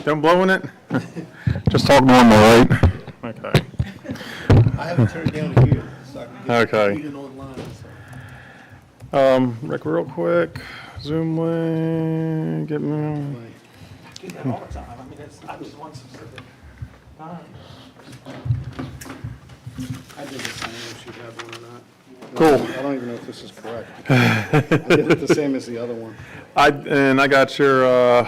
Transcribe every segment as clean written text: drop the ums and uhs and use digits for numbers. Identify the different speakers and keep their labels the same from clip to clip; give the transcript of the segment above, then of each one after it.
Speaker 1: Don't blow in it? Just talk normal, right? Okay.
Speaker 2: I have to turn it down to here, so I can get
Speaker 1: Okay.
Speaker 2: even online, so.
Speaker 1: Rick, real quick, Zoom link, get me.
Speaker 3: Do that all the time. I mean, I just want specific time.
Speaker 2: I did the same if she had one or not.
Speaker 1: Cool.
Speaker 2: I don't even know if this is correct. I did it the same as the other one.
Speaker 1: I got your,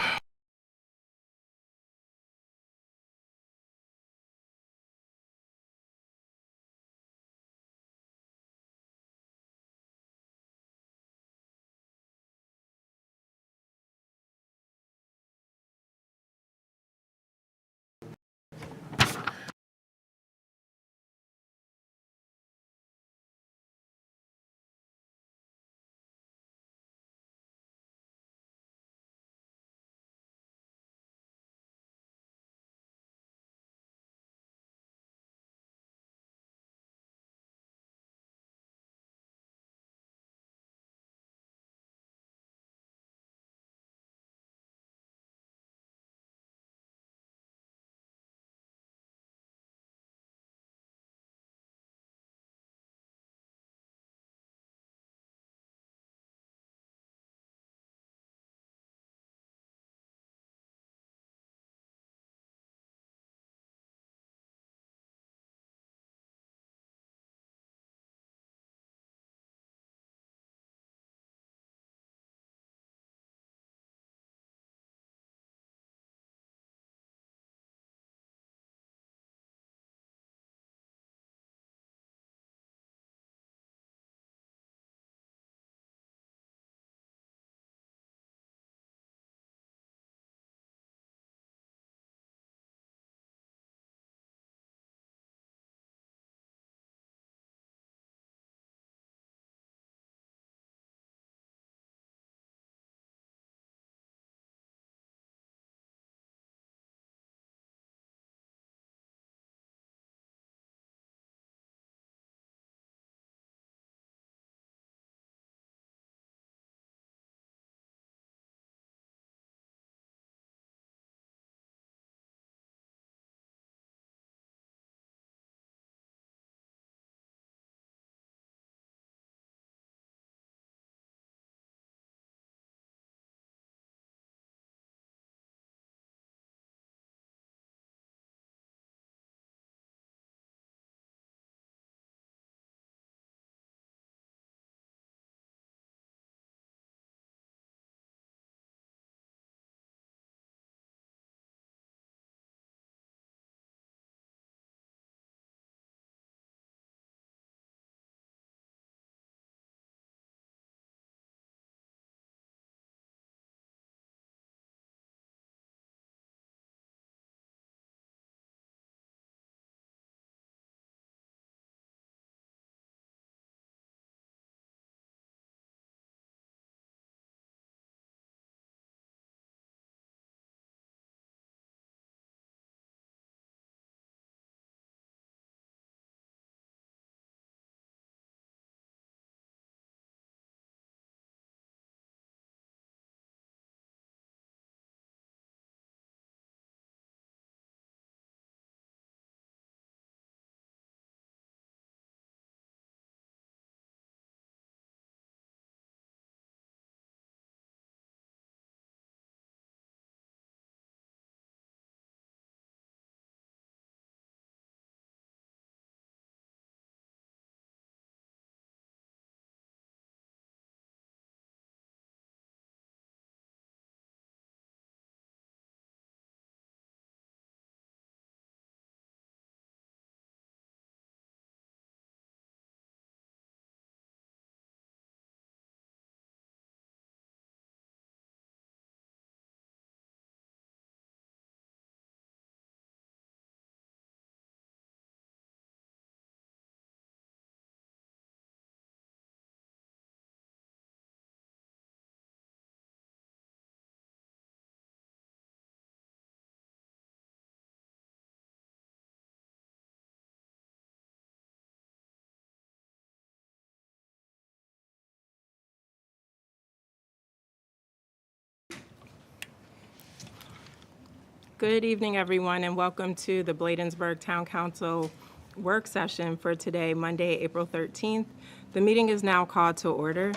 Speaker 4: Good evening, everyone, and welcome to the Bladensburg Town Council work session for today, Monday, April 13th. The meeting is now called to order.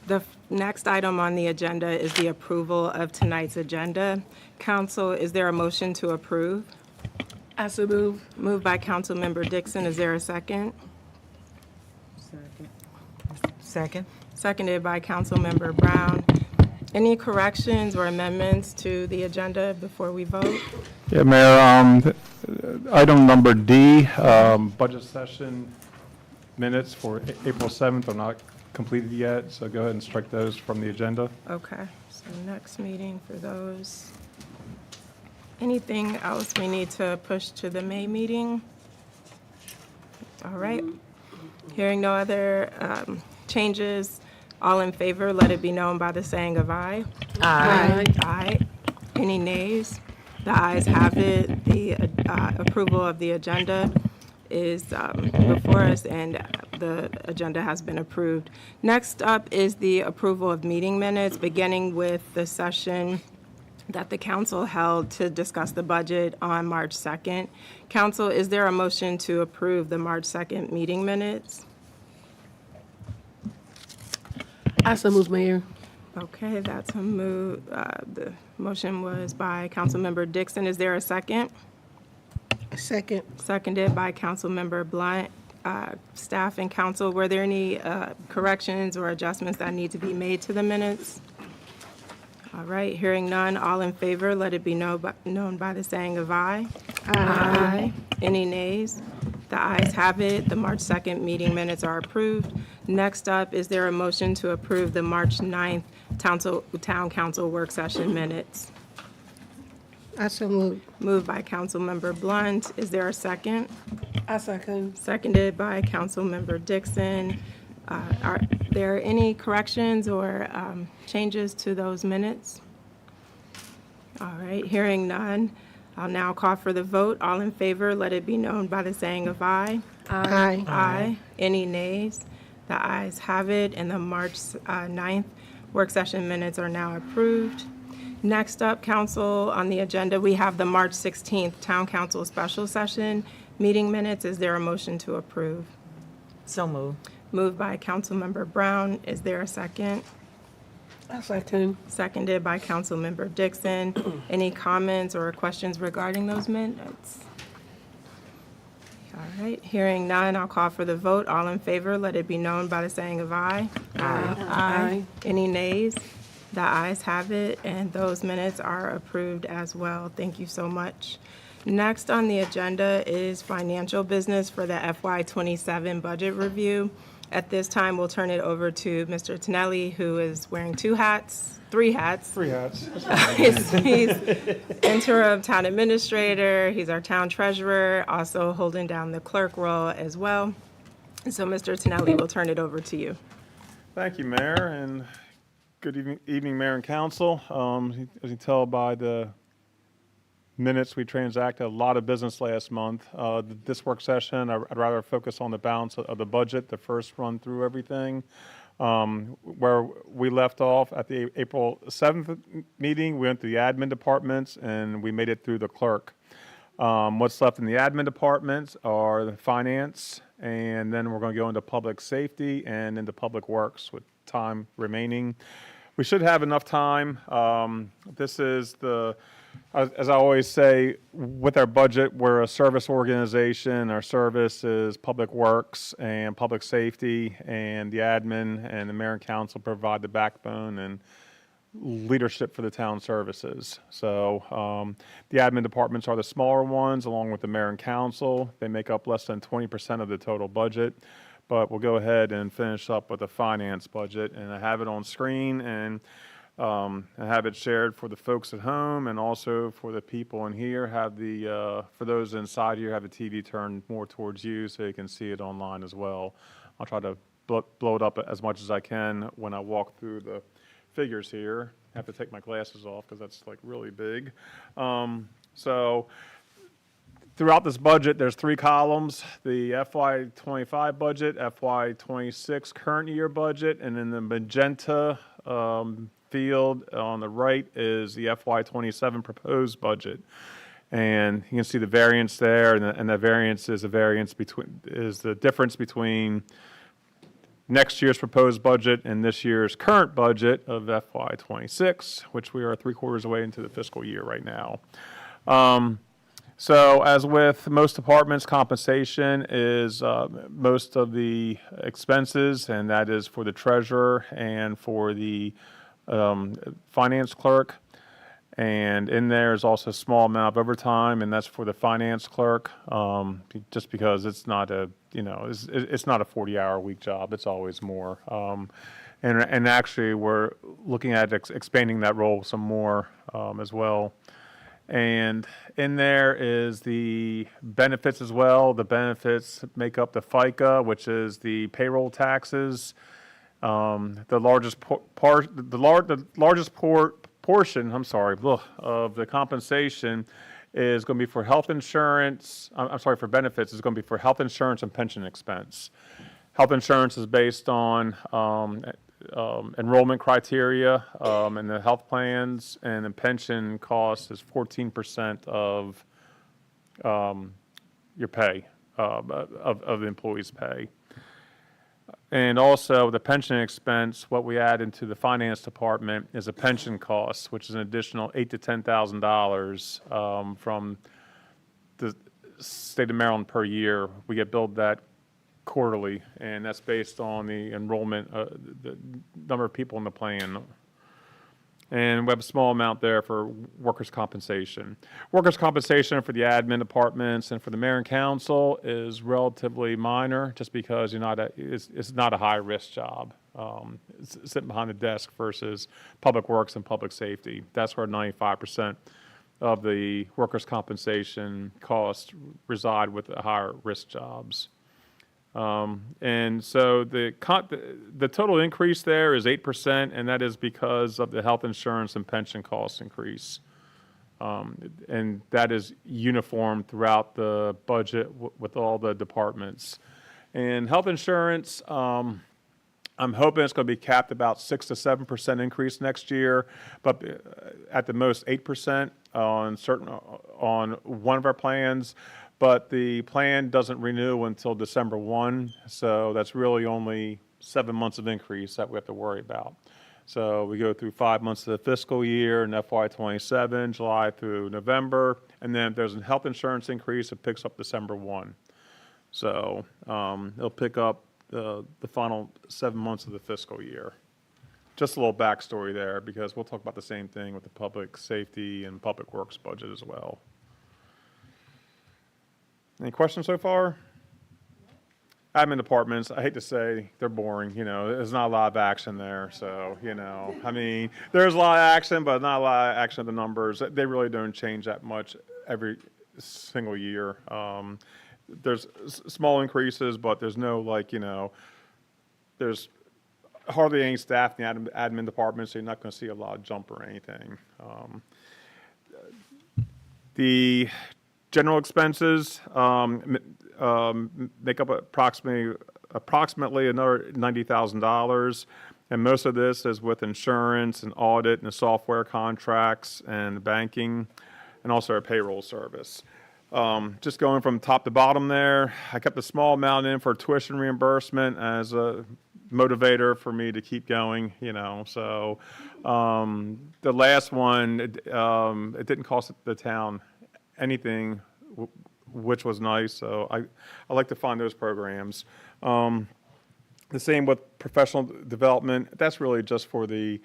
Speaker 4: The next item on the agenda is the approval of tonight's agenda. Council, is there a motion to approve?
Speaker 5: I so move.
Speaker 4: Moved by Councilmember Dixon. Is there a second?
Speaker 5: Second.
Speaker 4: Seconded by Councilmember Brown. Any corrections or amendments to the agenda before we vote?
Speaker 1: Yeah, Mayor, item number D, budget session minutes for April 7th are not completed yet, so go ahead and strike those from the agenda.
Speaker 4: Okay, so next meeting for those. Anything else we need to push to the May meeting? All right. Hearing no other changes, all in favor, let it be known by the saying of aye.
Speaker 5: Aye.
Speaker 4: Aye. Any nays? The ayes have it. The approval of the agenda is before us, and the agenda has been approved. Next up is the approval of meeting minutes, beginning with the session that the council held to discuss the budget on March 2nd. Council, is there a motion to approve the March 2nd meeting minutes?
Speaker 5: I so move, Mayor.
Speaker 4: Okay, that's a move. The motion was by Councilmember Dixon. Is there a second?
Speaker 5: Second.
Speaker 4: Seconded by Councilmember Blunt. Staff and council, were there any corrections or adjustments that need to be made to the minutes? All right, hearing none, all in favor, let it be known by the saying of aye. Aye. Any nays? The ayes have it. The March 2nd meeting minutes are approved. Next up, is there a motion to approve the March 9th Town Council work session minutes?
Speaker 5: I so move.
Speaker 4: Moved by Councilmember Blunt. Is there a second?
Speaker 5: I second.
Speaker 4: Seconded by Councilmember Dixon. Are there any corrections or changes to those minutes? All right, hearing none, I'll now call for the vote. All in favor, let it be known by the saying of aye.
Speaker 5: Aye.
Speaker 4: Aye. Any nays? The ayes have it, and the March 9th work session minutes are now approved. Next up, council, on the agenda, we have the March 16th Town Council special session meeting minutes. Is there a motion to approve?
Speaker 6: So move.
Speaker 4: Moved by Councilmember Brown. Is there a second?
Speaker 5: I second.
Speaker 4: Seconded by Councilmember Dixon. Any comments or questions regarding those minutes? All right, hearing none, I'll call for the vote. All in favor, let it be known by the saying of aye. Aye. Any nays? The ayes have it, and those minutes are approved as well. Thank you so much. Next on the agenda is financial business for the FY27 budget review. At this time, we'll turn it over to Mr. Tonelli, who is wearing three hats.
Speaker 1: Three hats.
Speaker 4: He's interim town administrator, he's our town treasurer, also holding down the clerk role as well. So, Mr. Tonelli, we'll turn it over to you.
Speaker 1: Thank you, Mayor, and good evening, Mayor and Council. As you can tell by the minutes, we transacted a lot of business last month. This work session, I'd rather focus on the balance of the budget, the first run through everything. Where we left off at the April 7th meeting, we went to the admin departments and we made it through the clerk. What's left in the admin departments are the finance, and then we're going to go into public safety and into public works with time remaining. We should have enough time. This is as I always say, with our budget, we're a service organization. Our service is public works and public safety, and the admin and the mayor and council provide the backbone and leadership for the town services. So the admin departments are the smaller ones, along with the mayor and council. They make up less than 20% of the total budget. But we'll go ahead and finish up with the finance budget, and I have it on screen, and I have it shared for the folks at home and also for the people in here. For those inside here, have the TV turned more towards you so you can see it online as well. I'll try to blow it up as much as I can when I walk through the figures here. I have to take my glasses off because that's like really big. So throughout this budget, there's three columns: the FY25 budget, FY26 current year budget, and then the magenta field on the right is the FY27 proposed budget. And you can see the variance there, and the variance is the difference between next year's proposed budget and this year's current budget of FY '26, which we are 3/4 away into the fiscal year right now. So as with most departments, compensation is most of the expenses, and that is for the treasurer and for the finance clerk. And in there is also a small amount of overtime, and that's for the finance clerk, just because it's not it's not a 40-hour week job. It's always more. And actually, we're looking at expanding that role some more as well. And in there is the benefits as well. The benefits make up the FICA, which is the payroll taxes. The largest portion, of the compensation is going to be for health insurance. For benefits is going to be for health insurance and pension expense. Health insurance is based on enrollment criteria and the health plans, and the pension cost is 14% of your pay, of the employee's pay. And also the pension expense, what we add into the finance department is a pension cost, which is an additional $8,000 to $10,000 from the state of Maryland per year. We get billed that quarterly, and that's based on the enrollment, the number of people in the plan. And we have a small amount there for workers' compensation. Workers' compensation for the admin departments and for the mayor and council is relatively minor, just because it's not a high-risk job. It's sitting behind the desk versus public works and public safety. That's where 95% of the workers' compensation costs reside with the higher risk jobs. And so the total increase there is 8%, and that is because of the health insurance and pension cost increase. And that is uniform throughout the budget with all the departments. And health insurance, I'm hoping it's going to be capped about 6 to 7% increase next year, but at the most 8% on one of our plans. But the plan doesn't renew until December 1, so that's really only 7 months of increase that we have to worry about. So we go through 5 months of the fiscal year in FY '27, July through November, and then if there's a health insurance increase, it picks up December 1. So it'll pick up the final 7 months of the fiscal year. Just a little backstory there, because we'll talk about the same thing with the public safety and public works budget as well. Any questions so far? Admin departments, I hate to say, they're boring. There's not a lot of action there. So, there's a lot of action, but not a lot of action of the numbers. They really don't change that much every single year. There's small increases, but there's no there's hardly any staff in the admin department, so you're not going to see a lot of jump or anything. The general expenses make up approximately another $90,000, and most of this is with insurance and audit and the software contracts and banking, and also our payroll service. Just going from top to bottom there, I kept a small amount in for tuition reimbursement as a motivator for me to keep going, So the last one, it didn't cost the town anything, which was nice. So I like to find those programs. The same with professional development. That's really just for the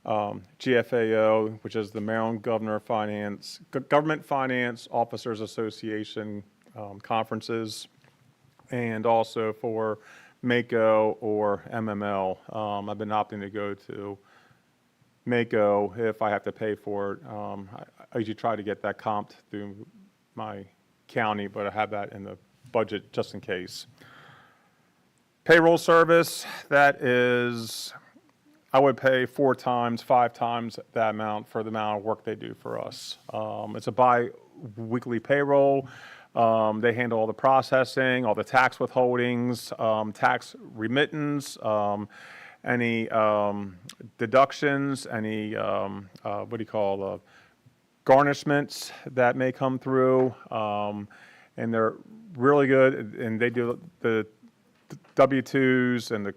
Speaker 1: GFAO, which is the Maryland Government Finance Officers Association conferences, and also for MACO or MML. I've been opting to go to MACO if I have to pay for it. I usually try to get that comped through my county, but I have that in the budget just in case. Payroll service, that is, I would pay 4 times, 5 times that amount for the amount of work they do for us. It's a bi-weekly payroll. They handle all the processing, all the tax withholdings, tax remittance, any deductions, any garnishments that may come through, and they're really good, and they do the W-2s and the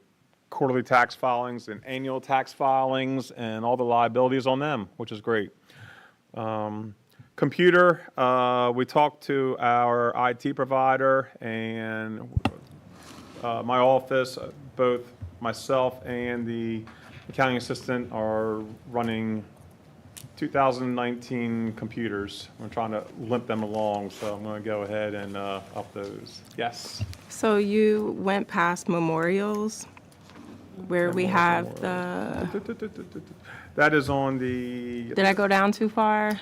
Speaker 1: quarterly tax filings and annual tax filings and all the liabilities on them, which is great. Computer, we talked to our IT provider, and my office, both myself and the accounting assistant are running 2019 computers. We're trying to limp them along, so I'm going to go ahead and up those. Yes.
Speaker 4: So you went past memorials, where we have the,
Speaker 1: That is on the,
Speaker 4: did I go down too far?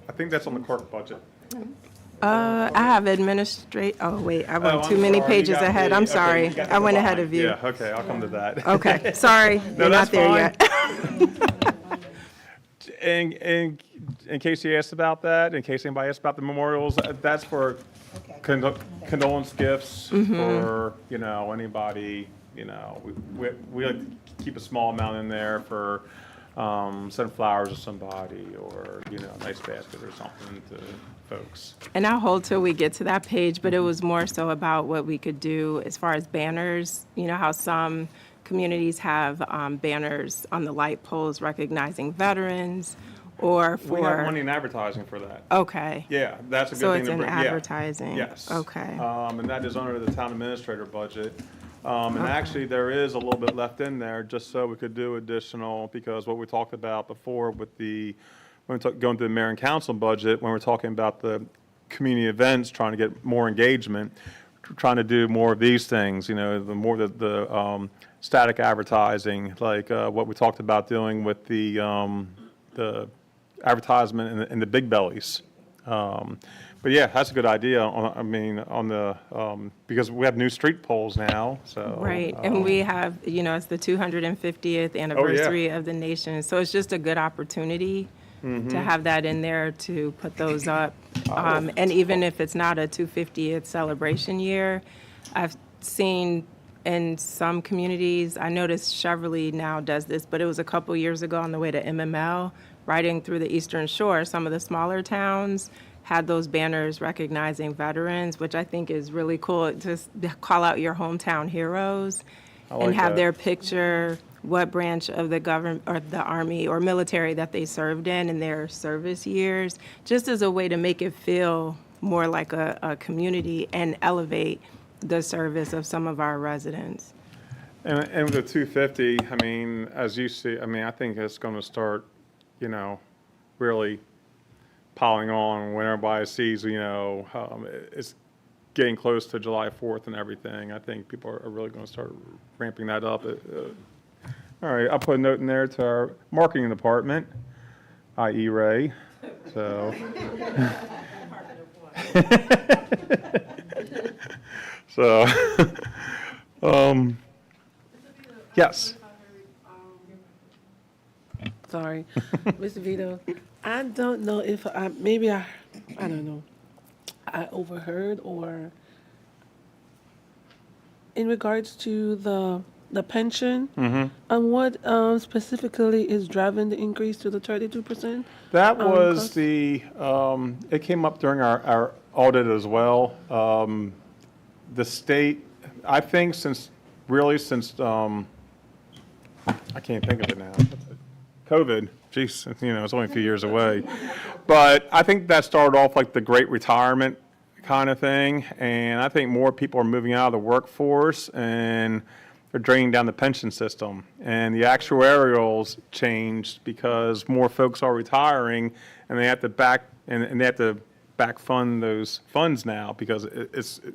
Speaker 1: I think that's on the clerk budget.
Speaker 4: I have administrate, oh, wait, I went
Speaker 1: Oh,
Speaker 4: too
Speaker 1: I'm
Speaker 4: many
Speaker 1: sorry, you
Speaker 4: pages
Speaker 1: got
Speaker 4: ahead.
Speaker 1: the-
Speaker 4: I'm
Speaker 1: okay,
Speaker 4: sorry.
Speaker 1: you got
Speaker 4: I
Speaker 1: the
Speaker 4: went ahead
Speaker 1: line.
Speaker 4: of you.
Speaker 1: Yeah, okay, I'll come to that.
Speaker 4: Okay, sorry. You're not
Speaker 1: that's
Speaker 4: there
Speaker 1: fine.
Speaker 4: yet.
Speaker 1: In case you asked about that, in case anybody asked about the memorials, that's for condolence gifts for, you know, anybody, you know, we like to keep a small amount in there for send flowers to somebody, or, you know, a nice basket or something to folks.
Speaker 4: And I'll hold till we get to that page, but it was more so about what we could do as far as banners. You know how some communities have banners on the light poles recognizing veterans, or for.
Speaker 1: We have money in advertising for that.
Speaker 4: Okay.
Speaker 1: Yeah, that's a
Speaker 4: So
Speaker 1: good thing
Speaker 4: it's
Speaker 1: to
Speaker 4: in
Speaker 1: bring. Yeah.
Speaker 4: advertising?
Speaker 1: Yes.
Speaker 4: Okay.
Speaker 1: And that is under the town administrator budget. And actually, there is a little bit left in there, just so we could do additional, because what we talked about before with the, when we going to the mayor and council budget, when we're talking about the community events, trying to get more engagement, trying to do more of these things, you know, the more the static advertising, like what we talked about doing with the advertisement in the big bellies. But yeah, that's a good idea. I mean, on the because we have new street poles now, so
Speaker 4: Right, and we have, you know, it's the 250th anniversary of the nation, so it's just a good opportunity to have that in there, to put those up. And even if it's not a 250th celebration year, I've seen in some communities, I noticed Cheverly now does this, but it was a couple years ago on the way to MML, riding through the Eastern Shore, some of the smaller towns had those banners recognizing veterans, which I think is really cool. Just call out your hometown heroes and
Speaker 1: like
Speaker 4: have
Speaker 1: that.
Speaker 4: their picture, what branch of the government or the army or military that they served in their service years, just as a way to make it feel more like a community and elevate the service of some of our residents.
Speaker 1: And with the 250, I mean, as you see, I mean, I think it's going to start, you know, really piling on when everybody sees, you know, it's getting close to July 4th and everything. I think people are really going to start ramping that up. All right, I'll put a note in there to our marketing department, i.e. Ray. So. So, yes.
Speaker 5: Sorry, Mr. Vito. I don't know if I don't know, I overheard, or in regards to the pension, and what specifically is driving the increase to the 32%?
Speaker 1: That was
Speaker 5: cost?
Speaker 1: it came up during our audit as well. The state, I think since I can't think of it now. COVID, geez, you know, it's only a few years away. But I think that started off like the great retirement kind of thing. And I think more people are moving out of the workforce and they're draining down the pension system. And the actuarials changed because more folks are retiring and they have to back fund those funds now because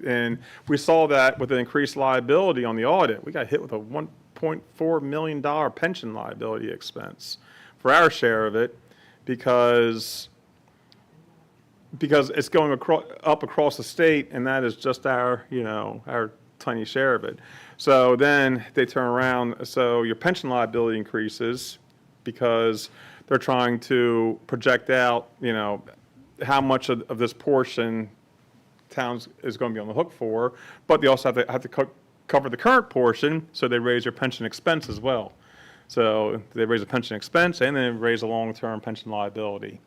Speaker 1: and we saw that with the increased liability on the audit. We got hit with a $1.4 million pension liability expense for our share of it because it's going up across the state, and that is just our tiny share of it. So then they turn around, so your pension liability increases because they're trying to project out, you know, how much of this portion towns is going to be on the hook for, but they also have to cover the current portion, so they raise your pension expense as well. So they raise the pension expense and then raise the long-term pension liability.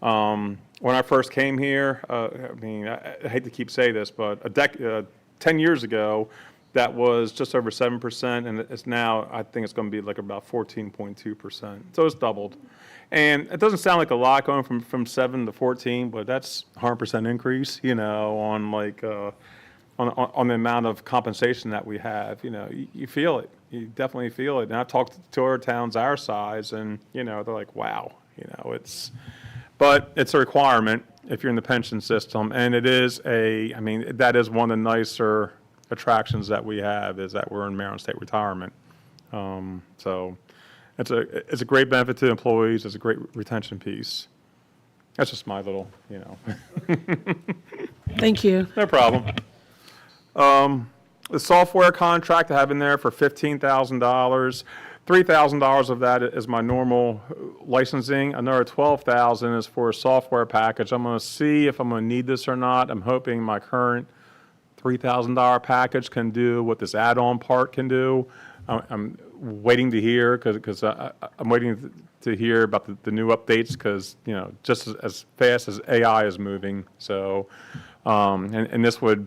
Speaker 1: When I first came here, I mean, I hate to keep saying this, but 10 years ago, that was just over 7%, and it's now, I think it's going to be like about 14.2%. So it's doubled. And it doesn't sound like a lot going from 7 to 14, but that's 100% increase, you know, on like, on the amount of compensation that we have. You know, you feel it. You definitely feel it. And I've talked to other towns our size, and, you know, they're like, wow, you know, but it's a requirement if you're in the pension system. And it is I mean, that is one of the nicer attractions that we have, is that we're in Maryland State Retirement. So it's a great benefit to employees. It's a great retention piece. That's just my little, you know.
Speaker 5: Thank you.
Speaker 1: No problem. The software contract I have in there for $15,000. $3,000 of that is my normal licensing. Another $12,000 is for a software package. I'm going to see if I'm going to need this or not. I'm hoping my current $3,000 package can do what this add-on part can do. I'm waiting to hear, because I'm waiting to hear about the new updates, because, you know, just as fast as AI is moving. So, and this would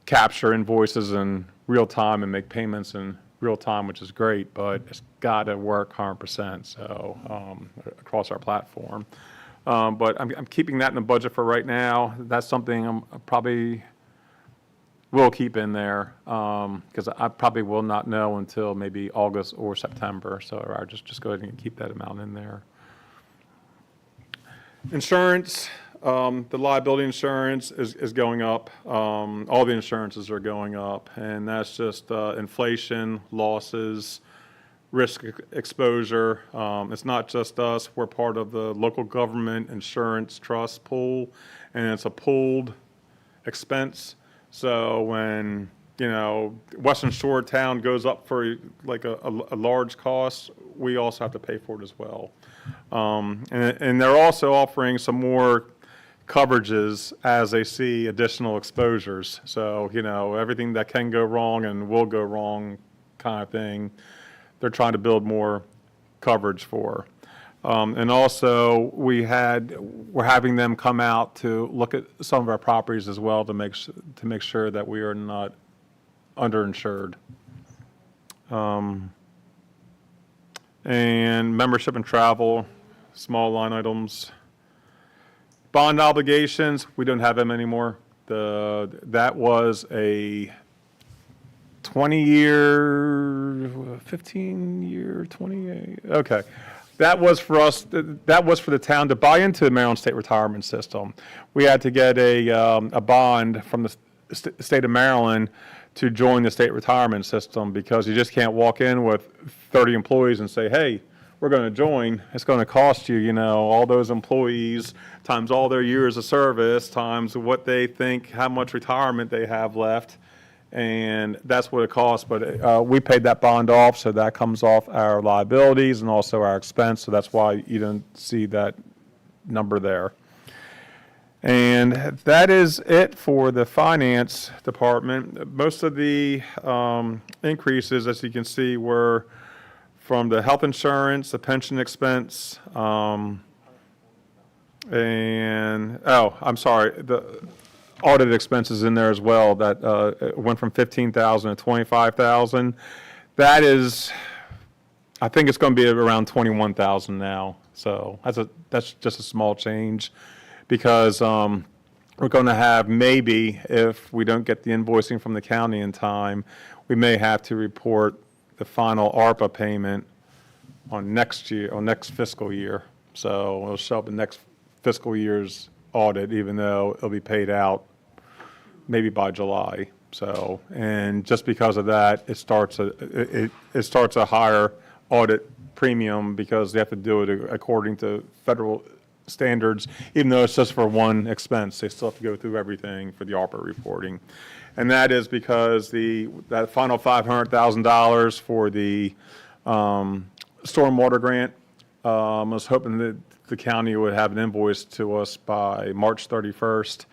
Speaker 1: capture invoices in real time and make payments in real time, which is great, but it's got to work 100%, so across our platform. But I'm keeping that in the budget for right now. That's something I probably will keep in there, because I probably will not know until maybe August or September. So I'll just go ahead and keep that amount in there. Insurance, the liability insurance is going up. All the insurances are going up, and that's just inflation, losses, risk exposure. It's not just us. We're part of the local government insurance trust pool, and it's a pooled expense. So when, you know, Western Shore town goes up for like a large cost, we also have to pay for it as well. And they're also offering some more coverages as they see additional exposures. So, you know, everything that can go wrong and will go wrong kind of thing, they're trying to build more coverage for. And also, we're having them come out to look at some of our properties as well to make sure that we are not underinsured. And membership and travel, small line items. Bond obligations, we don't have them anymore. That was a 20-year, 15-year, 20, okay. That was for us, that was for the town to buy into the Maryland State Retirement System. We had to get a bond from the state of Maryland to join the state retirement system, because you just can't walk in with 30 employees and say, hey, we're going to join. It's going to cost you, you know, all those employees times all their years of service times what they think, how much retirement they have left. And that's what it costs. But we paid that bond off, so that comes off our liabilities and also our expense. So that's why you don't see that number there. And that is it for the finance department. Most of the increases, as you can see, were from the health insurance, the pension expense, and, oh, I'm sorry, the audit expenses in there as well, that went from 15,000 to 25,000. That is, I think it's going to be around 21,000 now. So that's just a small change, because we're going to have, maybe, if we don't get the invoicing from the county in time, we may have to report the final ARPA payment on next year, or next fiscal year. So it'll show up in next fiscal year's audit, even though it'll be paid out maybe by July. So, and just because of that, it starts a higher audit premium, because they have to do it according to federal standards. Even though it's just for one expense, they still have to go through everything for the ARPA reporting. And that is because that final $500,000 for the stormwater grant, I was hoping that the county would have an invoice to us by March 31st,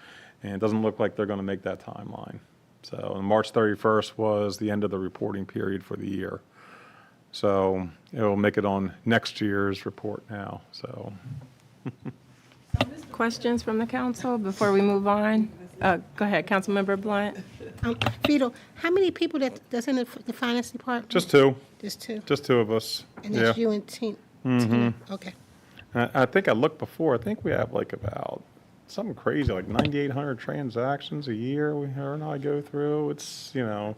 Speaker 1: and it doesn't look like they're going to make that timeline. So March 31st was the end of the reporting period for the year. So it will make it on next year's report now. So
Speaker 4: questions from the council before we move on? Go ahead, Councilmember Blunt.
Speaker 6: Vito, how many people that's in the finance department?
Speaker 1: Just two,
Speaker 6: Just two?
Speaker 1: just two of us.
Speaker 6: And
Speaker 1: Yeah.
Speaker 6: that's you and Tina? Okay.
Speaker 1: I think I looked before, I think we have like about something crazy, like 9,800 transactions a year her and I go through. It's, you know.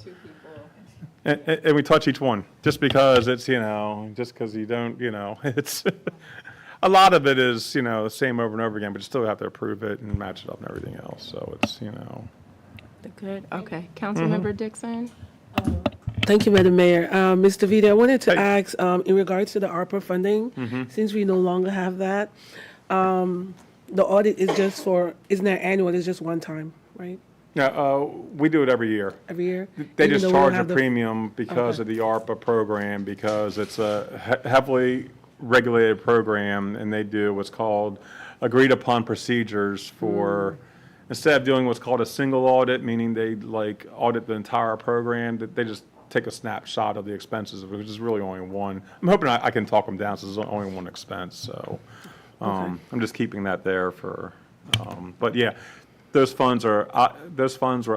Speaker 1: And we touch each one, just because it's, you know, just because you don't, you know, it's, a lot of it is, you know, the same over and over again, but you still have to approve it and match it up and everything else. So it's, you know.
Speaker 4: Good, okay. Councilmember Dixon?
Speaker 5: Thank you, Madam Mayor. Mr. Vito, I wanted to
Speaker 1: Hey.
Speaker 5: ask, in regards to the ARPA funding, since we no longer have that, the audit is just for, isn't that annual, it's just one time, right?
Speaker 1: Yeah, we do it every year.
Speaker 5: Every year?
Speaker 1: They
Speaker 5: Even
Speaker 1: just
Speaker 5: though we don't
Speaker 1: charge a
Speaker 5: have the-
Speaker 1: premium because
Speaker 5: Okay.
Speaker 1: of the ARPA program, because it's a heavily regulated program, and they do what's called agreed-upon procedures for, instead of doing what's called a single audit, meaning they like audit the entire program, that they just take a snapshot of the expenses, which is really only one. I'm hoping I can talk them down, so there's only one expense, so I'm just keeping that there for, but yeah, those funds were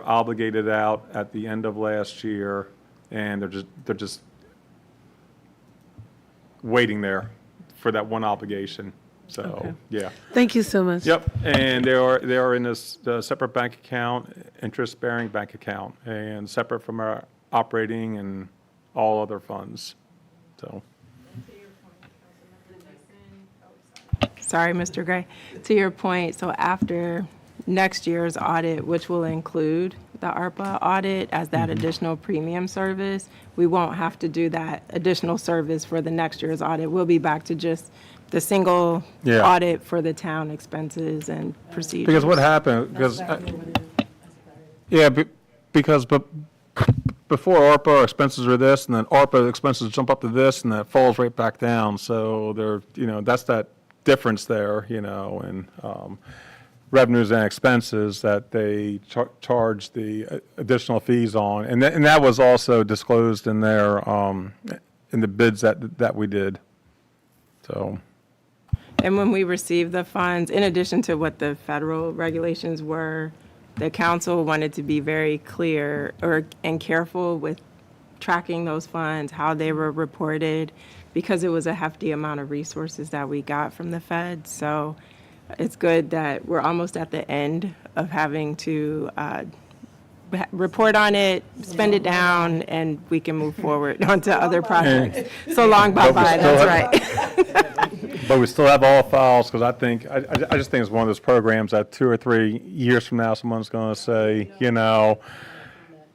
Speaker 1: obligated out at the end of last year, and they're just waiting there for that one obligation. So,
Speaker 5: Okay.
Speaker 1: yeah.
Speaker 5: Thank you so much.
Speaker 1: Yep, and they are in this separate bank account, interest-bearing bank account, and separate from our operating and all other funds, so.
Speaker 4: Sorry, Mr. Gray. To your point, so after next year's audit, which will include the ARPA audit as that additional premium service, we won't have to do that additional service for the next year's audit. We'll be back to just the single
Speaker 1: Yeah.
Speaker 4: audit for the town expenses and procedures.
Speaker 1: Because what happened, because, yeah, because, but before ARPA, expenses are this, and then ARPA expenses jump up to this, and that falls right back down. So there, you know, that's that difference there, you know, and revenues and expenses that they charge the additional fees on. And that was also disclosed in their, in the bids that we did, so.
Speaker 4: And when we received the funds, in addition to what the federal regulations were, the council wanted to be very clear and careful with tracking those funds, how they were reported, because it was a hefty amount of resources that we got from the Fed. So it's good that we're almost at the end of having to report on it, spend it down, and we can move forward onto other projects. So long, bye-bye, that's right.
Speaker 1: But we still have all files, because I think, I just think it's one of those programs that 2 or 3 years from now, someone's going to say, you know,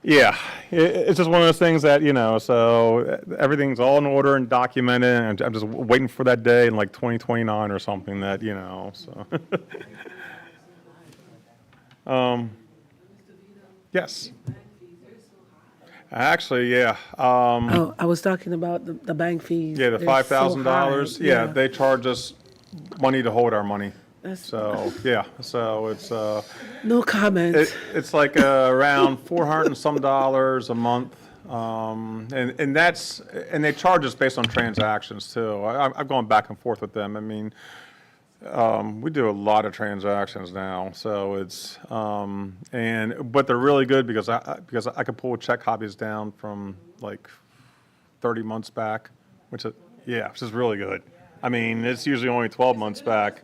Speaker 1: yeah, it's just one of those things that, you know, so everything's all in order and documented, and I'm just waiting for that day in like 2029 or something that, you know, so. Yes. Actually, yeah.
Speaker 5: Oh, I was talking about the bank fees.
Speaker 1: Yeah, the
Speaker 5: They're so
Speaker 1: $5,000,
Speaker 5: high.
Speaker 1: yeah, they charge us money to hold our money.
Speaker 5: That's-
Speaker 1: So, yeah, so it's,
Speaker 5: No comment.
Speaker 1: it's like around $400 and some dollars a month. And that's, and they charge us based on transactions too. I've gone back and forth with them. I mean, we do a lot of transactions now, so it's, but they're really good because I could pull check copies down from like 30 months back, which is really good. I mean, it's usually only 12 months back.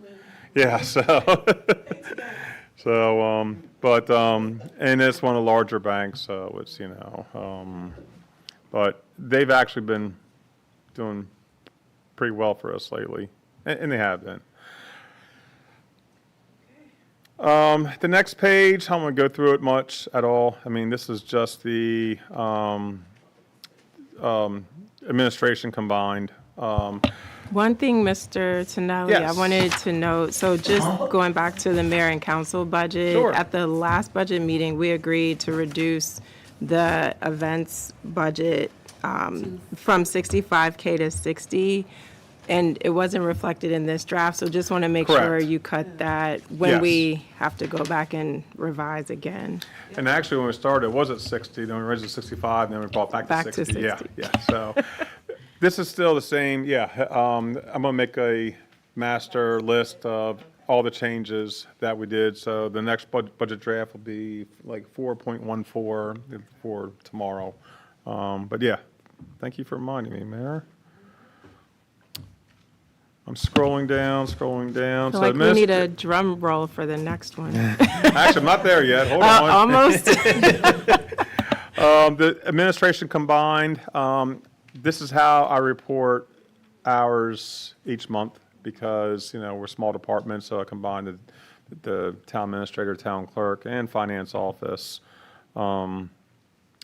Speaker 1: Yeah, so, and it's one of the larger banks, so it's, you know, but they've actually been doing pretty well for us lately, and they have been. The next page, I don't want to go through it much at all. I mean, this is just the administration combined.
Speaker 4: One thing, Mr. Tonelli, I
Speaker 1: Yes.
Speaker 4: wanted to note, so just going back to the mayor and council budget.
Speaker 1: Sure.
Speaker 4: At the last budget meeting, we agreed to reduce the events budget from 65K to 60, and it wasn't reflected in this draft, so just want to make sure
Speaker 1: Correct.
Speaker 4: you cut that when
Speaker 1: Yes.
Speaker 4: we have to go back and revise again.
Speaker 1: And actually, when we started, it was at 60, then we raised it to 65, and then we brought it back to 60. Yeah,
Speaker 4: 60.
Speaker 1: yeah, so this is still the same, yeah. I'm going to make a master list of all the changes that we did. So the next budget draft will be like 4.14 for tomorrow. But yeah, thank you for reminding me, Mayor. I'm scrolling down.
Speaker 4: I feel
Speaker 1: So
Speaker 4: like we need a drum roll for the next one.
Speaker 1: Actually, I'm not there yet. Hold on.
Speaker 4: Almost.
Speaker 1: The administration combined, this is how I report hours each month because, we're small departments, so I combined the town administrator, town clerk, and finance office. And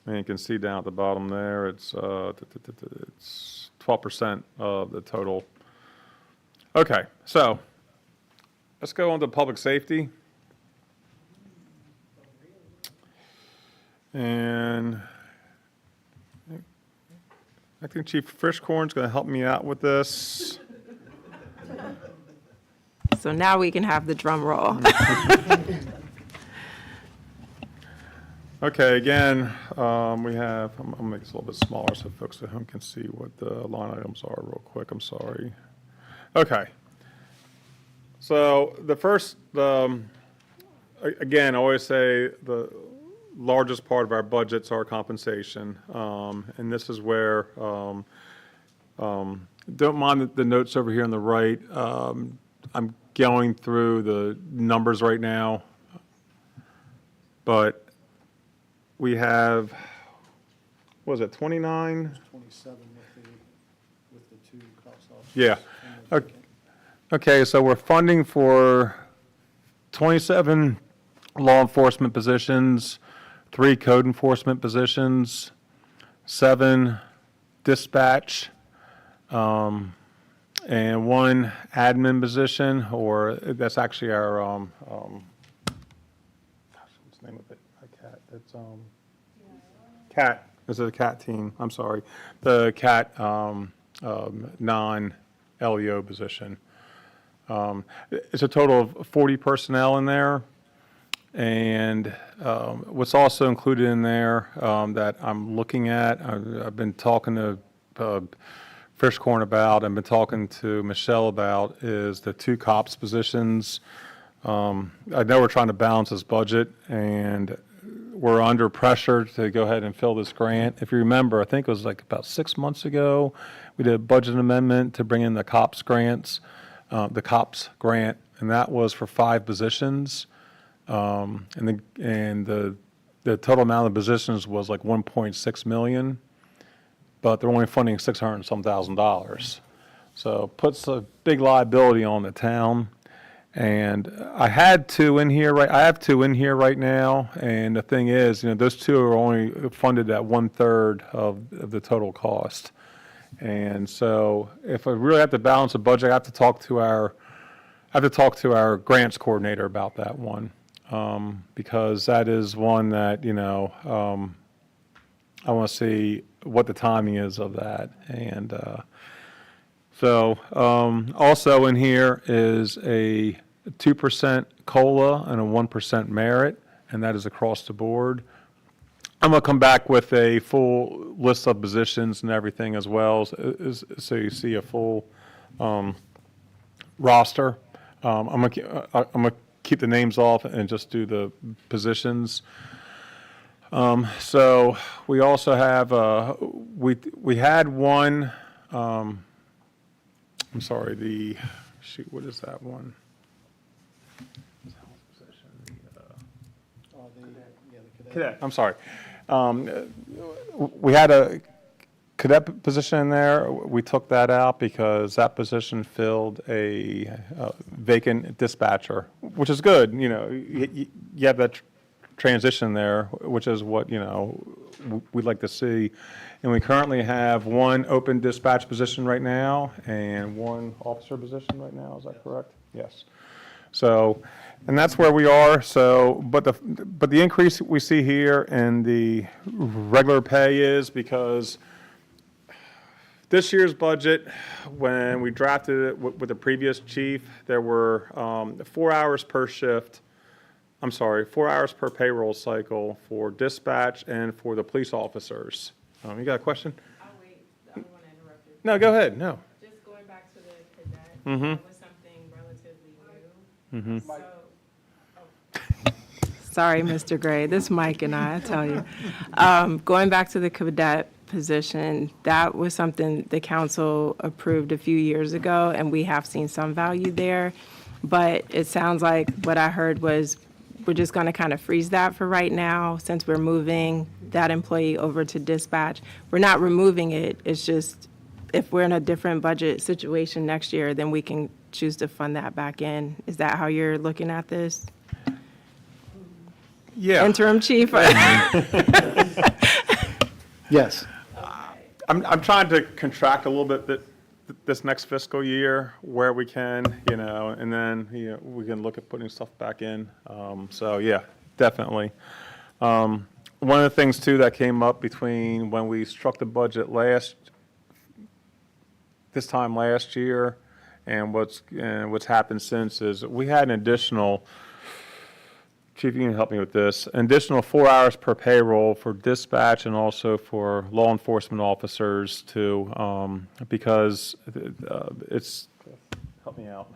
Speaker 1: you can see down at the bottom there, it's 12% of the total. Okay, so let's go on to public safety. And I think Chief Frischkorn's going to help me out with this.
Speaker 4: So now we can have the drum roll.
Speaker 1: Okay, again, we have, I'm going to make this a little bit smaller so folks at home can see what the line items are real quick. I'm sorry. Okay. So the first, again, I always say the largest part of our budget's our compensation. And this is where, don't mind the notes over here on the right. I'm going through the numbers right now. But we have, what was it, 29?
Speaker 2: 27 with the two cops officers.
Speaker 1: Yeah. Okay, so we're funding for 27 law enforcement positions, 3 code enforcement positions, 7 dispatch, and 1 admin position, or that's actually our, gosh, what's the name of it? CAT, it's, CAT, this is a CAT team, I'm sorry. The CAT, non-LEO position. It's a total of 40 personnel in there. And what's also included in there that I'm looking at, I've been talking to Frischkorn about, I've been talking to Michelle about, is the 2 cops positions. I know we're trying to balance this budget, and we're under pressure to go ahead and fill this grant. If you remember, I think it was like about 6 months ago, we did a budget amendment to bring in the cops grants, the cops grant, and that was for 5 positions. And the total amount of positions was like 1.6 million, but they're only funding $600 and some thousand. So it puts a big liability on the town. And I have 2 in here right now. And the thing is, those 2 are only funded at 1/3 of the total cost. And so if I really have to balance the budget, I have to talk to our grants coordinator about that one. Because that is one that, I want to see what the timing is of that. And so also in here is a 2% COLA and a 1% merit, and that is across the board. I'm going to come back with a full list of positions and everything as well, so you see a full roster. I'm going to keep the names off and just do the positions. So we also have, we had one, I'm sorry, what is that one?
Speaker 2: The
Speaker 1: Cadet, I'm sorry. We had a cadet position in there. We took that out because that position filled a vacant dispatcher, which is good. You have that transition there, which is what, we'd like to see. And we currently have 1 open dispatch position right now and 1 officer position right now. Is that correct? Yes. So, and that's where we are. So, but the increase we see here in the regular pay is because this year's budget, when we drafted it with the previous chief, there were 4 hours per shift. 4 hours per payroll cycle for dispatch and for the police officers. You got a question?
Speaker 4: I'll wait. I don't want to interrupt you.
Speaker 1: No, go ahead. No.
Speaker 4: Just going back to the cadet,
Speaker 1: Mhm.
Speaker 4: that was something relatively new. Sorry, Mr. Gray, this Mike and I tell you. Going back to the cadet position, that was something the council approved a few years ago, and we have seen some value there. But it sounds like what I heard was we're just going to kind of freeze that for right now, since we're moving that employee over to dispatch. We're not removing it, it's just if we're in a different budget situation next year, then we can choose to fund that back in. Is that how you're looking at this?
Speaker 1: Yeah.
Speaker 4: Interim chief?
Speaker 2: Yes.
Speaker 1: I'm trying to contract a little bit this next fiscal year where we can, and then, we can look at putting stuff back in. So, yeah, definitely. One of the things, too, that came up between when we struck the budget this time last year and what's happened since is we had an additional, Chief, you can help me with this, an additional 4 hours per payroll for dispatch and also for law enforcement officers because it's, help me out.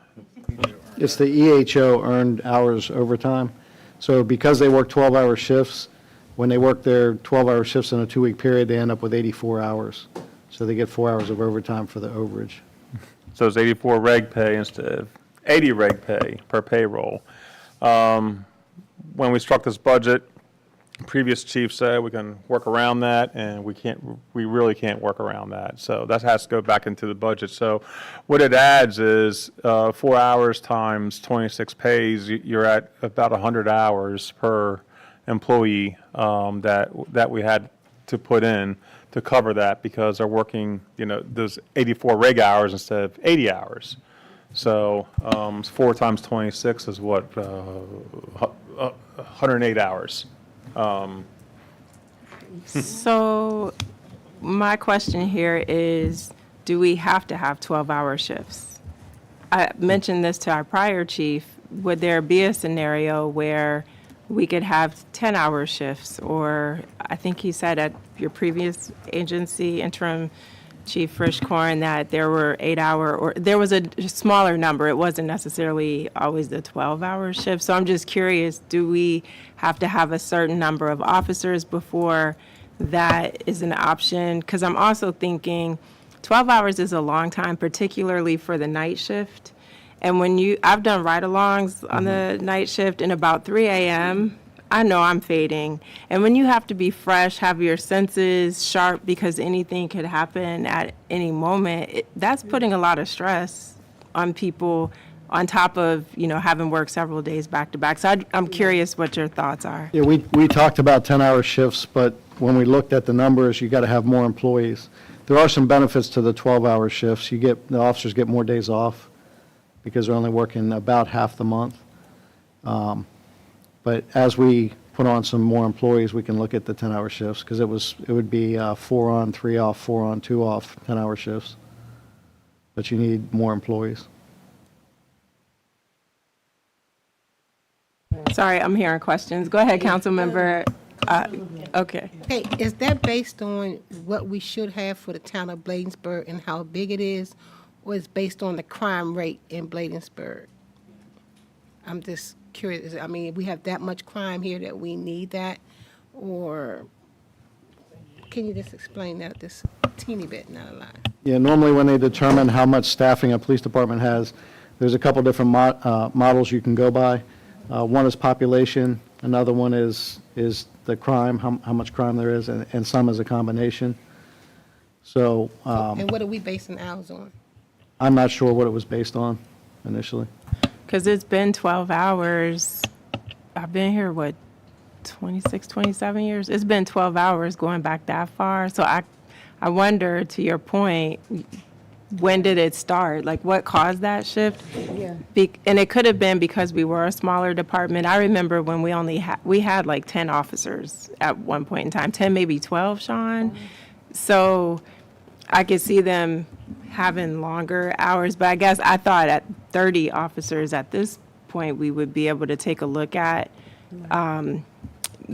Speaker 2: It's the EHO earned hours overtime. So because they work 12-hour shifts, when they work their 12-hour shifts in a 2-week period, they end up with 84 hours. So they get 4 hours of overtime for the overage.
Speaker 1: So it's 84 reg pay instead of 80 reg pay per payroll. When we struck this budget, previous chief said we can work around that, and we really can't work around that. So that has to go back into the budget. So what it adds is 4 hours times 26 pays, you're at about 100 hours per employee that we had to put in to cover that because they're working, those 84 reg hours instead of 80 hours. So 4 times 26 is what, 108 hours.
Speaker 4: So my question here is, do we have to have 12-hour shifts? I mentioned this to our prior chief. Would there be a scenario where we could have 10-hour shifts? Or I think he said at your previous agency, interim Chief Frischkorn, that there were 8-hour, or there was a smaller number. It wasn't necessarily always the 12-hour shift. So I'm just curious, do we have to have a certain number of officers before that is an option? Because I'm also thinking 12 hours is a long time, particularly for the night shift. And I've done ride-alongs on the night shift, and about 3 a.m., I know I'm fading. And when you have to be fresh, have your senses sharp because anything could happen at any moment, that's putting a lot of stress on people on top of, having worked several days back to back. So I'm curious what your thoughts are.
Speaker 2: Yeah, we talked about 10-hour shifts, but when we looked at the numbers, you got to have more employees. There are some benefits to the 12-hour shifts. The officers get more days off because they're only working about half the month. But as we put on some more employees, we can look at the 10-hour shifts because it would be 4 on, 3 off, 4 on, 2 off, 10-hour shifts. But you need more employees.
Speaker 4: Sorry, I'm hearing questions. Go ahead, council member. Okay.
Speaker 6: Hey, is that based on what we should have for the town of Bladensburg and how big it is? Or is it based on the crime rate in Bladensburg? I'm just curious. I mean, we have that much crime here that we need that? Or can you just explain that just a teeny bit, not a lot?
Speaker 2: Yeah, normally when they determine how much staffing a police department has, there's a couple different models you can go by. One is population, another one is the crime, how much crime there is, and some is a combination. So
Speaker 6: And what are we basing ours on?
Speaker 2: I'm not sure what it was based on initially.
Speaker 4: Because it's been 12 hours. I've been here, 26, 27 years? It's been 12 hours going back that far. So I wonder, to your point, when did it start? Like, what caused that shift?
Speaker 6: Yeah.
Speaker 4: And it could have been because we were a smaller department. I remember when we had like 10 officers at one point in time, 10, maybe 12, Sean. So I could see them having longer hours, but I guess I thought at 30 officers at this point, we would be able to take a look at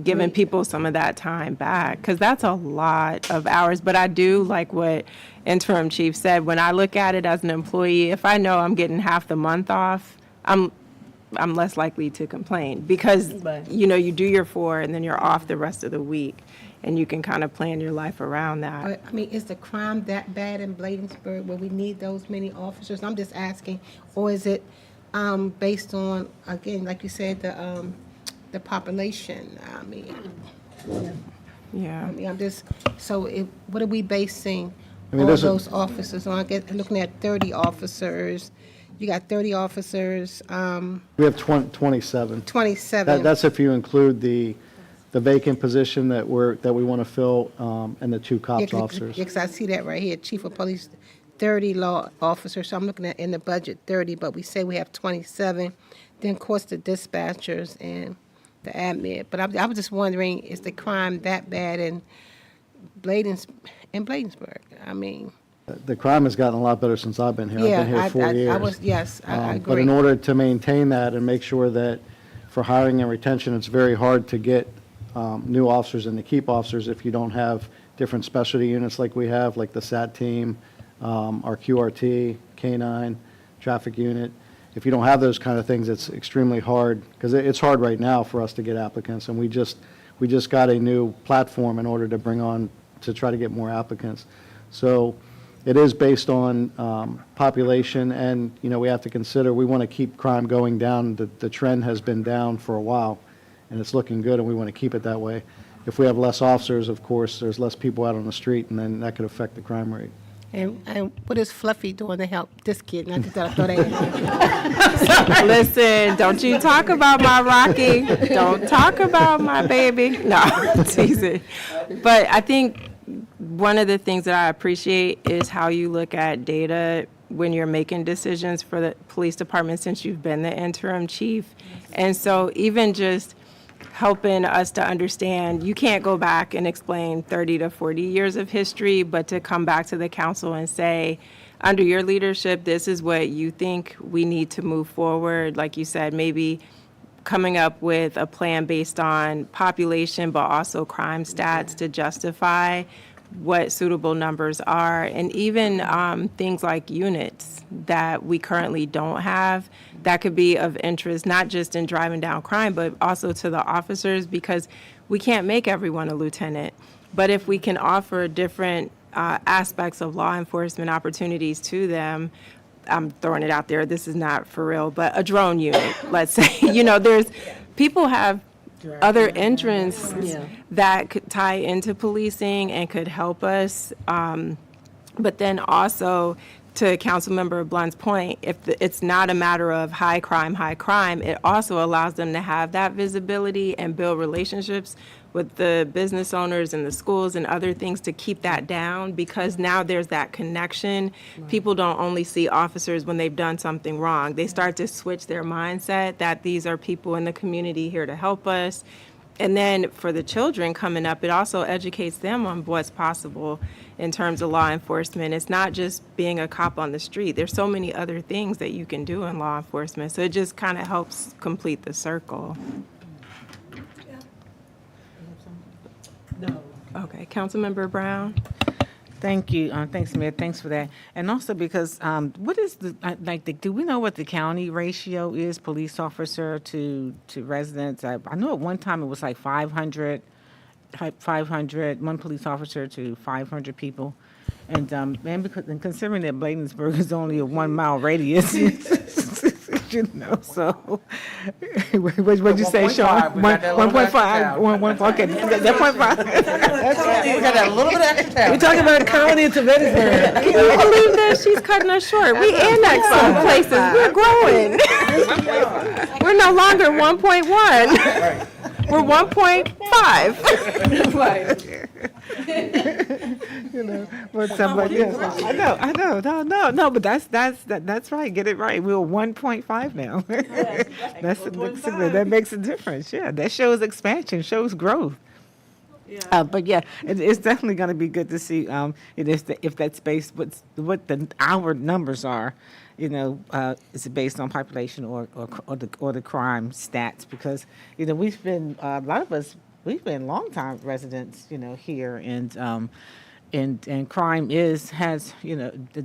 Speaker 4: giving people some of that time back, because that's a lot of hours. But I do like what interim chief said. When I look at it as an employee, if I know I'm getting half the month off, I'm I'm less likely to complain because,
Speaker 5: Right.
Speaker 4: you do your 4 and then you're off the rest of the week. And you can kind of plan your life around that.
Speaker 6: I mean, is the crime that bad in Bladensburg where we need those many officers? I'm just asking. Or is it based on, again, like you said, the population?
Speaker 4: Yeah.
Speaker 6: I'm just, so what are we basing
Speaker 2: mean,
Speaker 6: all
Speaker 2: there's a-
Speaker 6: those officers on? I guess, looking at 30 officers, you got 30 officers,
Speaker 2: We have 27.
Speaker 6: 27.
Speaker 2: That's if you include the vacant position that we want to fill, and the 2 cops officers.
Speaker 6: Yes, I see that right here, chief of police, 30 law officers, so I'm looking at in the budget 30, but we say we have 27. Then, of course, the dispatchers and the admin. But I was just wondering, is the crime that bad in Bladensburg? I mean,
Speaker 2: The crime has gotten a lot better since I've been here.
Speaker 6: yeah,
Speaker 2: I've been here 4 years.
Speaker 6: I was, yes, I agree.
Speaker 2: But in order to maintain that and make sure that for hiring and retention, it's very hard to get new officers and to keep officers if you don't have different specialty units like we have, like the SAT team, our QRT, K9, traffic unit. If you don't have those kind of things, it's extremely hard, because it's hard right now for us to get applicants, and we just got a new platform in order to bring on, to try to get more applicants. So it is based on population, and, we have to consider, we want to keep crime going down. The trend has been down for a while, and it's looking good, and we want to keep it that way. If we have less officers, of course, there's less people out on the street, and then that could affect the crime rate.
Speaker 6: And what is Fluffy doing to help this kid? Not just thought I'd throw that in.
Speaker 4: Listen, don't you talk about my Rocky. Don't talk about my baby. No, teasing. But I think one of the things that I appreciate is how you look at data when you're making decisions for the police department, since you've been the interim chief. And so even just helping us to understand, you can't go back and explain 30 to 40 years of history, but to come back to the council and say, under your leadership, this is what you think we need to move forward. Like you said, maybe coming up with a plan based on population, but also crime stats to justify what suitable numbers are, and even things like units that we currently don't have that could be of interest, not just in driving down crime, but also to the officers, because we can't make everyone a lieutenant. But if we can offer different aspects of law enforcement opportunities to them, I'm throwing it out there, this is not for real, but a drone unit, let's say, there's, people have other interests that could tie into policing and could help us. But then also, to Councilmember Blunt's point, if it's not a matter of high crime, it also allows them to have that visibility and build relationships with the business owners and the schools and other things to keep that down, because now there's that connection. People don't only see officers when they've done something wrong. They start to switch their mindset that these are people in the community here to help us. And then for the children coming up, it also educates them on what's possible in terms of law enforcement. It's not just being a cop on the street. There's so many other things that you can do in law enforcement. So it just kind of helps complete the circle.
Speaker 5: No.
Speaker 4: Okay, Councilmember Brown?
Speaker 7: Thank you. Thanks, Mayor. Thanks for that. And also because, what is do we know what the county ratio is, police officer to residents? I know at one time it was like 500, one police officer to 500 people. And, and considering that Bladensburg is only a 1 mile radius, so, what'd you say, Sean? 1.5, okay, that 0.5.
Speaker 3: We got that little bit extra time.
Speaker 5: We're talking about county to Bladensburg.
Speaker 4: Can you believe that? She's cutting us short. We annexed some places. We're growing. We're no longer 1.1. We're 1.5.
Speaker 7: But somebody else, I know, no, but that's right. Get it right. We're 1.5 now. That makes a difference. Yeah, that shows expansion, shows growth. But yeah, it's definitely going to be good to see if that's based what our numbers are. Is it based on population or the crime stats? Because we've been a lot of us. We've been longtime residents, here, and crime has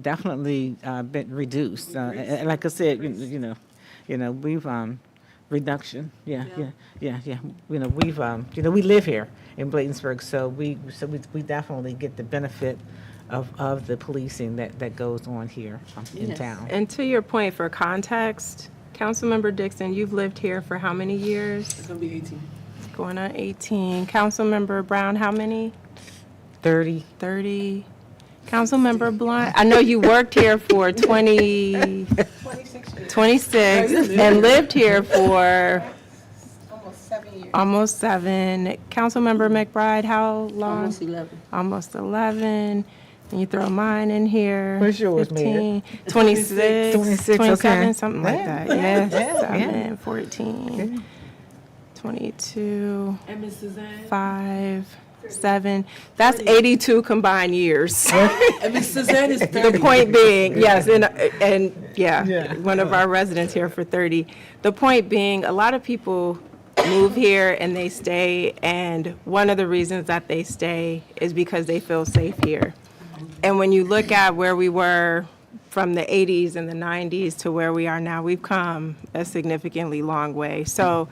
Speaker 7: definitely been reduced. And like I said, we've reduction. Yeah. You know, we've, you know, we live here in Bladensburg, so we definitely get the benefit of the policing that goes on here in town.
Speaker 4: And to your point, for context, Councilmember Dixon, you've lived here for how many years?
Speaker 5: It's gonna be 18.
Speaker 4: Going on 18. Councilmember Brown, how many?
Speaker 7: 30.
Speaker 4: 30. Councilmember Blunt, I know you worked here for 26 and lived here for
Speaker 6: Almost 7 years.
Speaker 4: almost 7. Councilmember McBride, how long?
Speaker 6: Almost 11.
Speaker 4: Almost 11. And you throw mine in here.
Speaker 7: What's yours, Mayor?
Speaker 4: 26,
Speaker 7: 26,
Speaker 4: 27,
Speaker 7: okay.
Speaker 4: something like
Speaker 7: Yeah,
Speaker 4: that. Yeah,
Speaker 7: yeah,
Speaker 4: 7, 14, 22,
Speaker 5: And Ms. Suzanne?
Speaker 4: 5, 7. That's 82 combined years.
Speaker 5: And Ms. Suzanne is 30.
Speaker 4: The point being, yes, and yeah, one of our residents here for 30. The point being, a lot of people move here and they stay, and one of the reasons that they stay is because they feel safe here. And when you look at where we were from the 80s and the 90s to where we are now, we've come a significantly long way. So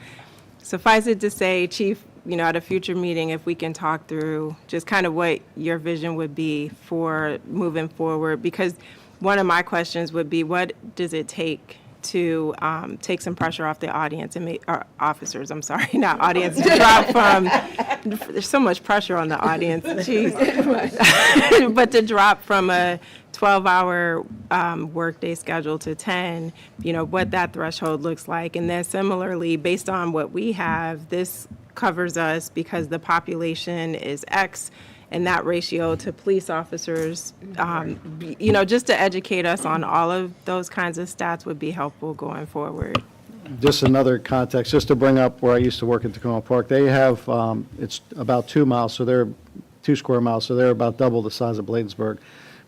Speaker 4: suffice it to say, Chief, you know, at a future meeting, if we can talk through just kind of what your vision would be for moving forward, because one of my questions would be, what does it take to take some pressure off the audience and make, officers, I'm sorry, not audience, to drop from, there's so much pressure on the audience, geez. But to drop from a 12-hour workday schedule to 10, you know, what that threshold looks like. And then similarly, based on what we have, this covers us because the population is X, and that ratio to police officers, you know, just to educate us on all of those kinds of stats would be helpful going forward.
Speaker 2: Just another context, just to bring up where I used to work at Tacoma Park, they have, it's about 2 miles, so they're 2 square miles, so they're about double the size of Bladensburg,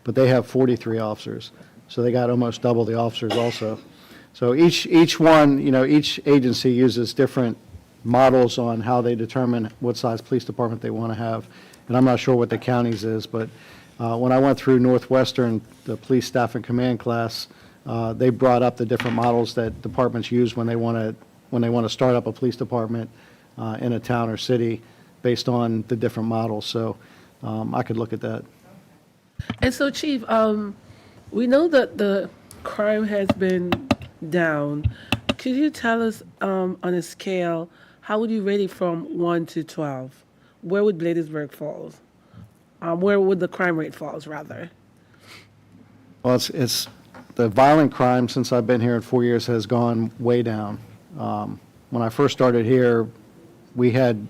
Speaker 2: but they have 43 officers, so they got almost double the officers also. So each one, you know, each agency uses different models on how they determine what size police department they want to have, and I'm not sure what the county's is, but when I went through Northwestern, the police staff and command class, they brought up the different models that departments use when they want to start up a police department in a town or city based on the different models. So I could look at that.
Speaker 5: And so, Chief, we know that the crime has been down. Could you tell us on a scale, how would you rate it from 1 to 12? Where would Bladensburg falls? Where would the crime rate falls, rather?
Speaker 2: Well, it's the violent crime since I've been here in 4 years has gone way down. When I first started here, we had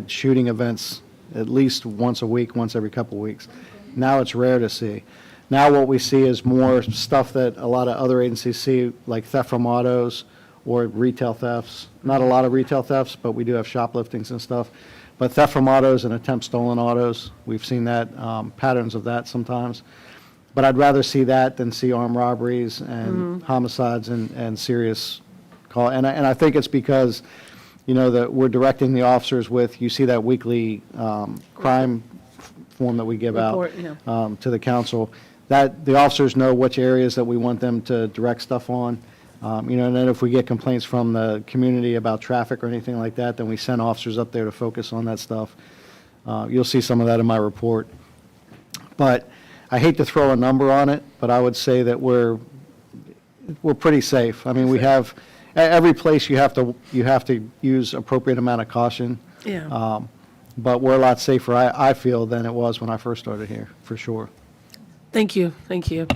Speaker 2: shooting events at least once a week, once every couple of weeks. Now it's rare to see. Now what we see is more stuff that a lot of other agencies see, like theft from autos or retail thefts. Not a lot of retail thefts, but we do have shopliftings and stuff. But theft from autos and attempt stolen autos, we've seen that, patterns of that sometimes. But I'd rather see that than see armed robberies and homicides and serious call. And I think it's because, you know, that we're directing the officers with, you see that weekly crime form that we give out
Speaker 5: Report, yeah.
Speaker 2: to the council, that the officers know which areas that we want them to direct stuff on. You know, and then if we get complaints from the community about traffic or anything like that, then we send officers up there to focus on that stuff. You'll see some of that in my report. But I hate to throw a number on it, but I would say that we're pretty safe. I mean, we have, every place you have to use appropriate amount of caution.
Speaker 5: Yeah.
Speaker 2: But we're a lot safer, I feel, than it was when I first started here, for sure.
Speaker 5: Thank you. Thank you.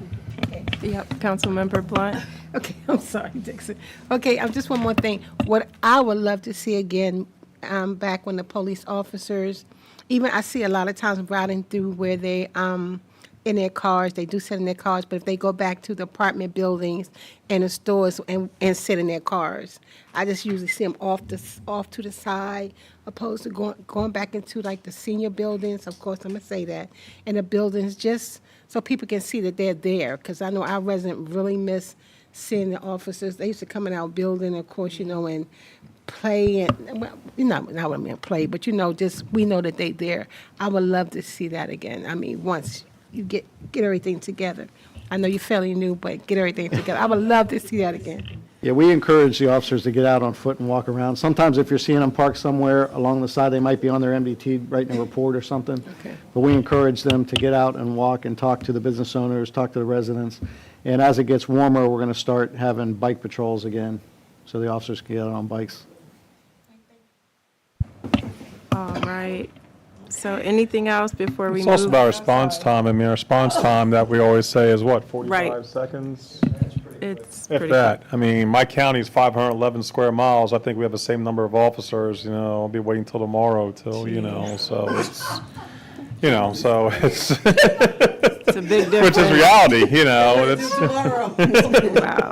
Speaker 4: Yep, Councilmember Blunt.
Speaker 6: Okay, I'm sorry, Dixon. Okay, just one more thing. What I would love to see again, back when the police officers, even I see a lot of times riding through where they, in their cars, they do sit in their cars, but if they go back to the apartment buildings and the stores and sit in their cars, I just usually see them off to the side, opposed to going back into like the senior buildings. Of course, I'm gonna say that, and the buildings, just so people can see that they're there. Because I know our residents really miss seeing the officers. They used to come in our building, of course, you know, and play and, well, you know, not what I mean play, but you know, just we know that they're there. I would love to see that again. I mean, once you get everything together. I know you're fairly new, but get everything together. I would love to see that again.
Speaker 2: Yeah, we encourage the officers to get out on foot and walk around. Sometimes if you're seeing them parked somewhere along the side, they might be on their MDT writing a report or something.
Speaker 6: Okay.
Speaker 2: But we encourage them to get out and walk and talk to the business owners, talk to the residents. And as it gets warmer, we're going to start having bike patrols again, so the officers can get out on bikes.
Speaker 4: All right. So anything else before we
Speaker 1: It's
Speaker 4: move?
Speaker 1: also about response time. I mean, our response time that we always say is what, 45
Speaker 4: Right.
Speaker 1: seconds?
Speaker 4: It's
Speaker 1: If
Speaker 4: pretty
Speaker 1: that. I mean, my county's 511 square miles. I think we have the same number of officers, I'll be waiting till tomorrow so it's, so it's,
Speaker 4: It's a big difference.
Speaker 1: which is reality, it's,
Speaker 4: Wow.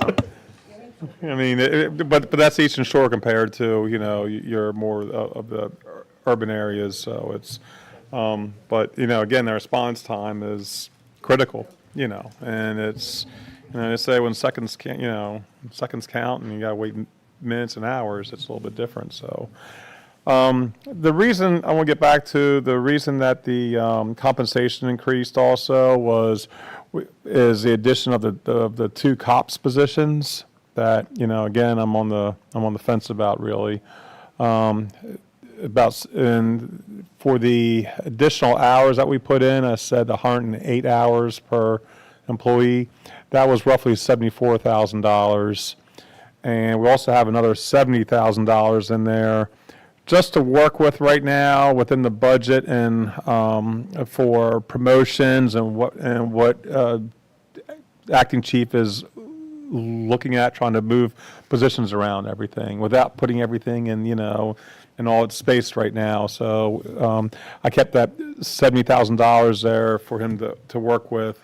Speaker 1: I mean, but that's Eastern Shore compared to, you're more of the urban areas, so it's, but, again, the response time is critical, and it's, they say when seconds seconds count and you gotta wait minutes and hours, it's a little bit different, so. The reason, I want to get back to the reason that the compensation increased also is the addition of the two cops positions that, again, I'm on the fence about really. And for the additional hours that we put in, I said 108 hours per employee. That was roughly $74,000. And we also have another $70,000 in there just to work with right now within the budget and for promotions and what acting chief is looking at, trying to move positions around everything without putting everything in, in all its space right now. So I kept that $70,000 there for him to work with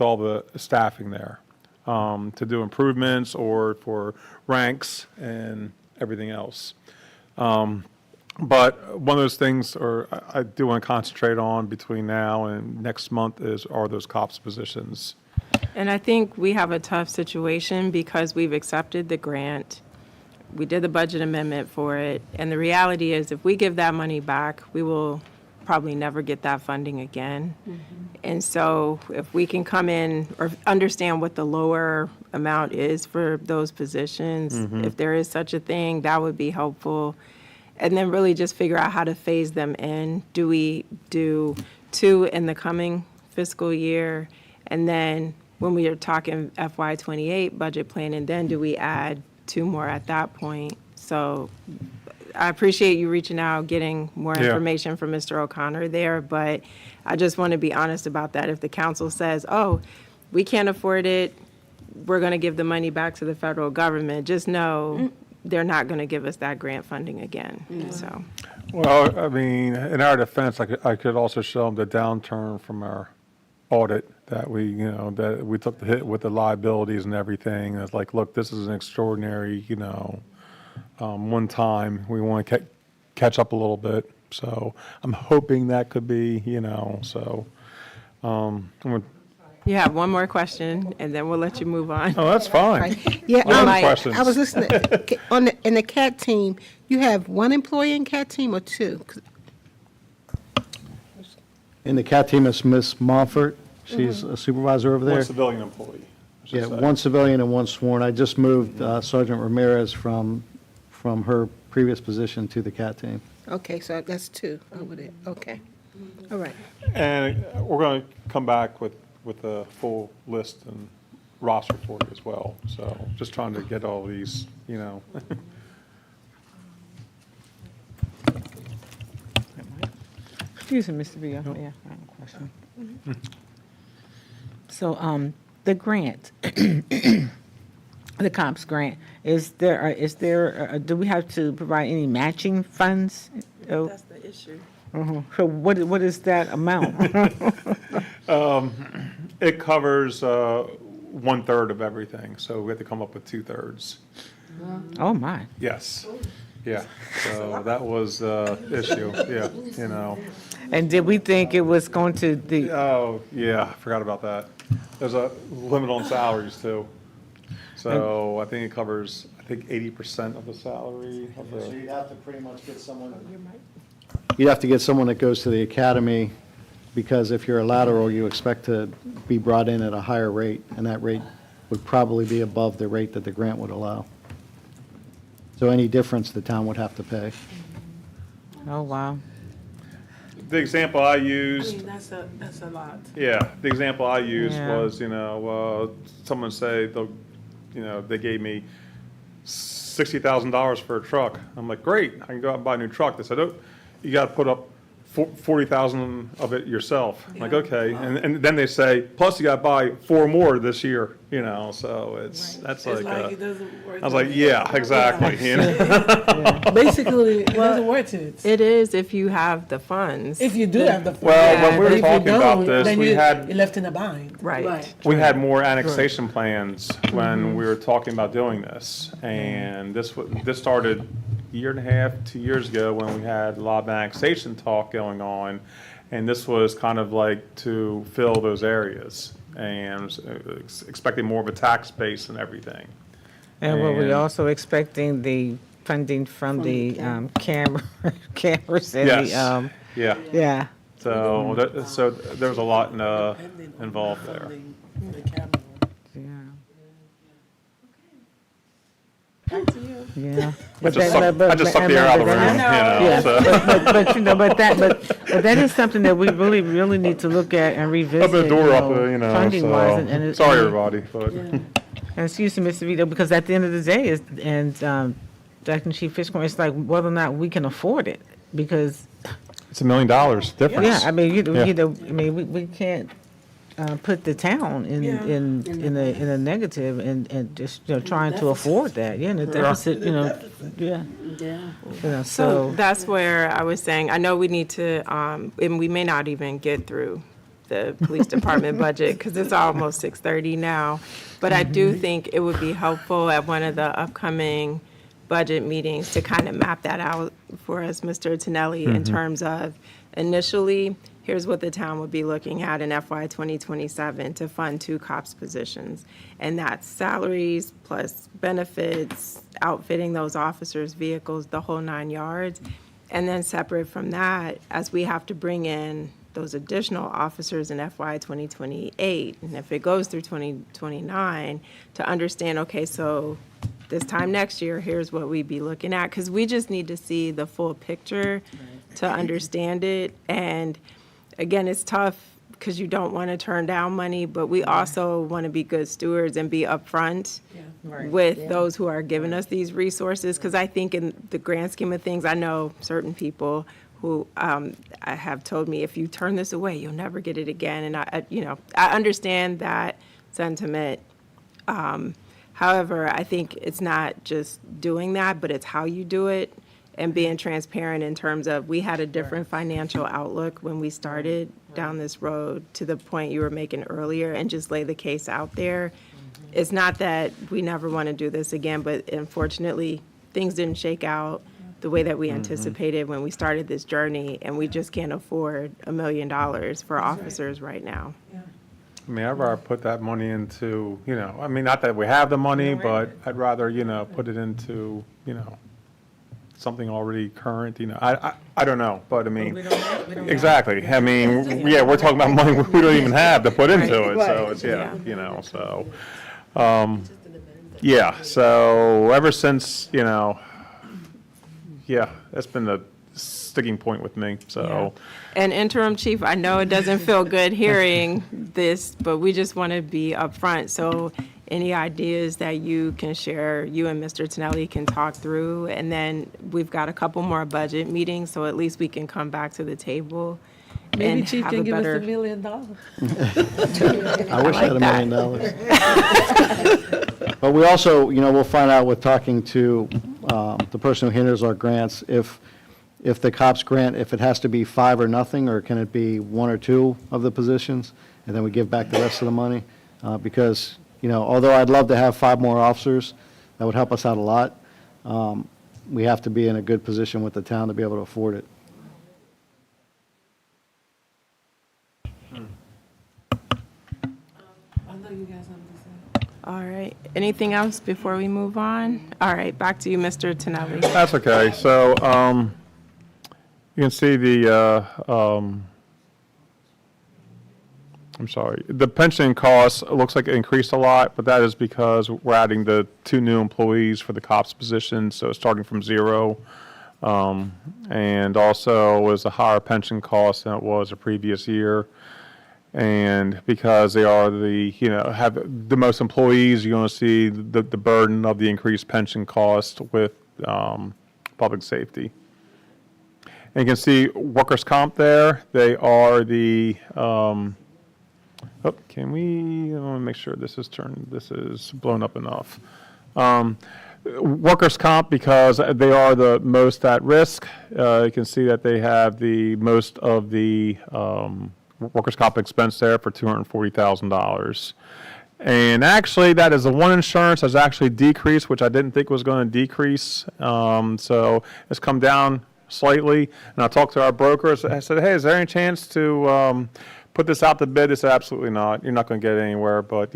Speaker 1: all the staffing there, to do improvements or for ranks and everything else. But one of those things, I do want to concentrate on between now and next month are those cops positions.
Speaker 4: And I think we have a tough situation because we've accepted the grant. We did the budget amendment for it. And the reality is if we give that money back, we will probably never get that funding again. And so if we can come in or understand what the lower amount is for those positions, if there is such a thing, that would be helpful. And then really just figure out how to phase them in. Do we do 2 in the coming fiscal year? And then when we are talking FY '28 budget planning, then do we add 2 more at that point? So I appreciate you reaching out, getting more
Speaker 1: Yeah.
Speaker 4: information from Mr. O'Connor there, but I just want to be honest about that. If the council says, oh, we can't afford it, we're going to give the money back to the federal government, just know they're not going to give us that grant funding again, so.
Speaker 1: Well, I mean, in our defense, I could also show them the downturn from our audit that that we took the hit with the liabilities and everything. It's like, look, this is an extraordinary, one time. We want to catch up a little bit. So I'm hoping that could be, so.
Speaker 4: You have one more question, and then we'll let you move on.
Speaker 1: Oh, that's fine.
Speaker 6: Right. Yeah,
Speaker 1: I have
Speaker 4: Mike,
Speaker 1: questions.
Speaker 6: I was listening. In the CAT team, you have 1 employee in CAT team or 2? 'Cause
Speaker 2: In the CAT team is Miss Montfort. She's a supervisor over
Speaker 1: One
Speaker 2: there.
Speaker 1: civilian employee. I should
Speaker 2: Yeah,
Speaker 1: say.
Speaker 2: 1 civilian and 1 sworn. I just moved Sergeant Ramirez from her previous position to the CAT team.
Speaker 6: Okay, so that's 2 over there. Okay. All right.
Speaker 1: And we're going to come back with a full list and roster for you as well. So just trying to get all these,
Speaker 7: Excuse me, Mr. Beal. Yeah, I have a question. So, the grant, the COPS grant, do we have to provide any matching funds?
Speaker 4: That's the issue.
Speaker 7: So what is that amount?
Speaker 1: it covers 1/3 of everything. So we have to come up with 2/3.
Speaker 7: Oh, my.
Speaker 1: Yes. Yeah. So that was the issue. Yeah.
Speaker 7: And did we think it was going to the,
Speaker 1: Oh, yeah. I forgot about that. There's a limit on salaries too. So I think it covers, 80% of the salary of
Speaker 2: So
Speaker 1: the.
Speaker 2: you'd have to pretty much get someone. You'd have to get someone that goes to the academy because if you're a lateral, you expect to be brought in at a higher rate, and that rate would probably be above the rate that the grant would allow. So any difference the town would have to pay.
Speaker 7: Oh, wow.
Speaker 1: The example I used,
Speaker 5: that's a lot.
Speaker 1: yeah, the example I used
Speaker 7: Yeah.
Speaker 1: was, someone say, they gave me $60,000 for a truck. I'm like, great, I can go out and buy a new truck. They said, oh, you got to put up 40,000 of it yourself. I'm like, okay, and then they say, plus you got to buy 4 more this year, so that's like,
Speaker 5: it doesn't work.
Speaker 1: I was like, yeah, exactly,
Speaker 5: Basically, it doesn't work it.
Speaker 4: It is if you have the funds.
Speaker 5: If you do have the funds.
Speaker 1: Well, when we
Speaker 5: But
Speaker 1: were
Speaker 5: if you
Speaker 1: talking about
Speaker 5: don't,
Speaker 1: this,
Speaker 5: then
Speaker 1: we had.
Speaker 5: you're left in a bind.
Speaker 4: Right.
Speaker 1: We had more annexation plans when we were talking about doing this, and this started a year and a half, 2 years ago, when we had a lot of annexation talk going on, and this was kind of like to fill those areas, and expecting more of a tax base and everything.
Speaker 7: And were we
Speaker 1: And-
Speaker 7: also expecting the funding from the cameras and
Speaker 1: Yes,
Speaker 7: the,
Speaker 1: yeah,
Speaker 7: yeah.
Speaker 1: so there was a lot involved there.
Speaker 7: Yeah.
Speaker 4: Back to you.
Speaker 7: Yeah.
Speaker 1: I just sucked the air out of the room,
Speaker 7: Yeah,
Speaker 1: so.
Speaker 7: but that is something that we really, really need to look at and revisit.
Speaker 1: Open the door up,
Speaker 7: funding wise, and
Speaker 1: sorry, everybody, but.
Speaker 7: And excuse me, Mr. Vito, because at the end of the day, Acting Chief Fishcorn, it's like whether or not we can afford it, because
Speaker 1: It's $1 million difference.
Speaker 7: yeah, I mean,
Speaker 1: Yeah.
Speaker 7: we can't put the town in a negative and just trying to afford that. Yeah, in a deficit. Yeah.
Speaker 4: So
Speaker 7: So
Speaker 4: that's where I was saying, I know we need to, and we may not even get through the police department budget because it's almost 6:30 now. But I do think it would be helpful at one of the upcoming budget meetings to kind of map that out for us, Mr. Tonelli, in terms of initially, here's what the town would be looking at in FY 2027 to fund 2 cops positions. And that's salaries plus benefits, outfitting those officers' vehicles, the whole 9 yards. And then separate from that, as we have to bring in those additional officers in FY 2028, and if it goes through 2029, to understand, okay, so this time next year, here's what we'd be looking at, because we just need to see the full picture to understand it. And again, it's tough because you don't want to turn down money, but we also want to be good stewards and be upfront with those who are giving us these resources. Because I think in the grand scheme of things, I know certain people who have told me, if you turn this away, you'll never get it again. And I understand that sentiment. However, I think it's not just doing that, but it's how you do it and being transparent in terms of, we had a different financial outlook when we started down this road, to the point you were making earlier, and just lay the case out there. It's not that we never want to do this again, but unfortunately, things didn't shake out the way that we anticipated when we started this journey, and we just can't afford $1 million for officers right now.
Speaker 1: I mean, I'd rather put that money into, not that we have the money, but I'd rather, put it into, something already current, I don't know, but I mean, exactly. I mean, yeah, we're talking about money we don't even have to put into it, so it's, so. Yeah, so ever since, that's been the sticking point with me, so.
Speaker 4: And interim chief, I know it doesn't feel good hearing this, but we just want to be upfront. So any ideas that you can share, you and Mr. Tonelli can talk through, and then we've got a couple more budget meetings, so at least we can come back to the table.
Speaker 5: Maybe
Speaker 4: and
Speaker 5: Chief
Speaker 4: have
Speaker 5: can
Speaker 4: a
Speaker 5: give us
Speaker 4: better-
Speaker 5: $1 million.
Speaker 2: I wish I had $1 million. But we also, we'll find out with talking to the person who handles our grants, if the COPS grant, if it has to be 5 or nothing, or can it be 1 or 2 of the positions, and then we give back the rest of the money? Because, although I'd love to have 5 more officers, that would help us out a lot, we have to be in a good position with the town to be able to afford it.
Speaker 5: I know you guys have to say.
Speaker 4: All right. Anything else before we move on? All right, back to you, Mr. Tonelli.
Speaker 1: That's okay. So, you can see the I'm sorry, the pension costs, it looks like it increased a lot, but that is because we're adding the 2 new employees for the cops position, so it's starting from 0. And also was a higher pension cost than it was the previous year. And because they are have the most employees, you're going to see the burden of the increased pension cost with public safety. And you can see workers' comp there. They are the, can we, I want to make sure this is blown up enough. Workers' comp, because they are the most at risk, you can see that they have the most of the workers' comp expense there for $240,000. And actually, that is the one insurance that's actually decreased, which I didn't think was going to decrease. So it's come down slightly. And I talked to our brokers. I said, hey, is there any chance to put this out to bid? They said, absolutely not. You're not going to get anywhere, but,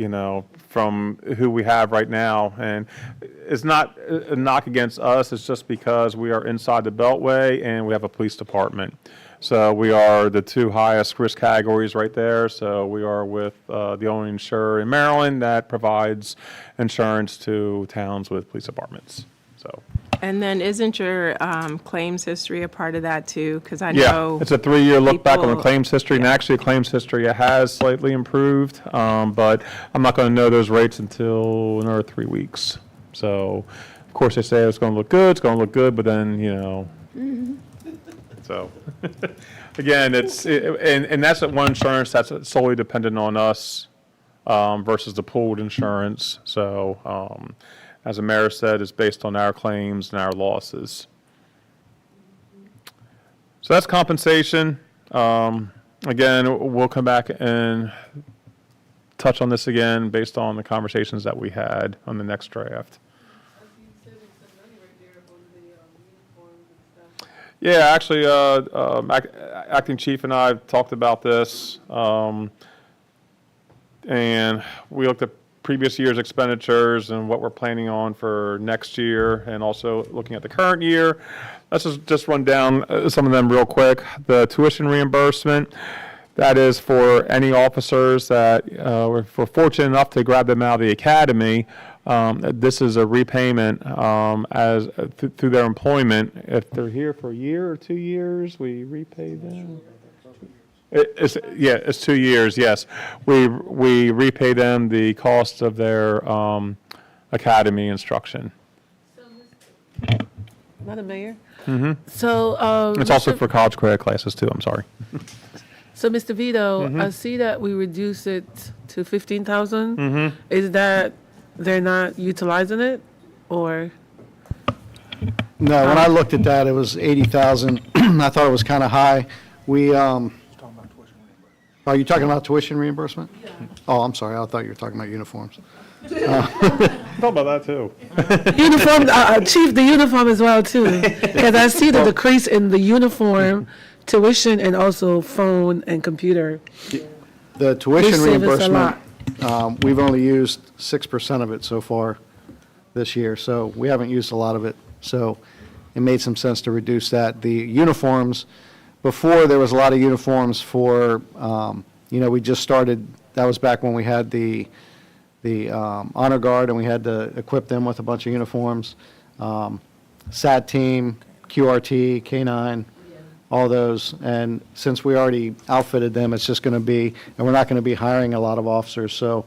Speaker 1: from who we have right now. And it's not a knock against us. It's just because we are inside the Beltway and we have a police department. So we are the 2 highest risk categories right there. So we are with the only insurer in Maryland that provides insurance to towns with police departments. So.
Speaker 4: And then isn't your claims history a part of that too? Because I
Speaker 1: Yeah,
Speaker 4: know.
Speaker 1: it's a 3-year look back on the
Speaker 4: people-
Speaker 1: claims history, and actually, claims history has slightly improved, but I'm not going to know those rates until another 3 weeks. So, of course, they say it's going to look good, but then, so, again, and that's one insurance that's solely dependent on us versus the pooled insurance. So, as the mayor said, it's based on our claims and our losses. So that's compensation. Again, we'll come back and touch on this again based on the conversations that we had on the next draft. Yeah, actually, acting chief and I have talked about this, and we looked at previous year's expenditures and what we're planning on for next year, and also looking at the current year. Let's just run down some of them real quick. The tuition reimbursement, that is for any officers that we're fortunate enough to grab them out of the academy. This is a repayment through their employment. If they're here for a year or 2 years, we repay them. It's 2 years, yes. We repay them the cost of their academy instruction.
Speaker 5: Madam Mayor? So,
Speaker 1: It's also for college credit classes too, I'm sorry.
Speaker 5: so Mr. Vito, I see that we reduced it to 15,000. Is that they're not utilizing it, or?
Speaker 2: No, when I looked at that, it was 80,000. I thought it was kind of high. Are you talking about tuition reimbursement? Yeah. Oh, I'm sorry, I thought you were talking about uniforms.
Speaker 1: Thought about that too.
Speaker 5: Uniform, Chief, the uniform as well too, because I see the decrease in the uniform, tuition, and also phone and computer.
Speaker 2: The tuition
Speaker 5: They save us a
Speaker 2: reimbursement, we've only used 6% of it so far this year, so we haven't used a lot of it. So it made some sense to reduce that. The uniforms, before there was a lot of uniforms for, we just started, that was back when we had the honor guard and we had to equip them with a bunch of uniforms. SAT team, QRT, K9, all those. And since we already outfitted them, it's just going to be, and we're not going to be hiring a lot of officers. So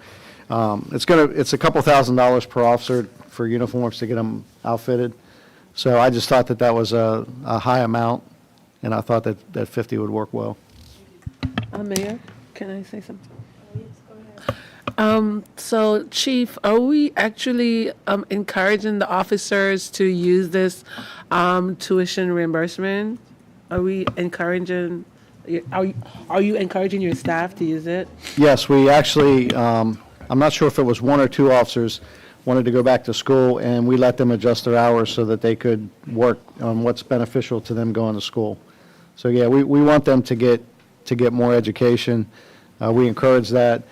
Speaker 2: it's a couple $1,000s per officer for uniforms to get them outfitted. So I just thought that was a high amount, and I thought that 50 would work well.
Speaker 5: Mayor, can I say something? So, Chief, are we actually encouraging the officers to use this tuition reimbursement? Are we encouraging? Are you encouraging your staff to use it?
Speaker 2: Yes, we actually, I'm not sure if it was 1 or 2 officers wanted to go back to school, and we let them adjust their hours so that they could work on what's beneficial to them going to school. So, yeah, we want them to get more education. We encourage that,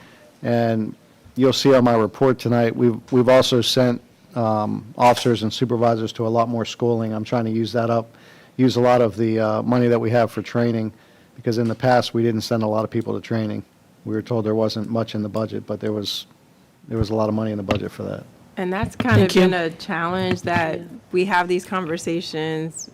Speaker 2: and you'll see on my report tonight, we've also sent officers and supervisors to a lot more schooling. I'm trying to use a lot of the money that we have for training, because in the past, we didn't send a lot of people to training. We were told there wasn't much in the budget, but there was a lot of money in the budget for that.
Speaker 4: And that's kind of been a challenge, that we have these conversations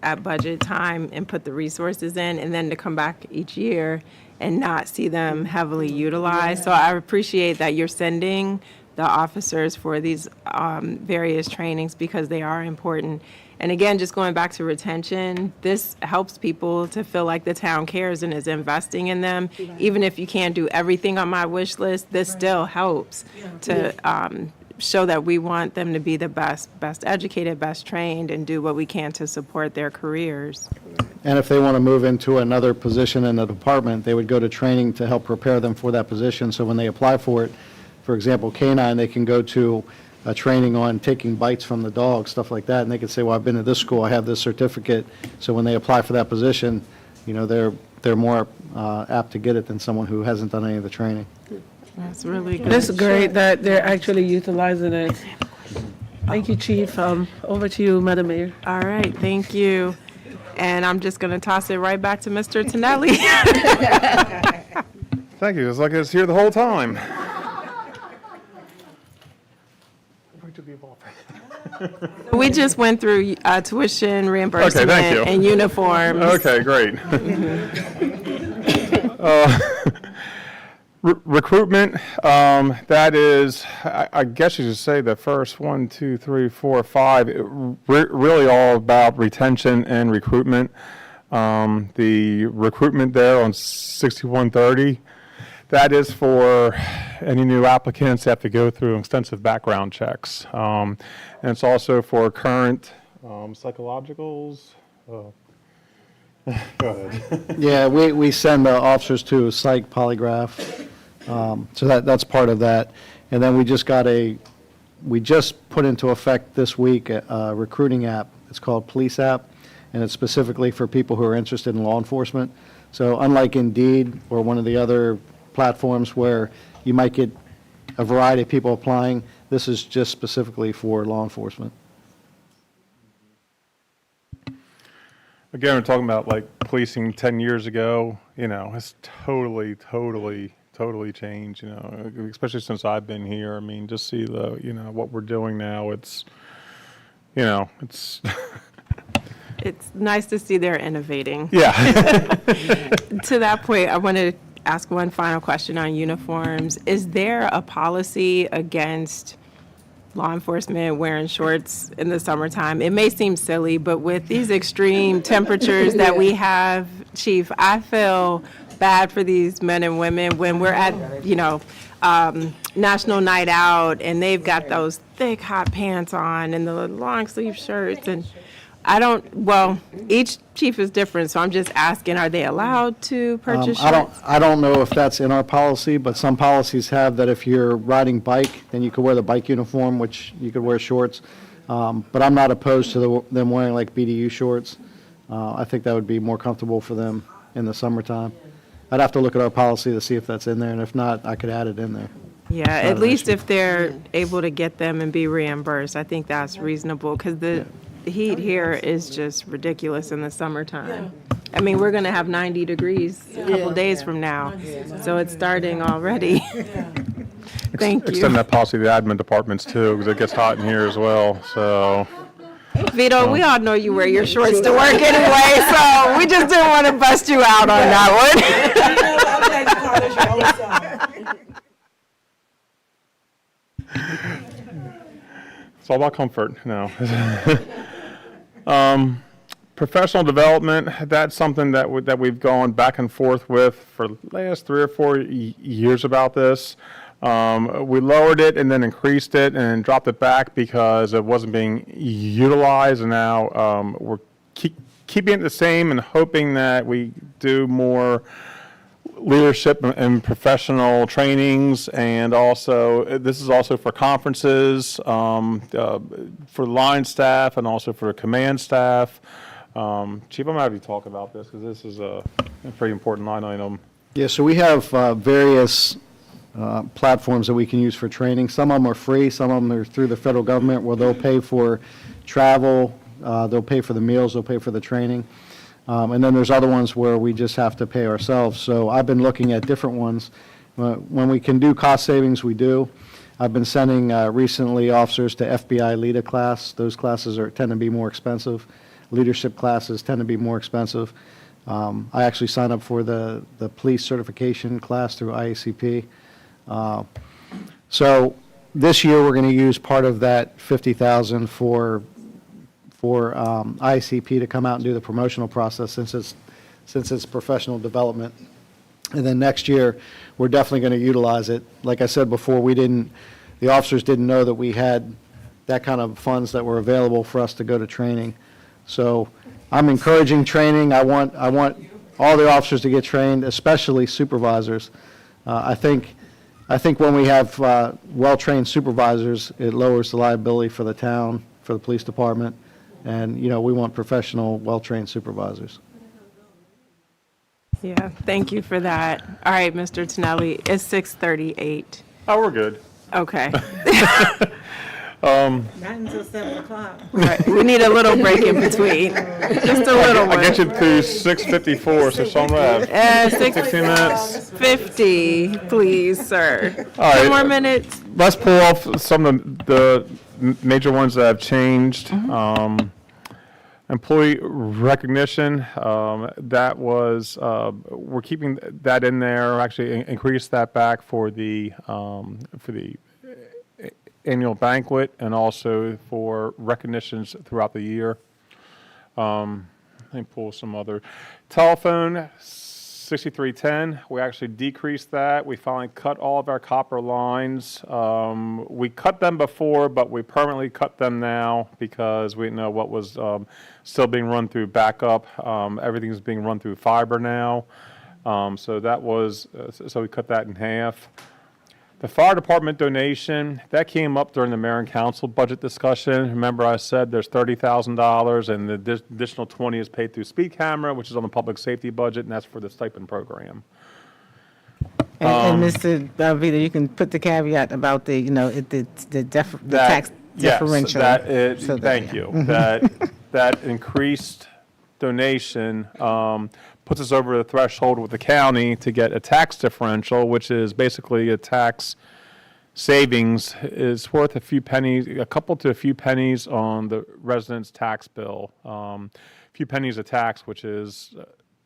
Speaker 4: at budget time and put the resources in, and then to come back each year and not see them heavily utilized. So I appreciate that you're sending the officers for these various trainings, because they are important. And again, just going back to retention, this helps people to feel like the town cares and is investing in them. Even if you can't do everything on my wish list, this still helps to show that we want them to be the best educated, best trained, and do what we can to support their careers.
Speaker 2: And if they want to move into another position in the department, they would go to training to help prepare them for that position. So when they apply for it, for example, K-9, they can go to a training on taking bites from the dog, stuff like that, and they could say, well, I've been to this school, I have this certificate. So when they apply for that position, you know, they're more apt to get it than someone who hasn't done any of the training.
Speaker 4: That's really good.
Speaker 5: That's great that they're actually utilizing it. Thank you, Chief. Over to you, Madam Mayor.
Speaker 4: All right, thank you. And I'm just going to toss it right back to Mr. Tonelli.
Speaker 1: Thank you. It's like it's here the whole time.
Speaker 4: We just went through tuition reimbursement
Speaker 1: thank you.
Speaker 4: and uniforms.
Speaker 1: Okay, great. Recruitment, that is, I guess you should say the first 1, 2, 3, 4, 5, really all about retention and recruitment. The recruitment there on 6130, that is for any new applicants that have to go through extensive background checks. And it's also for current psychologicals. Go ahead.
Speaker 2: Yeah, we send the officers to a psych polygraph, so that's part of that. And then we just put into effect this week a recruiting app. It's called Police App, and it's specifically for people who are interested in law enforcement. So unlike Indeed or one of the other platforms where you might get a variety of people applying, this is just specifically for law enforcement.
Speaker 1: Again, we're talking about like policing 10 years ago, you know, it's totally changed, you know, especially since I've been here. I mean, just see what we're doing now, it's.
Speaker 4: It's nice to see they're innovating.
Speaker 1: Yeah.
Speaker 4: To that point, I want to ask one final question on uniforms. Is there a policy against law enforcement wearing shorts in the summertime? It may seem silly, but with these extreme temperatures that we have, Chief, I feel bad for these men and women when we're at, National Night Out and they've got those thick hot pants on and the long sleeve shirts, and each chief is different, so I'm just asking, are they allowed to purchase shorts?
Speaker 2: I don't know if that's in our policy, but some policies have that if you're riding bike, then you could wear the bike uniform, which you could wear shorts. But I'm not opposed to them wearing like BDU shorts. I think that would be more comfortable for them in the summertime. I'd have to look at our policy to see if that's in there, and if not, I could add it in there.
Speaker 4: Yeah, at least if they're able to get them and be reimbursed, I think that's reasonable, because the heat here is just ridiculous in the summertime. I mean, we're going to have 90 degrees a couple days from now, so it's starting already. Thank you.
Speaker 1: Extend that policy to the admin departments too, because it gets hot in here as well, so.
Speaker 4: Vito, we all know you wear your shorts to work anyway, so we just didn't want to bust you out on that one.
Speaker 1: It's all about comfort, professional development, that's something that we've gone back and forth with for the last 3 or 4 years about this. We lowered it and then increased it and dropped it back because it wasn't being utilized, and now we're keeping it the same and hoping that we do more leadership and professional trainings, and also this is also for conferences, for line staff and also for command staff. Chief, I'm going to have you talk about this because this is a pretty important line item.
Speaker 2: Yeah, so we have various platforms that we can use for training. Some of them are free, some of them are through the federal government where they'll pay for travel, they'll pay for the meals, they'll pay for the training. And then there's other ones where we just have to pay ourselves. So I've been looking at different ones. When we can do cost savings, we do. I've been sending recently officers to FBI LEADA class. Those classes tend to be more expensive. Leadership classes tend to be more expensive. I actually signed up for the police certification class through IACP. So this year, we're going to use part of that $50,000 for IACP to come out and do the promotional process since it's professional development. And then next year, we're definitely going to utilize it. Like I said before, the officers didn't know that we had that kind of funds that were available for us to go to training. So I'm encouraging training. I want all the officers to get trained, especially supervisors. I think when we have well-trained supervisors, it lowers the liability for the town, for the police department, and, we want professional, well-trained supervisors.
Speaker 4: Yeah, thank you for that. All right, Mr. Tonelli, it's 6:38.
Speaker 1: Oh, we're good.
Speaker 4: Okay.
Speaker 7: Not until 7 o'clock.
Speaker 4: Right, we need a little break in between, just a little
Speaker 1: I
Speaker 4: one.
Speaker 1: get you to 6:54, so Sean Rev. 16 minutes.
Speaker 4: 6:50, please, sir.
Speaker 1: All
Speaker 4: 10
Speaker 1: right.
Speaker 4: more minutes.
Speaker 1: Let's pull off some of the major ones that have changed. Employee recognition, that was, we're keeping that in there, actually increased that back for the annual banquet and also for recognitions throughout the year. Let me pull some other. Telephone, 6310, we actually decreased that. We finally cut all of our copper lines. We cut them before, but we permanently cut them now because we didn't know what was still being run through backup. Everything's being run through fiber now. So we cut that in half. The fire department donation, that came up during the mayor and council budget discussion. Remember I said there's $30,000 and the additional 20 is paid through speed camera, which is on the public safety budget, and that's for the stipend program.
Speaker 7: And Mr. Vita, you can put the caveat about the, the tax differential.
Speaker 1: Yes,
Speaker 7: So that-
Speaker 1: thank you. That increased donation puts us over the threshold with the county to get a tax differential, which is basically a tax savings is worth a few pennies, a couple to a few pennies on the resident's tax bill. A few pennies a tax, which is,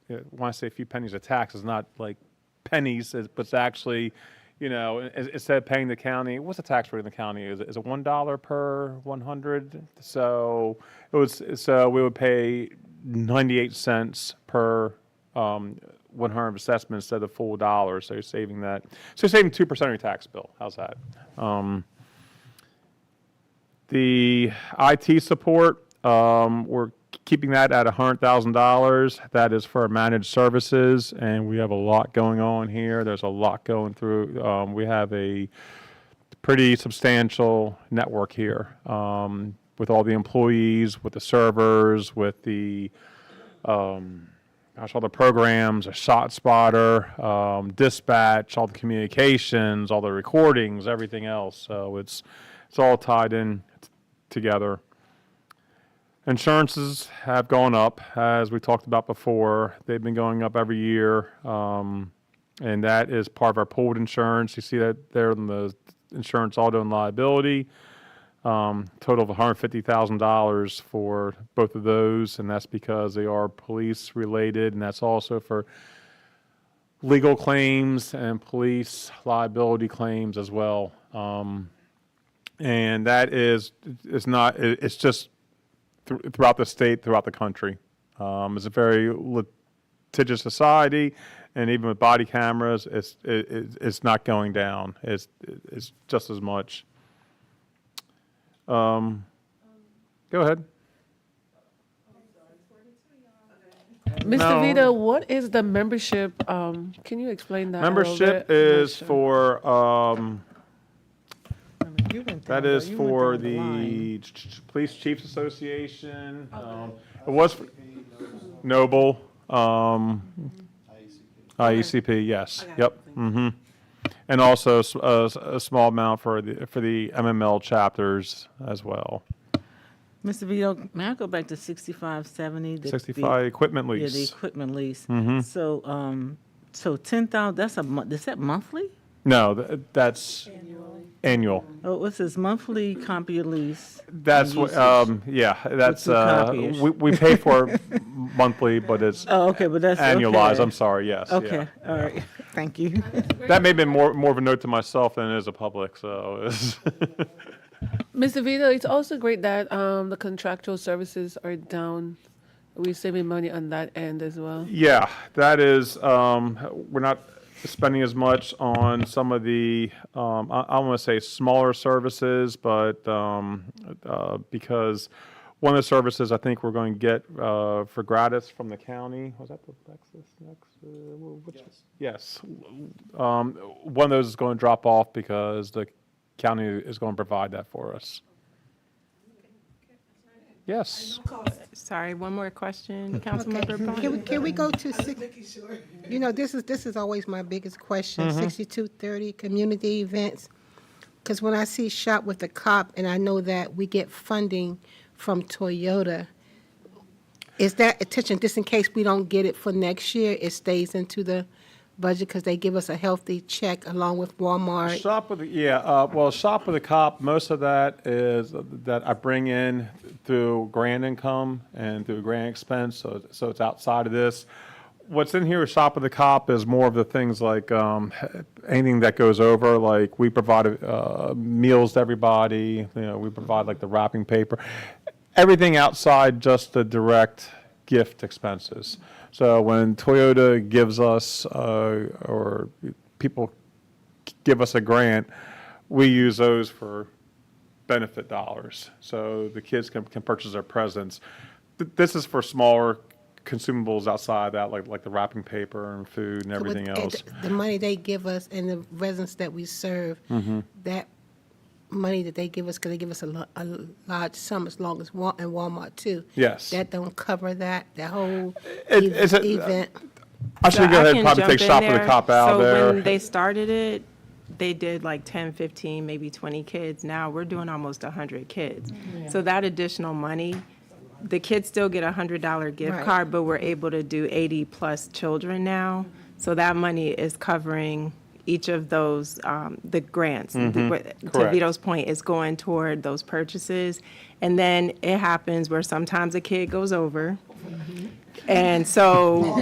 Speaker 1: when I say a few pennies a tax, is not like pennies, but it's actually, instead of paying the county, what's the tax rate in the county? Is it $1 per 100? So we would pay 98 cents per 100 assessment instead of full dollar. So you're saving that. So you're saving 2% of your tax bill. How's that? The IT support, we're keeping that at $100,000. That is for managed services, and we have a lot going on here. There's a lot going through. We have a pretty substantial network here with all the employees, with the servers, with the all the programs, a shot spotter, dispatch, all the communications, all the recordings, everything else. So it's all tied in together. Insurances have gone up, as we talked about before. They've been going up every year, and that is part of our pooled insurance. You see that there in the insurance, auto, and liability. Total of $150,000 for both of those, and that's because they are police related, and that's also for legal claims and police liability claims as well. And that it's just throughout the state, throughout the country. It's a very litigious society, and even with body cameras, it's not going down. It's just as much. Go ahead.
Speaker 5: Mr.
Speaker 1: No.
Speaker 5: Vita, what is the membership? Can you explain that? a little
Speaker 1: Membership
Speaker 5: bit?
Speaker 1: is
Speaker 5: Sure.
Speaker 1: for,
Speaker 7: You went
Speaker 1: that
Speaker 7: down
Speaker 1: is
Speaker 7: you went
Speaker 1: for
Speaker 7: down the line.
Speaker 1: the Police Chiefs Association. It was for Noble, IECP, yes, yep. And also a small amount for the MML chapters as well.
Speaker 7: Mr. Vito, may I go back to 6570?
Speaker 1: 65 equipment
Speaker 7: Yeah, the
Speaker 1: lease.
Speaker 7: equipment lease. So 10,000, that's a month, is that monthly?
Speaker 1: No, that's annual.
Speaker 7: Oh, what's this, monthly copy lease?
Speaker 1: That's what,
Speaker 7: usage?
Speaker 1: yeah, that's,
Speaker 7: two copiers.
Speaker 1: we pay for it monthly, but it's
Speaker 7: Oh, okay, but that's.
Speaker 1: annualized,
Speaker 7: okay.
Speaker 1: I'm sorry, yes, yeah.
Speaker 7: Okay, all right, thank you.
Speaker 1: That may have been more of a note to myself than it is a public, so it's,
Speaker 5: Mr. Vito, it's also great that the contractual services are down. We're saving money on that end as well.
Speaker 1: yeah, that is, we're not spending as much on some of the, I want to say smaller services, but because one of the services I think we're going to get for gratis from the county, was that the Lexus next? Yes. One of those is going to drop off because the county is going to provide that for us. Yes.
Speaker 4: Sorry, one more question, Councilmember
Speaker 6: Okay.
Speaker 4: Blunt.
Speaker 6: Can we go to six? You know, this is always my biggest question, 6230, community events. Because when I see Shop with the Cop, and I know that we get funding from Toyota, is that attention, just in case we don't get it for next year, it stays into the budget because they give us a healthy check along with Walmart?
Speaker 1: Shop with the, yeah, well, Shop with the Cop, most of that is that I bring in through grant income and through grant expense, so it's outside of this. What's in here with Shop with the Cop is more of the things like anything that goes over, like we provide meals to everybody, you know, we provide like the wrapping paper, everything outside just the direct gift expenses. So when Toyota gives us, or people give us a grant, we use those for benefit dollars. So the kids can purchase their presents. This is for smaller consumables outside that, like the wrapping paper and food and everything else.
Speaker 6: The money they give us and the residents that we serve, that money that they give us, because they give us a large sum as long as and Walmart too.
Speaker 1: Yes.
Speaker 6: That don't cover that whole
Speaker 1: It's
Speaker 6: event.
Speaker 1: I should go ahead and probably take Shop with the Cop out
Speaker 4: So when
Speaker 1: there.
Speaker 4: they started it, they did like 10, 15, maybe 20 kids. Now we're doing almost 100 kids. So that additional money, the kids still get a $100 gift
Speaker 6: Right.
Speaker 4: card, but we're able to do 80-plus children now. So that money is covering each of those, the grants. To
Speaker 1: Correct.
Speaker 4: Vito's point, is going toward those purchases. And then it happens where sometimes a kid goes over. And so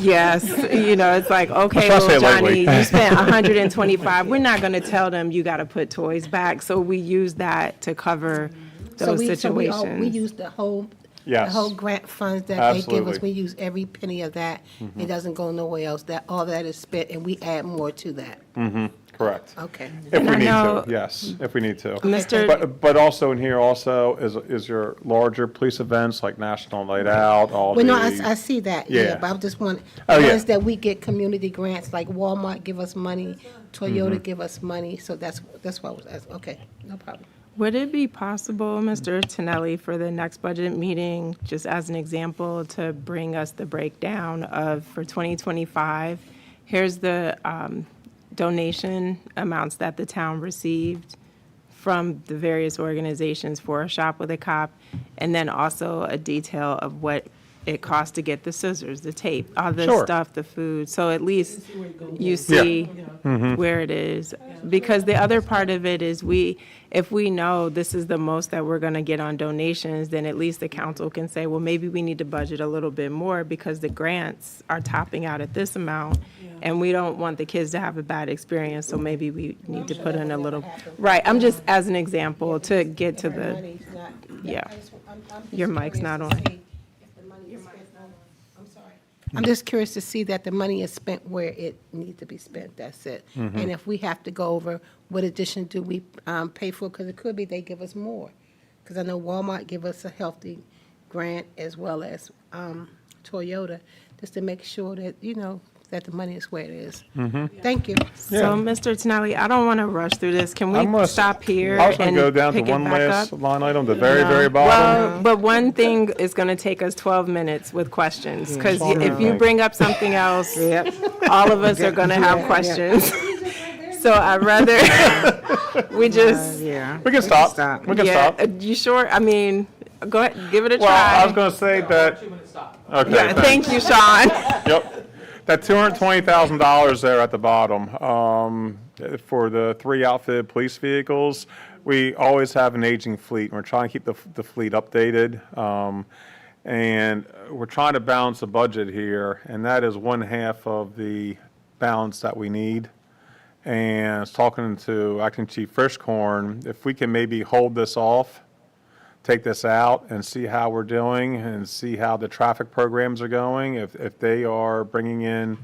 Speaker 4: yes, you know, it's like, okay,
Speaker 1: trying to say
Speaker 4: well,
Speaker 1: it lightly.
Speaker 4: Johnny, you spent 125. We're not going to tell them you got to put toys back. So we use that to cover those
Speaker 6: We
Speaker 4: situations.
Speaker 6: use the whole
Speaker 1: Yes.
Speaker 6: grant funds that they give us.
Speaker 1: Absolutely.
Speaker 6: We use every penny of that. It doesn't go nowhere else. All that is spent, and we add more to that.
Speaker 1: Correct.
Speaker 6: Okay.
Speaker 1: If
Speaker 4: And
Speaker 1: we
Speaker 4: I
Speaker 1: need
Speaker 4: know-
Speaker 1: to, yes, if we need to.
Speaker 4: Mr.
Speaker 1: But also in here also is your larger police events like National Night Out, all
Speaker 6: Well, no,
Speaker 1: the.
Speaker 6: I see that,
Speaker 1: Yeah.
Speaker 6: yeah, but I just want,
Speaker 1: Oh,
Speaker 6: the
Speaker 1: yeah.
Speaker 6: ones that we get community grants, like Walmart give us money, Toyota give us money, so that's why I was asking. Okay, no problem.
Speaker 4: Would it be possible, Mr. Tonelli, for the next budget meeting, just as an example, to bring us the breakdown of, for 2025, here's the donation amounts that the town received from the various organizations for a Shop with a Cop, and then also a detail of what it costs to get the scissors, the tape, all the
Speaker 1: Sure.
Speaker 4: stuff, the food. So at least you see where it is. Because the other part of it is if we know this is the most that we're going to get on donations, then at least the council can say, well, maybe we need to budget a little bit more because the grants are topping out at this amount. And we don't want the kids to have a bad experience, so maybe we need to put in a little, right, I'm just as an example to get to the,
Speaker 6: Money's not-
Speaker 4: yeah.
Speaker 6: I just- I'm just
Speaker 4: Your mic's
Speaker 6: curious
Speaker 4: not
Speaker 6: to
Speaker 4: on.
Speaker 6: see if the money is spent on- I'm sorry. I'm just curious to see that the money is spent where it needs to be spent, that's it. And if we have to go over, what addition do we pay for? Because it could be they give us more. Because I know Walmart give us a healthy grant as well as Toyota, just to make sure that, you know, that the money is where it is. Thank you.
Speaker 4: So, Mr. Tonelli, I don't want to rush through this. Can
Speaker 1: I'm
Speaker 4: we
Speaker 1: gonna-
Speaker 4: stop here
Speaker 1: I was going
Speaker 4: and
Speaker 1: to go down to
Speaker 4: pick it
Speaker 1: one
Speaker 4: back
Speaker 1: last
Speaker 4: up?
Speaker 1: line item, the very, very bottom.
Speaker 4: Well, but one thing is going to take us 12 minutes with questions, because
Speaker 1: Sorry.
Speaker 4: if you bring up something else, all of us are going to have questions. So I'd rather we just,
Speaker 7: Yeah.
Speaker 1: We can stop.
Speaker 7: Stop.
Speaker 1: We can
Speaker 4: yeah,
Speaker 1: stop.
Speaker 4: you sure? I mean, Go ahead, give it a
Speaker 1: Well, I was
Speaker 4: try.
Speaker 1: going to say that,
Speaker 3: 2 minutes stop.
Speaker 1: okay.
Speaker 4: Yeah,
Speaker 1: thanks.
Speaker 4: thank you, Sean.
Speaker 1: Yep. That $220,000 there at the bottom, for the 3 outfitted police vehicles, we always have an aging fleet, and we're trying to keep the fleet updated. And we're trying to balance the budget here, and that is 1/2 of the balance that we need. And I was talking to Acting Chief Frischkorn, if we can maybe hold this off, take this out and see how we're doing and see how the traffic programs are going. If they are bringing in,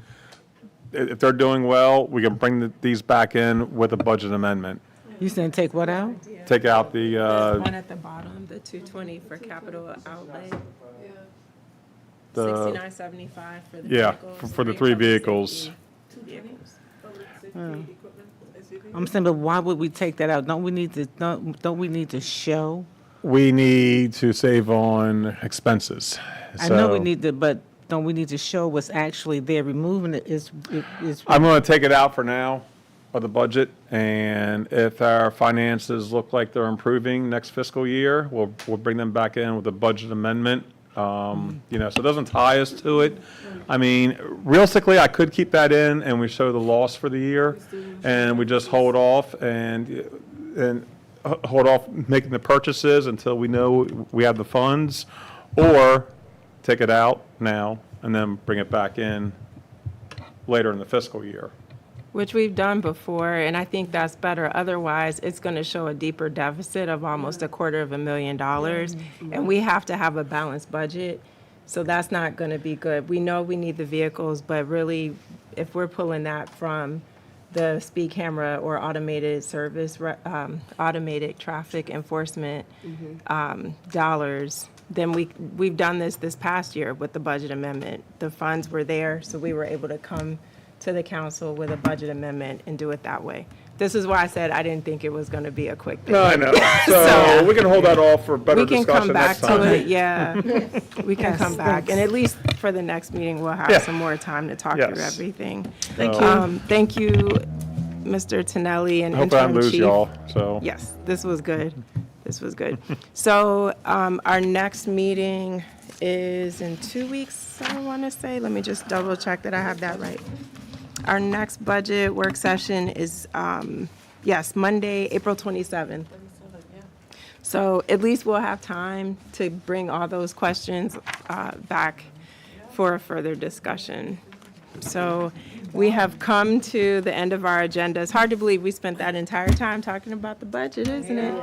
Speaker 1: if they're doing well, we can bring these back in with a budget amendment.
Speaker 7: You saying take what out?
Speaker 1: Take out the,
Speaker 4: One at the bottom, the 220 for capital outlay,
Speaker 1: the,
Speaker 4: 6975 for the
Speaker 1: yeah,
Speaker 4: vehicles.
Speaker 1: for the 3
Speaker 4: public
Speaker 1: vehicles.
Speaker 4: safety vehicles.
Speaker 7: I'm saying, but why would we take that out? Don't we need to show?
Speaker 1: We need to save on expenses.
Speaker 7: I know we
Speaker 1: So
Speaker 7: need to, but don't we need to show what's actually there? Removing it is.
Speaker 1: I'm going to take it out for now of the budget, and if our finances look like they're improving next fiscal year, we'll bring them back in with a budget amendment. So it doesn't tie us to it. I mean, realistically, I could keep that in and we show the loss for the year, and we just hold off and hold off making the purchases until we know we have the funds, or take it out now and then bring it back in later in the fiscal year.
Speaker 4: Which we've done before, and I think that's better. Otherwise, it's going to show a deeper deficit of almost $250,000, and we have to have a balanced budget, so that's not going to be good. We know we need the vehicles, but really, if we're pulling that from the speed camera or automated service, automated traffic enforcement dollars, then we've done this past year with the budget amendment. The funds were there, so we were able to come to the council with a budget amendment and do it that way. This is why I said I didn't think it was going to be a quick thing.
Speaker 1: No, I know. So we can hold that off for better
Speaker 4: We can come
Speaker 1: discussion
Speaker 4: back
Speaker 1: next
Speaker 4: to
Speaker 1: time.
Speaker 4: it, yeah. We can come back, and at least for the next meeting, we'll have
Speaker 1: Yeah.
Speaker 4: some more time to talk through
Speaker 1: Yes.
Speaker 4: everything.
Speaker 5: Thank you.
Speaker 4: Thank you, Mr. Tonelli and
Speaker 1: I hope I
Speaker 4: Interim
Speaker 1: don't lose
Speaker 4: Chief.
Speaker 1: y'all, so.
Speaker 4: Yes, this was good. This was good. So our next meeting is in 2 weeks, I want to say. Let me just double check that I have that right. Our next budget work session is, yes, Monday, April 27th. So at least we'll have time to bring all those questions back for a further discussion. So we have come to the end of our agenda. It's hard to believe we spent that entire time talking about the budget, isn't it?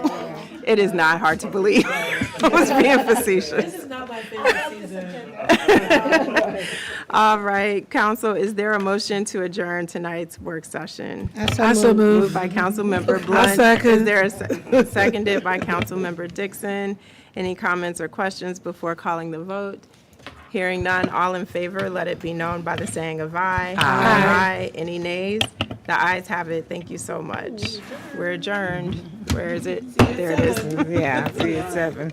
Speaker 4: It is not hard to believe. I was being facetious.
Speaker 5: This is not my favorite season.
Speaker 4: All right, council, is there a motion to adjourn tonight's work session?
Speaker 6: I so moved.
Speaker 4: Moved by Councilmember Blunt.
Speaker 5: second.
Speaker 4: Is there seconded by Councilmember Dixon? Any comments or questions before calling the vote? Hearing none, all in favor, let it be known by the saying of aye. Aye. Any nays? The ayes have it. Thank you so much. We're adjourned. Where is it? There it is.
Speaker 7: Yeah, 3 at 7.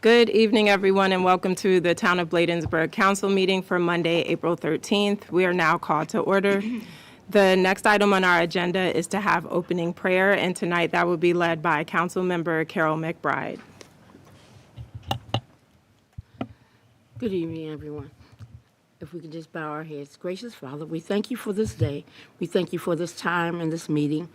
Speaker 4: Good evening, everyone, and welcome to the Town of Bladensburg Council meeting for Monday, April 13th. We are now called to order. The next item on our agenda is to have opening prayer, and tonight that will be led by Councilmember Carol McBride.
Speaker 8: Good evening, everyone. If we could just bow our heads. Gracious Father, we thank you for this day. We thank you for this time and this meeting,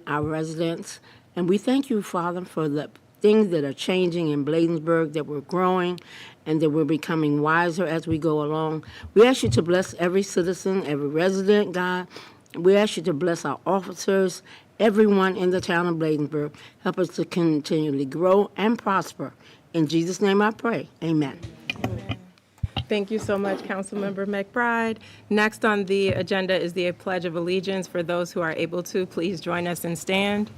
Speaker 8: our residents. And we thank you, Father, for the things that are changing in Bladensburg, that we're growing and that we're becoming wiser as we go along. We ask you to bless every citizen, every resident, God. We ask you to bless our officers, everyone in the town of Bladensburg. Help us to continually grow and prosper. In Jesus' name I pray. Amen.
Speaker 4: Thank you so much, Councilmember McBride. Next on the agenda is the Pledge of Allegiance. For those who are able to, please join us and stand.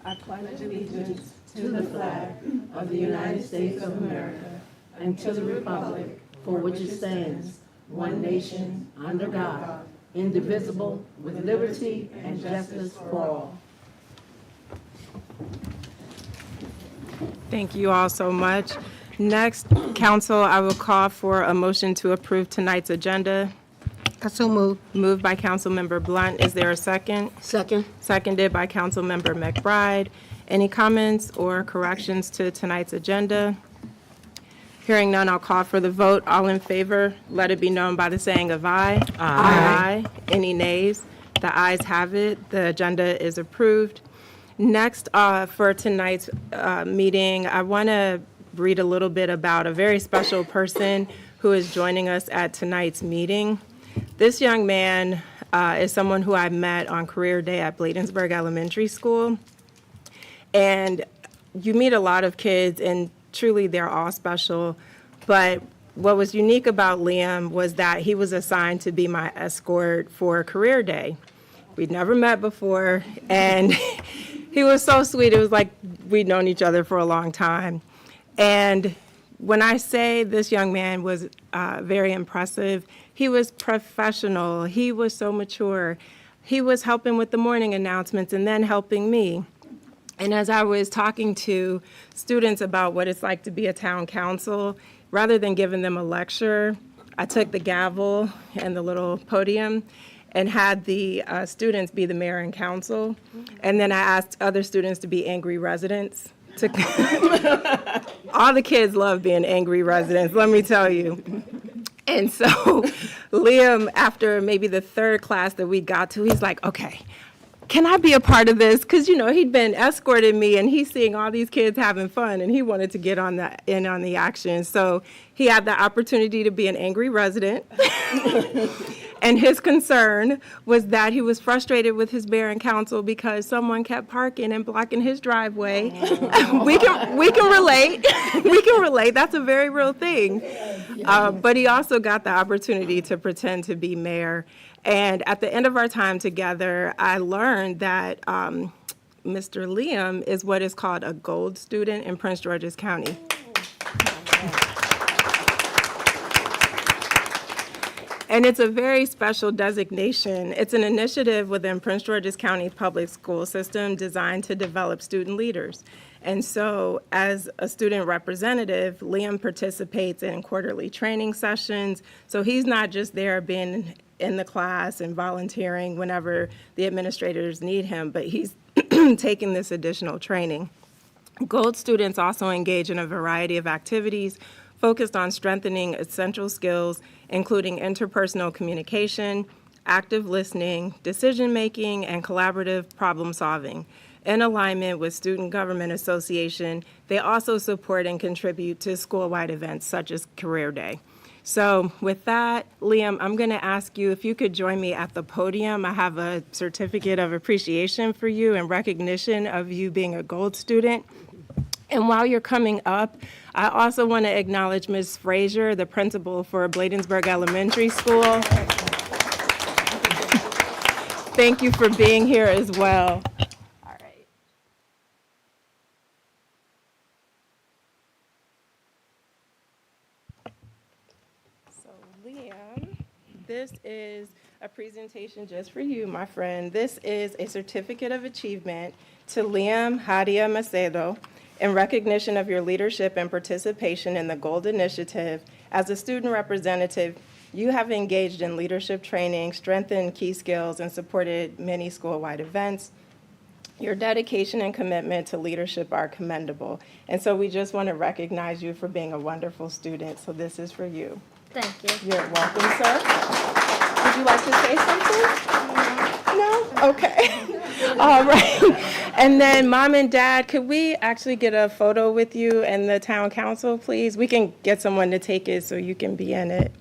Speaker 4: I pledge allegiance to the flag of the United States of America and to the republic for which it stands, one nation, under God, indivisible, with liberty and justice for all. Thank you all so much. Next, council, I will call for a motion to approve tonight's agenda.
Speaker 6: I so move.
Speaker 4: Moved by Councilmember Blunt. Is there a second?
Speaker 8: Second.
Speaker 4: Seconded by Councilmember McBride. Any comments or corrections to tonight's agenda? Hearing none, I'll call for the vote. All in favor, let it be known by the saying of aye. Aye. Any nays? The ayes have it. The agenda is approved. Next, for tonight's meeting, I want to read a little bit about a very special person who is joining us at tonight's meeting. This young man is someone who I met on career day at Bladensburg Elementary School. And you meet a lot of kids, and truly they're all special. But what was unique about Liam was that he was assigned to be my escort for career day. We'd never met before, and he was so sweet. It was like we'd known each other for a long time. And when I say this young man was very impressive, he was professional. He was so mature. He was helping with the morning announcements and then helping me. And as I was talking to students about what it's like to be a town council, rather than giving them a lecture, I took the gavel and the little podium and had the students be the mayor and council. And then I asked other students to be angry residents. All the kids love being angry residents, let me tell you. And so Liam, after maybe the third class that we got to, he's like, okay, can I be a part of this? Because, he'd been escorting me, and he's seeing all these kids having fun, and he wanted to get in on the action. So he had the opportunity to be an angry resident. And his concern was that he was frustrated with his mayor and council because someone kept parking and blocking his driveway. We can relate. We can relate. That's a very real thing. But he also got the opportunity to pretend to be mayor. And at the end of our time together, I learned that Mr. Liam is what is called a gold student in Prince George's County. And it's a very special designation. It's an initiative within Prince George's County public school system designed to develop student leaders. And so as a student representative, Liam participates in quarterly training sessions. So he's not just there being in the class and volunteering whenever the administrators need him, but he's taking this additional training. Gold students also engage in a variety of activities focused on strengthening essential skills, including interpersonal communication, active listening, decision-making, and collaborative problem-solving. In alignment with Student Government Association, they also support and contribute to school-wide events such as Career Day. So with that, Liam, I'm going to ask you if you could join me at the podium. I have a certificate of appreciation for you in recognition of you being a gold student. And while you're coming up, I also want to acknowledge Ms. Frazier, the principal for Bladensburg Elementary School. Thank you for being here as well. All right. So Liam, this is A presentation just for you, my friend. This is a certificate of achievement to Liam Hadia Macedo in recognition of your leadership and participation in the Gold Initiative. As a student representative, you have engaged in leadership training, strengthened key skills, and supported many school-wide events. Your dedication and commitment to leadership are commendable. And so we just want to recognize you for being a wonderful student. So this is for you.
Speaker 9: Thank you.
Speaker 4: You're welcome, sir. Would you like to say something? No? Okay. All right. And then Mom and Dad, could we actually get a photo with you and the town council, please? We can get someone to take it so you can be in it.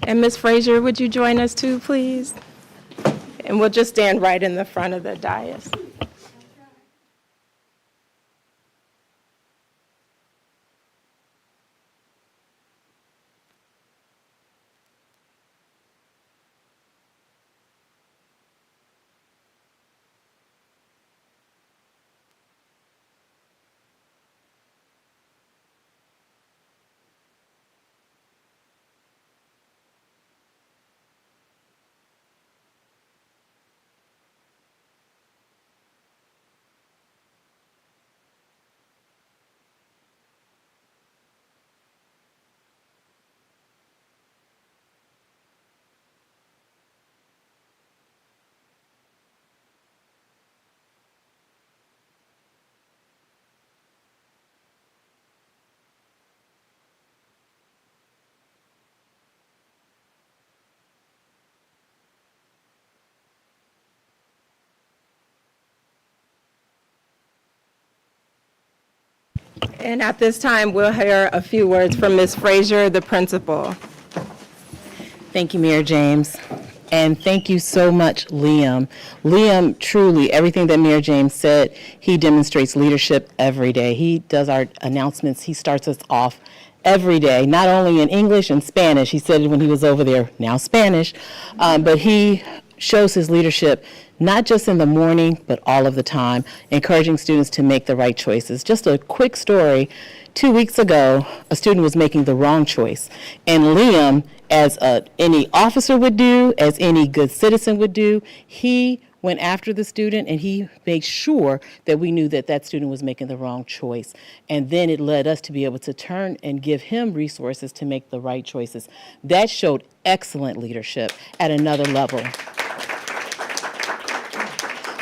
Speaker 4: And Ms. Frazier, would you join us too, please? And we'll just stand right in the front of the dais. And at this time, we'll hear a few words from Ms. Frazier, the principal.
Speaker 10: Thank you, Mayor James. And thank you so much, Liam. Liam, truly, everything that Mayor James said, he demonstrates leadership every day. He does our announcements. He starts us off every day, not only in English and Spanish. He said it when he was over there, now Spanish, but he shows his leadership not just in the morning, but all of the time, encouraging students to make the right choices. Just a quick story. 2 weeks ago, a student was making the wrong choice, and Liam, as any officer would do, as any good citizen would do, he went after the student and he made sure that we knew that that student was making the wrong choice. And then it led us to be able to turn and give him resources to make the right choices. That showed excellent leadership at another level.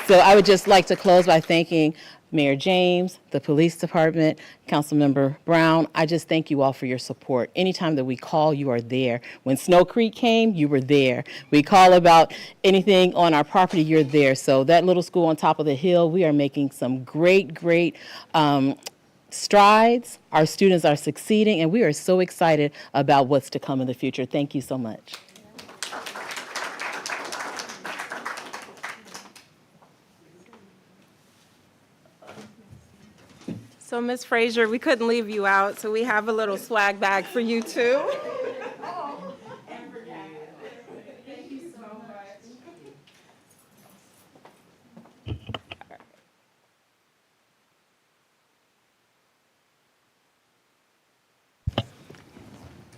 Speaker 10: So I would just like to close by thanking Mayor James, the police department, Councilmember Brown. I just thank you all for your support. Anytime that we call, you are there. When Snow Creek came, you were there. We call about anything on our property, you're there. So that little school on top of the hill, we are making some great strides. Our students are succeeding, and we are so excited about what's to come in the future. Thank you so much.
Speaker 4: So Ms. Frazier, we couldn't leave you out, so we have a little swag bag for you too. Thank you so much.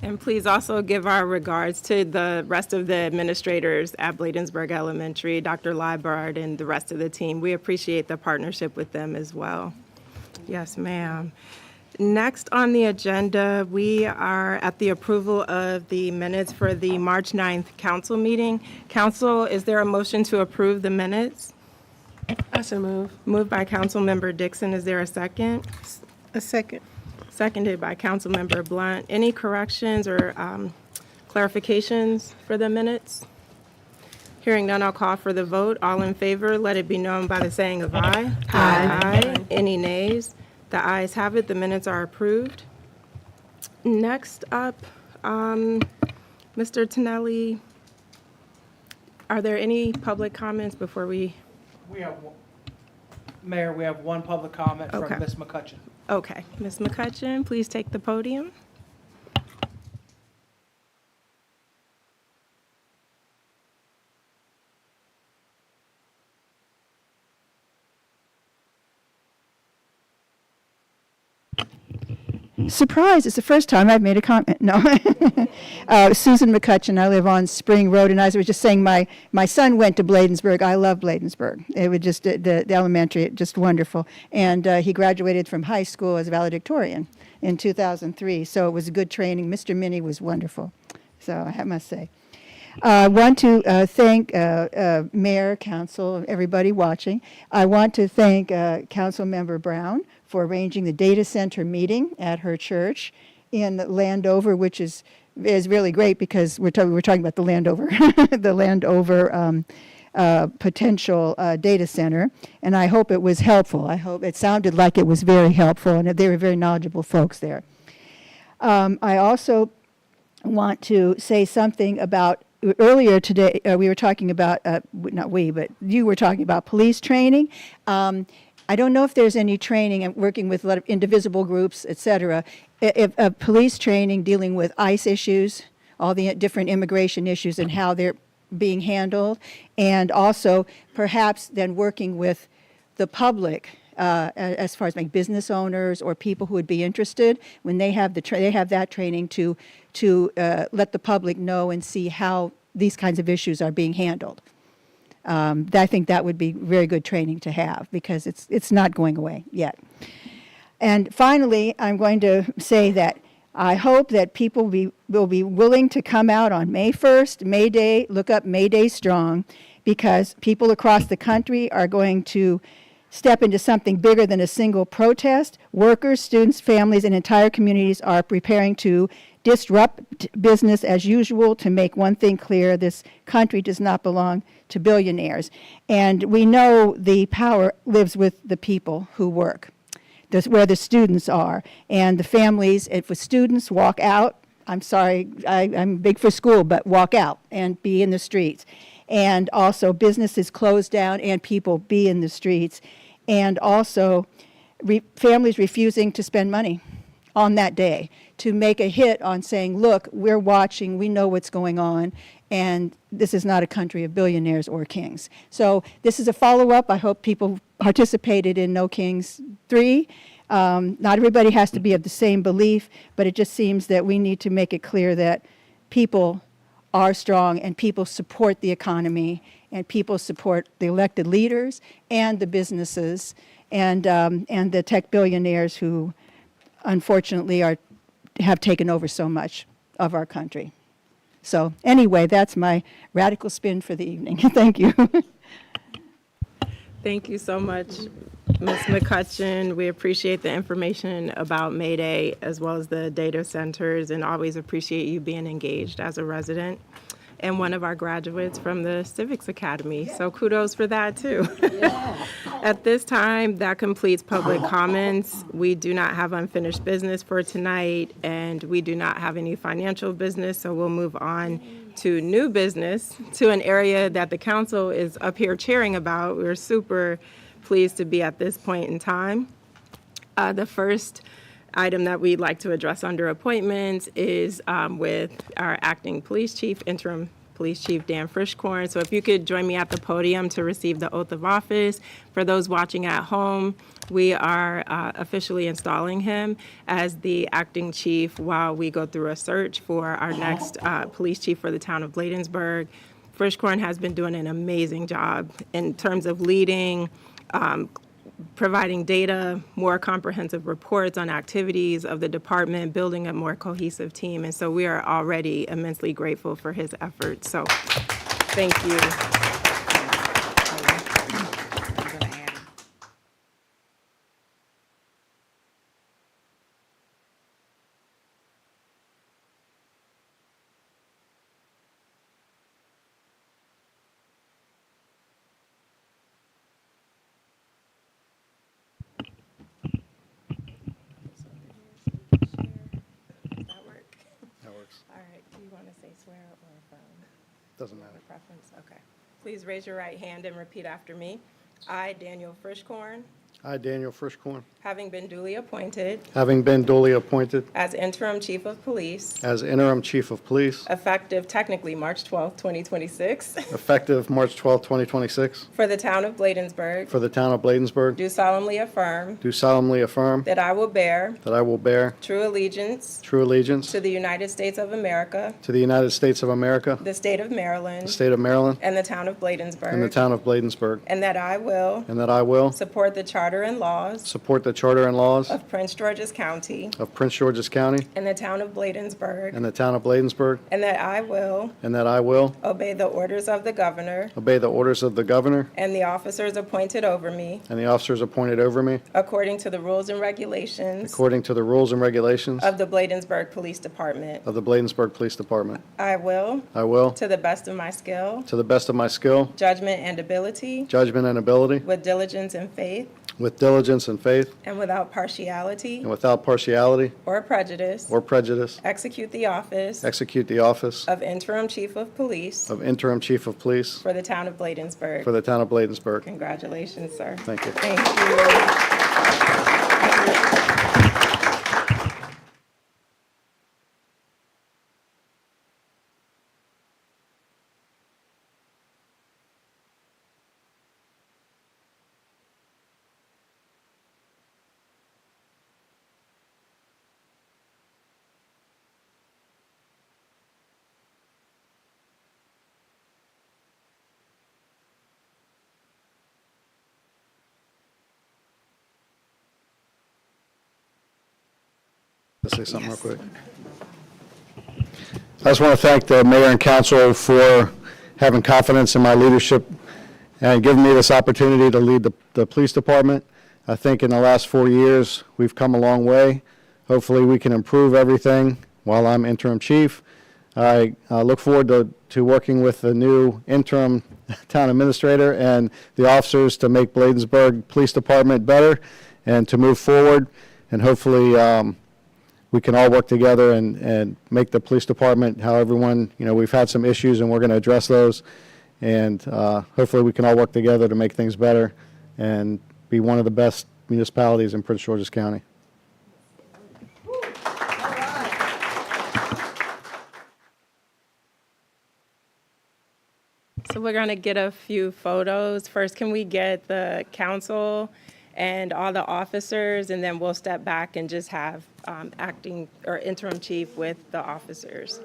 Speaker 4: And please also give our regards to the rest of the administrators at Bladensburg Elementary, Dr. Liebard, and the rest of the team. We appreciate the partnership with them as well. Yes, ma'am. Next on the agenda, we are at the approval of the minutes for the March 9th council meeting. Council, is there a motion to approve the minutes?
Speaker 5: I so move.
Speaker 4: Moved by Councilmember Dixon. Is there a second?
Speaker 6: A second.
Speaker 4: Seconded by Councilmember Blunt. Any corrections or clarifications for the minutes? Hearing none, I'll call for the vote. All in favor, let it be known by the saying of aye. Aye. Any nays? The ayes have it. The minutes are approved. Next up, Mr. Tonelli, are there any public comments before we?
Speaker 3: We have, Mayor, we have one public comment
Speaker 4: Okay.
Speaker 3: from Ms. McCutcheon.
Speaker 4: Okay, Ms. McCutcheon, please take the podium.
Speaker 9: Surprise, it's the first time I've made a comment. No. Susan McCutcheon, I live on Spring Road, and as I was just saying, my son went to Bladensburg. I love Bladensburg. It was just, the elementary, just wonderful. And he graduated from high school as valedictorian in 2003, so it was a good training. Mr. Minnie was wonderful, so I must say. I want to thank Mayor, Council, everybody watching. I want to thank Councilmember Brown for arranging the data center meeting at her church in Landover, which is really great because we're talking about the Landover, the Landover potential data center, and I hope it was helpful. I hope it sounded like it was very helpful, and they were very knowledgeable folks there. I also want to say something about, earlier today, we were talking about, not we, but you were talking about police training. I don't know if there's any training and working with a lot of indivisible groups, et cetera, if police training dealing with ICE issues, all the different immigration issues and how they're being handled, and also perhaps then working with the public as far as like business owners or people who would be interested when they have they have that training to let the public know and see how these kinds of issues are being handled. I think that would be very good training to have because it's not going away yet. And finally, I'm going to say that I hope that people will be willing to come out on May 1st, May Day, look up May Day Strong, because people across the country are going to step into something bigger than a single protest. Workers, students, families, and entire communities are preparing to disrupt business as usual to make one thing clear: this country does not belong to billionaires. And we know the power lives with the people who work, where the students are. And the families, if the students walk out, I'm sorry, I'm big for school, but walk out and be in the streets. And also businesses close down and people be in the streets. And also families refusing to spend money on that day to make a hit on saying, look, we're watching, we know what's going on, and this is not a country of billionaires or kings. So this is a follow-up. I hope people participated in No Kings 3. Not everybody has to be of the same belief, but it just seems that we need to make it clear that people are strong and people support the economy and people support the elected leaders and the businesses and the tech billionaires who unfortunately have taken over so much of our country. So anyway, that's my radical spin for the evening. Thank you.
Speaker 4: Thank you so much, Ms. McCutcheon. We appreciate the information about May Day as well as the data centers, and always appreciate you being engaged as a resident and one of our graduates from the Civics Academy. So kudos for that too. At this time, that completes public comments. We do not have unfinished business for tonight, and we do not have any financial business, so we'll move on to new business, to an area that the council is up here cheering about. We're super pleased to be at this point in time. The first item that we'd like to address under appointments is with our acting police chief, interim Police Chief Dan Frischkorn. So if you could join me at the podium to receive the oath of office. For those watching at home, we are officially installing him as the acting chief while we go through a search for our next police chief for the town of Bladensburg. Frischkorn has been doing an amazing job in terms of leading, providing data, more comprehensive reports on activities of the department, building a more cohesive team. And so we are already immensely grateful for his efforts. So thank you. All right, do you want to say swear or affirm?
Speaker 2: Doesn't matter.
Speaker 4: Preference, okay. Please raise your right hand and repeat after me. I, Daniel Frischkorn,
Speaker 2: I, Daniel Frischkorn,
Speaker 4: having been duly appointed
Speaker 2: having been duly appointed
Speaker 4: as interim chief of police,
Speaker 2: as interim chief of police,
Speaker 4: effective technically March 12th, 2026,
Speaker 2: effective March 12, 2026,
Speaker 4: for the town of Bladensburg,
Speaker 2: for the town of Bladensburg,
Speaker 4: do solemnly affirm
Speaker 2: do solemnly affirm
Speaker 4: that I will bear
Speaker 2: that I will bear
Speaker 4: true allegiance
Speaker 2: true allegiance
Speaker 4: to the United States of America,
Speaker 2: to the United States of America,
Speaker 4: the state of
Speaker 2: the
Speaker 4: Maryland,
Speaker 2: state of Maryland,
Speaker 4: and the town of
Speaker 2: and the
Speaker 4: Bladensburg,
Speaker 2: town of Bladensburg,
Speaker 4: and that I will
Speaker 2: and that I will
Speaker 4: support the charter and laws
Speaker 2: support the charter and laws
Speaker 4: of Prince George's County
Speaker 2: of Prince George's County
Speaker 4: and the town of Bladensburg,
Speaker 2: and the town of Bladensburg,
Speaker 4: and that I will
Speaker 2: and that I will
Speaker 4: obey the orders of the governor
Speaker 2: obey the orders of the governor
Speaker 4: and the officers appointed over me
Speaker 2: and the officers appointed over me
Speaker 4: according to the rules and regulations
Speaker 2: according to the rules and regulations
Speaker 4: of the Bladensburg Police Department.
Speaker 2: of the Bladensburg Police Department.
Speaker 4: I will,
Speaker 2: I will,
Speaker 4: to the best of my skill,
Speaker 2: to the best of my skill,
Speaker 4: judgment, and ability,
Speaker 2: judgment, and ability,
Speaker 4: with diligence and faith,
Speaker 2: with diligence and faith,
Speaker 4: and without partiality
Speaker 2: and without partiality
Speaker 4: or prejudice,
Speaker 2: or prejudice,
Speaker 4: execute the office
Speaker 2: execute the office
Speaker 4: of interim chief of police
Speaker 2: of interim chief of police
Speaker 4: for the town of Bladensburg.
Speaker 2: for the town of Bladensburg.
Speaker 4: Congratulations, sir.
Speaker 2: Thank you.
Speaker 4: Thank you.
Speaker 2: Say something real quick. I just want to thank the mayor and council for having confidence in my leadership and giving me this opportunity to lead the police department. I think in the last 4 years, we've come a long way. Hopefully, we can improve everything while I'm interim chief. I look forward to working with the new interim town administrator and the officers to make Bladensburg Police Department better and to move forward. And hopefully, we can all work together and make the police department how everyone, we've had some issues and we're going to address those. And hopefully we can all work together to make things better and be one of the best municipalities in Prince George's County.
Speaker 4: So we're going to get a few photos. First, can we get the council and all the officers, and then we'll step back and just have acting or interim chief with the officers.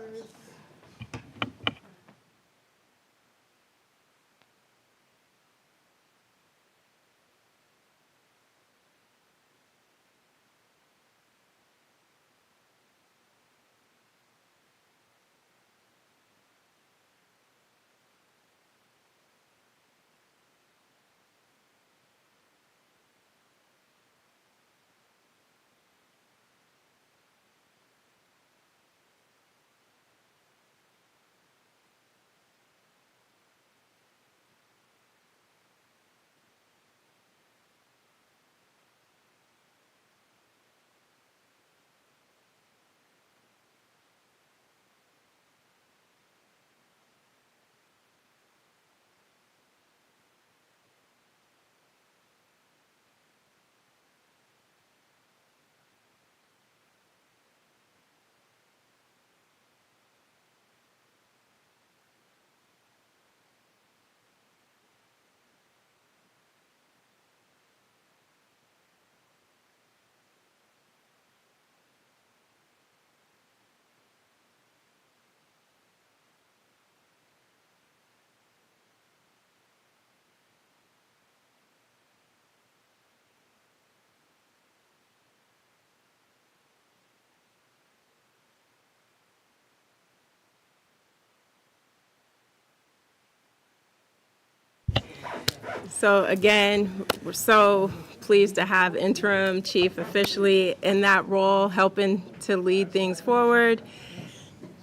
Speaker 4: So again, we're so pleased to have interim chief officially in that role, helping to lead things forward.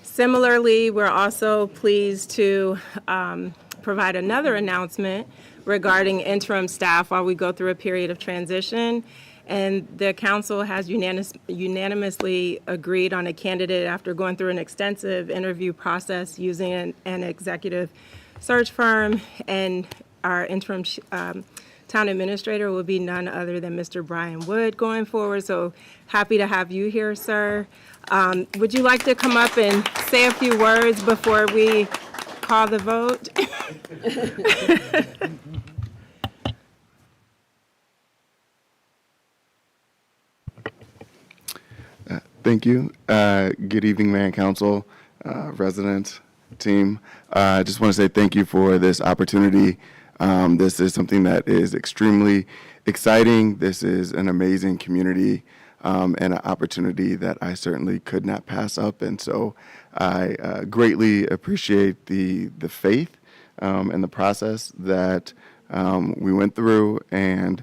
Speaker 4: Similarly, we're also pleased to provide another announcement regarding interim staff while we go through a period of transition. And the council has unanimously agreed on a candidate after going through an extensive interview process using an executive search firm. And our interim town administrator will be none other than Mr. Brian Wood going forward. So happy to have you here, sir. Would you like to come up and say a few words before we call the vote?
Speaker 11: Thank you. Good evening, Mayor and Council, residents, team. I just want to say thank you for this opportunity. This is something that is extremely exciting. This is an amazing community and an opportunity that I certainly could not pass up. And so I greatly appreciate the faith and the process that we went through, and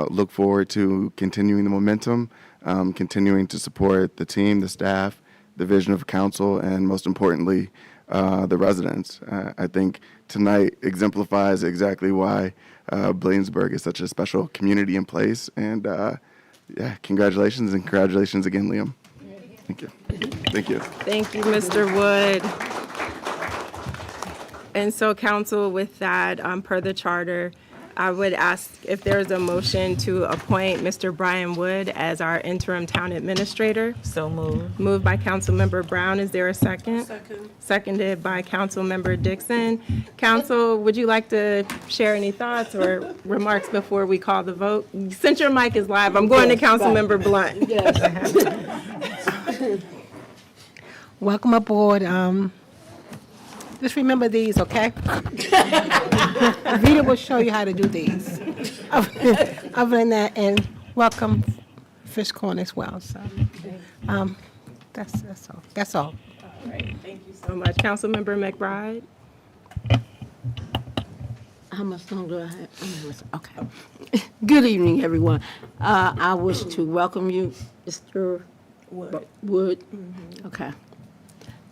Speaker 11: look forward to continuing the momentum, continuing to support the team, the staff, the vision of council, and most importantly, the residents. I think tonight exemplifies exactly why Bladensburg is such a special community and place. And yeah, congratulations, and congratulations again, Liam. Thank you. Thank you.
Speaker 4: Thank you, Mr. Wood. And so, council, with that, per the charter, I would ask if there is a motion to appoint Mr. Brian Wood as our interim town administrator.
Speaker 7: So moved.
Speaker 4: Moved by Councilmember Brown. Is there a second?
Speaker 5: Second.
Speaker 4: Seconded by Councilmember Dixon. Council, would you like to share any thoughts or remarks before we call the vote? Since your mic is live, I'm going to Councilmember Blunt.
Speaker 6: Welcome aboard. Just remember these, okay? Rita will show you how to do these. Other than that, and welcome Fish Corn as well, so. That's all. That's all.
Speaker 4: All right, thank you so much. Councilmember McBride?
Speaker 8: How much longer do I have? Okay. Good evening, everyone. I wish to welcome you, Mr. Wood. Okay.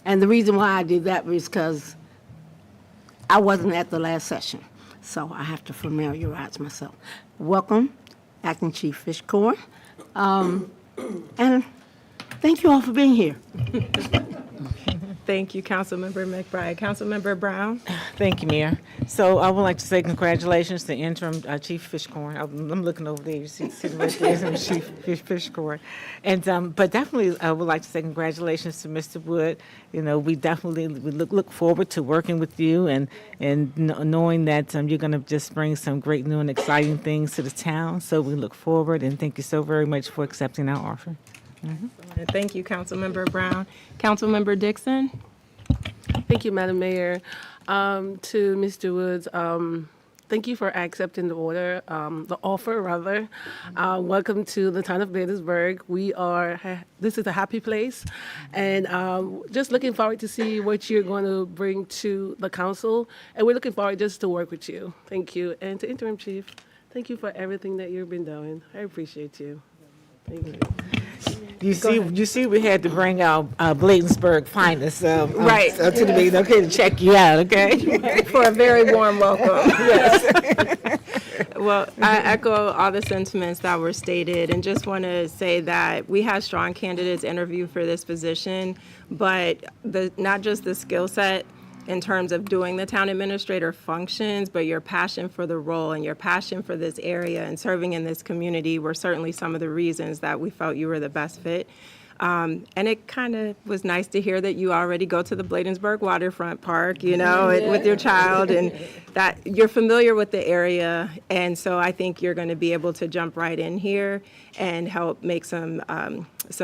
Speaker 8: And the reason why I did that was because I wasn't at the last session, so I have to familiarize myself. Welcome, Acting Chief Fishcorn. And thank you all for being here.
Speaker 4: Thank you, Councilmember McBride. Councilmember Brown?
Speaker 7: Thank you, Mayor. So I would like to say congratulations to interim Chief Fishcorn. I'm looking over there, you see, sitting right there, Chief Fishcorn. And, but definitely I would like to say congratulations to Mr. Wood. You know, we definitely look forward to working with you and knowing that you're going to just bring some great new and exciting things to the town. So we look forward, and thank you so very much for accepting our offer.
Speaker 4: Thank you, Councilmember Brown. Councilmember Dixon?
Speaker 5: Thank you, Madam Mayor. To Mr. Woods, thank you for accepting the offer rather. Welcome to the town of Bladensburg. This is a happy place, and just looking forward to see what you're going to bring to the council, and we're looking forward just to work with you. Thank you. And to Interim Chief, thank you for everything that you've been doing. I appreciate you. Thank you.
Speaker 7: You see, we had to bring our Bladensburg finest
Speaker 4: Right.
Speaker 7: to the meeting, okay, to check you out, okay?
Speaker 4: For a very warm welcome. Yes. Well, I echo all the sentiments that were stated, and just want to say that we had strong candidates interview for this position, but not just the skill set in terms of doing the town administrator functions, but your passion for the role and your passion for this area and serving in this community were certainly some of the reasons that we felt you were the best fit. And it kind of was nice to hear that you already go to the Bladensburg Waterfront Park, you know, with your child, and that you're familiar with the area. And so I think you're going to be able to jump right in here and help make some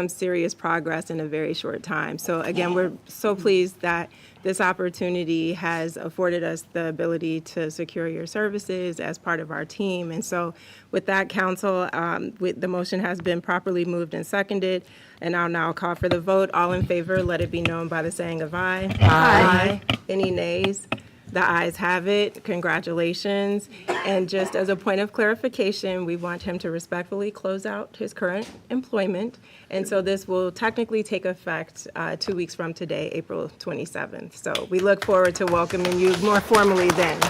Speaker 4: serious progress in a very short time. So again, we're so pleased that this opportunity has afforded us the ability to secure your services as part of our team. And so with that, council, the motion has been properly moved and seconded, and I'll now call for the vote. All in favor, let it be known by the saying of aye. Aye. Any nays? The ayes have it. Congratulations. And just as a point of clarification, we want him to respectfully close out his current employment. And so this will technically take effect 2 weeks from today, April 27th. So we look forward to welcoming you more formally then.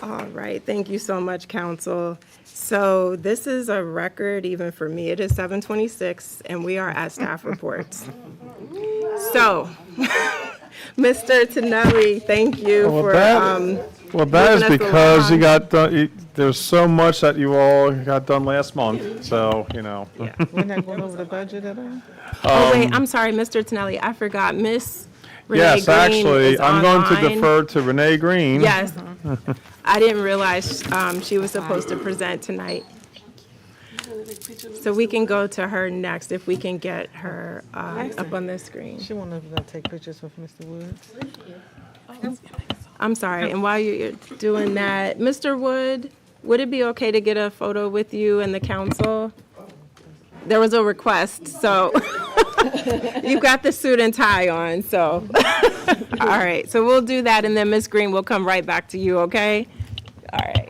Speaker 4: All right. Thank you so much, council. So this is a record even for me. It is 7:26, and we are at staff reports. So, Mr. Tonelli, thank you
Speaker 1: Well, that is
Speaker 4: moving us
Speaker 1: because you
Speaker 4: along.
Speaker 1: got done, there's so much that you all got done last month, so, you know.
Speaker 4: Yeah.
Speaker 7: We're not going over the budget at all?
Speaker 4: Oh, wait, I'm sorry, Mr. Tonelli, I forgot. Miss Renee
Speaker 1: Yes,
Speaker 4: Green
Speaker 1: actually,
Speaker 4: is
Speaker 1: I'm going to
Speaker 4: online.
Speaker 1: defer to Renee Green.
Speaker 4: Yes. I didn't realize she was supposed to present tonight. So we can go to her next if we can get her up on the screen.
Speaker 7: She wanted to take pictures with Mr. Woods.
Speaker 4: I'm sorry, and while you're doing that, Mr. Wood, would it be okay to get a photo with you and the council? There was a request, so you've got the suit and tie on, so. All right, so we'll do that, and then Ms. Green will come right back to you, okay? All right.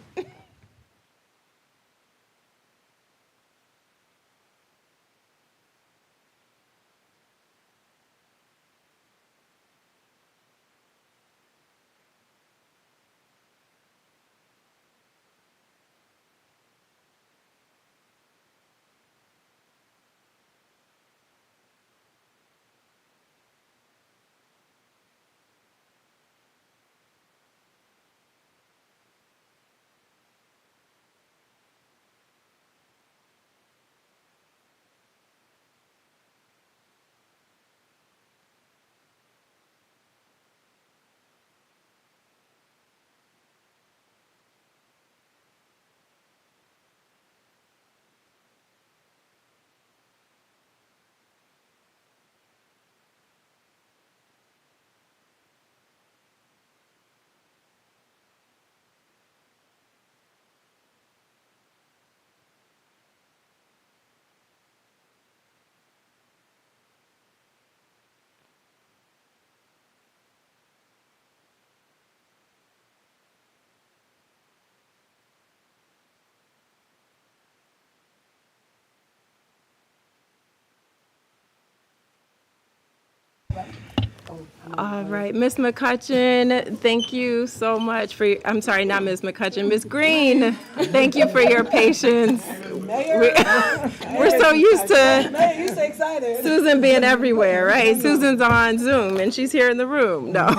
Speaker 4: All right, Ms. McCutcheon, thank you so much for, I'm sorry, not Ms. McCutcheon, Ms. Green, thank you for your patience. We're so used to Susan being everywhere, right? Susan's on Zoom and she's here in the room. No.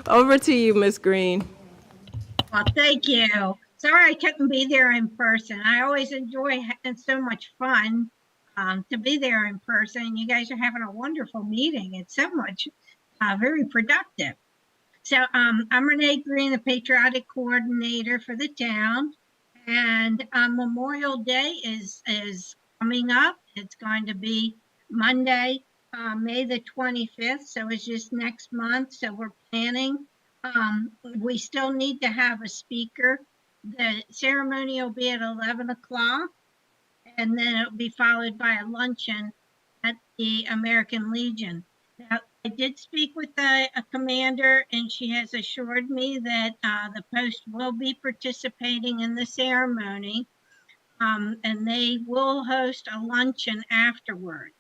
Speaker 4: Over to you, Ms. Green.
Speaker 12: Well, thank you. Sorry I couldn't be there in person. I always enjoy having so much fun to be there in person. You guys are having a wonderful meeting. It's so much, very productive. So I'm Renee Green, the Patriotic Coordinator for the town. And Memorial Day is coming up. It's going to be Monday, May the 25th. So it's just next month. So we're planning. We still need to have a speaker. The ceremony will be at 11 o'clock, and then it'll be followed by a luncheon at the American Legion. Now, I did speak with a commander, and she has assured me that the post will be participating in the ceremony, and they will host a luncheon afterwards.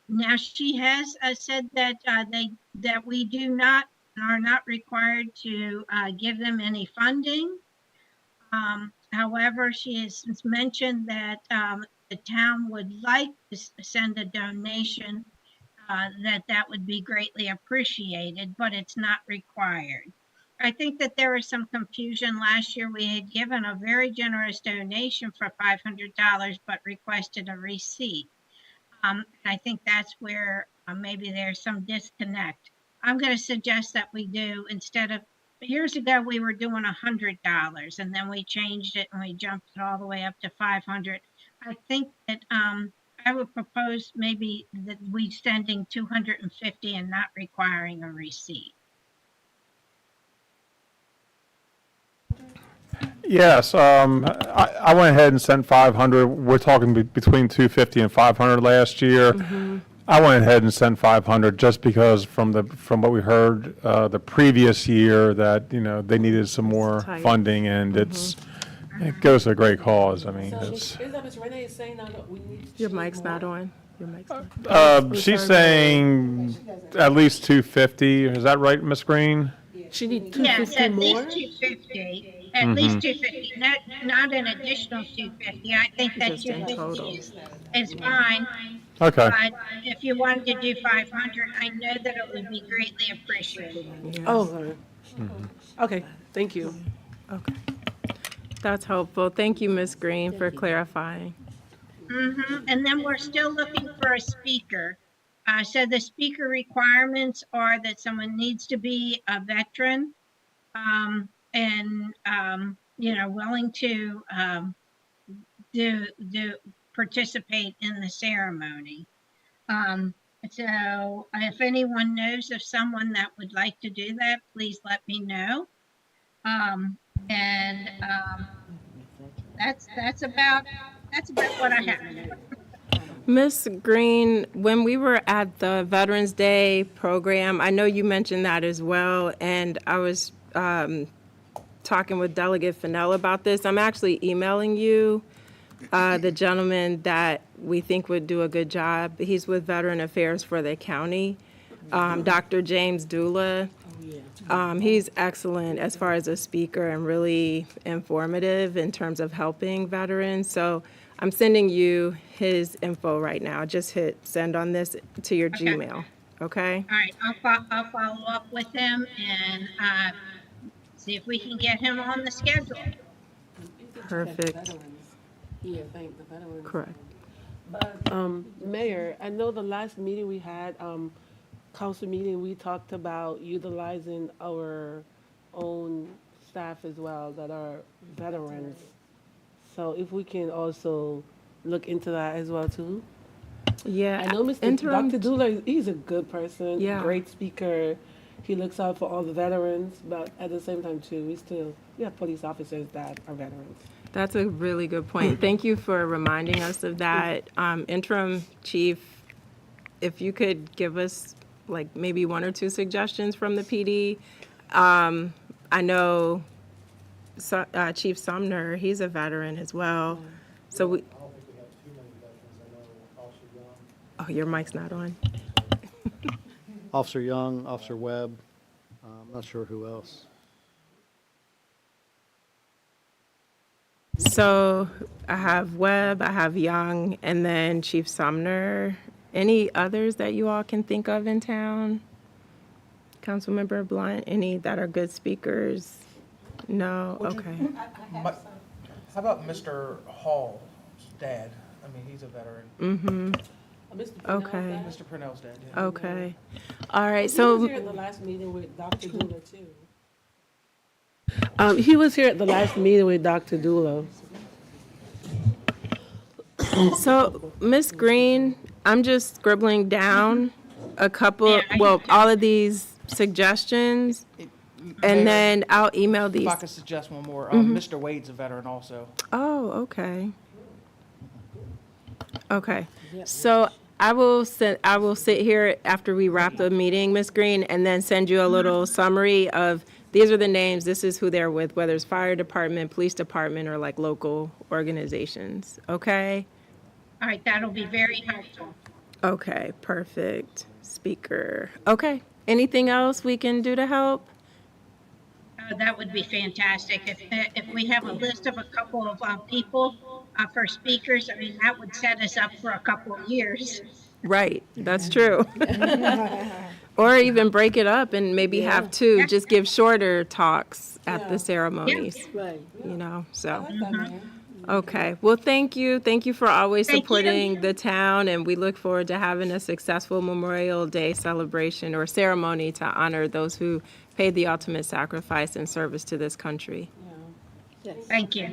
Speaker 12: Now, she has said that that we are not required to give them any funding. However, she has mentioned that the town would like to send a donation, that would be greatly appreciated, but it's not required. I think that there was some confusion last year. We had given a very generous donation for $500, but requested a receipt. I think that's where maybe there's some disconnect. I'm going to suggest that we do, instead of, years ago, we were doing $100, and then we changed it and we jumped it all the way up to 500. I think that I would propose maybe that we sending 250 and not requiring a receipt.
Speaker 1: Yes, I went ahead and sent 500. We're talking between 250 and 500 last year. I went ahead and sent 500 just because from what we heard the previous year that, you know, they needed some more
Speaker 4: tight.
Speaker 1: funding, and it goes to a great cause. I mean, it's,
Speaker 5: Is that Ms. Renee is saying now that we need to
Speaker 4: Your
Speaker 5: choose
Speaker 4: mic's
Speaker 5: more?
Speaker 4: not on. Your mic's not.
Speaker 1: she's saying at least 250. Is that right, Ms. Green?
Speaker 5: She need
Speaker 12: Yes,
Speaker 5: 250
Speaker 12: at
Speaker 5: more?
Speaker 12: least 250. At least 250, not an additional 250. I think that
Speaker 4: Just in
Speaker 12: 250
Speaker 4: total.
Speaker 12: is fine.
Speaker 1: Okay.
Speaker 12: But if you wanted to do 500, I know that it would be greatly appreciated.
Speaker 5: Oh, Okay, thank you.
Speaker 4: Okay. That's helpful. Thank you, Ms. Green, for clarifying.
Speaker 12: And then we're still looking for a speaker. So the speaker requirements are that someone needs to be a veteran, and, willing to, do participate in the ceremony. Um, so if anyone knows of someone that would like to do that, please let me know. And that's about what I have.
Speaker 4: Ms. Green, when we were at the Veterans Day program, I know you mentioned that as well, and I was talking with Delegate Fennell about this. I'm actually emailing you the gentleman that we think would do a good job. He's with Veteran Affairs for the county, Dr. James Dula. He's excellent as far as a speaker and really informative in terms of helping veterans. So I'm sending you his info right now. Just hit send on this to your Gmail, okay?
Speaker 12: All right, I'll follow up with him and see if we can get him on the schedule.
Speaker 4: Perfect,
Speaker 5: Yeah, thank the veterans.
Speaker 4: correct.
Speaker 5: Mayor, I know the last meeting we had, council meeting, we talked about utilizing our own staff as well that are veterans. So if we can also look into that as well too.
Speaker 4: Yeah,
Speaker 5: I know Mr.
Speaker 4: interim,
Speaker 5: Dr. Dula, he's a good person,
Speaker 4: Yeah.
Speaker 5: great speaker. He looks out for all the veterans, but at the same time too, we have police officers that are veterans.
Speaker 4: that's a really good point. Thank you for reminding us of that. Interim Chief, if you could give us like maybe one or two suggestions from the PD. I know Chief Sumner, he's a veteran as well. So we, oh, your mic's not on.
Speaker 2: Officer Young, Officer Webb, I'm not sure who else.
Speaker 4: So I have Webb, I have Young, and then Chief Sumner. Any others that you all can think of in town? Councilmember Blunt, any that are good speakers? No? Okay.
Speaker 3: How about Mr. Hall's dad? I mean, he's a veteran.
Speaker 5: Mr. Purnell,
Speaker 4: Okay.
Speaker 3: Mr. Purnell's dad, yeah.
Speaker 4: Okay. All right,
Speaker 5: He was
Speaker 4: so,
Speaker 5: here at the last meeting with Dr. Dula too. He was here at the last meeting with Dr. Dula.
Speaker 4: so Ms. Green, I'm just scribbling down a couple,
Speaker 12: Yeah,
Speaker 4: well, all of these suggestions, and
Speaker 3: Mayor,
Speaker 4: then I'll email
Speaker 3: If
Speaker 4: these.
Speaker 3: I could suggest one more, Mr. Wade's a veteran also.
Speaker 4: Oh, okay. Okay, so I will sit here after we wrap the meeting, Ms. Green, and then send you a little summary of, these are the names, this is who they're with, whether it's fire department, police department, or like local organizations, okay?
Speaker 12: All right, that'll be very helpful.
Speaker 4: Okay, perfect. Speaker, okay. Anything else we can do to help?
Speaker 12: That would be fantastic. If we have a list of a couple of people for speakers, I mean, that would set us up for a couple of years.
Speaker 4: Right, that's true. Or even break it up and maybe have two, just give shorter talks at the ceremonies,
Speaker 8: Right.
Speaker 4: so. Okay, well, thank you. Thank you for always
Speaker 12: Thank you.
Speaker 4: supporting the town, and we look forward to having a successful Memorial Day celebration or ceremony to honor those who paid the ultimate sacrifice in service to this country.
Speaker 12: Thank you.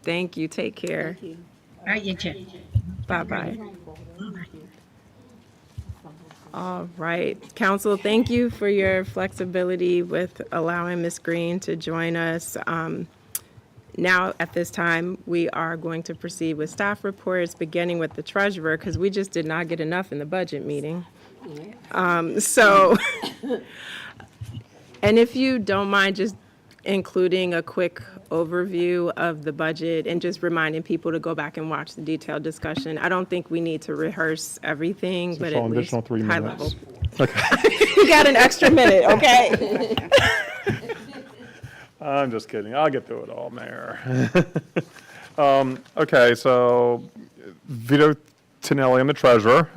Speaker 4: Thank you, take care.
Speaker 12: All right, you too.
Speaker 4: Bye-bye. All right, council, thank you for your flexibility with allowing Ms. Green to join us. Now, at this time, we are going to proceed with staff reports, beginning with the treasurer, because we just did not get enough in the budget meeting. So, and if you don't mind just including a quick overview of the budget and just reminding people to go back and watch the detailed discussion. I don't think we need to rehearse everything, but
Speaker 1: Just an
Speaker 4: at least
Speaker 1: additional 3
Speaker 4: high
Speaker 1: minutes.
Speaker 4: level. You got an extra minute, okay?
Speaker 1: I'm just kidding. I'll get through it all, Mayor. Okay, so Vito Tinelli, I'm the treasurer.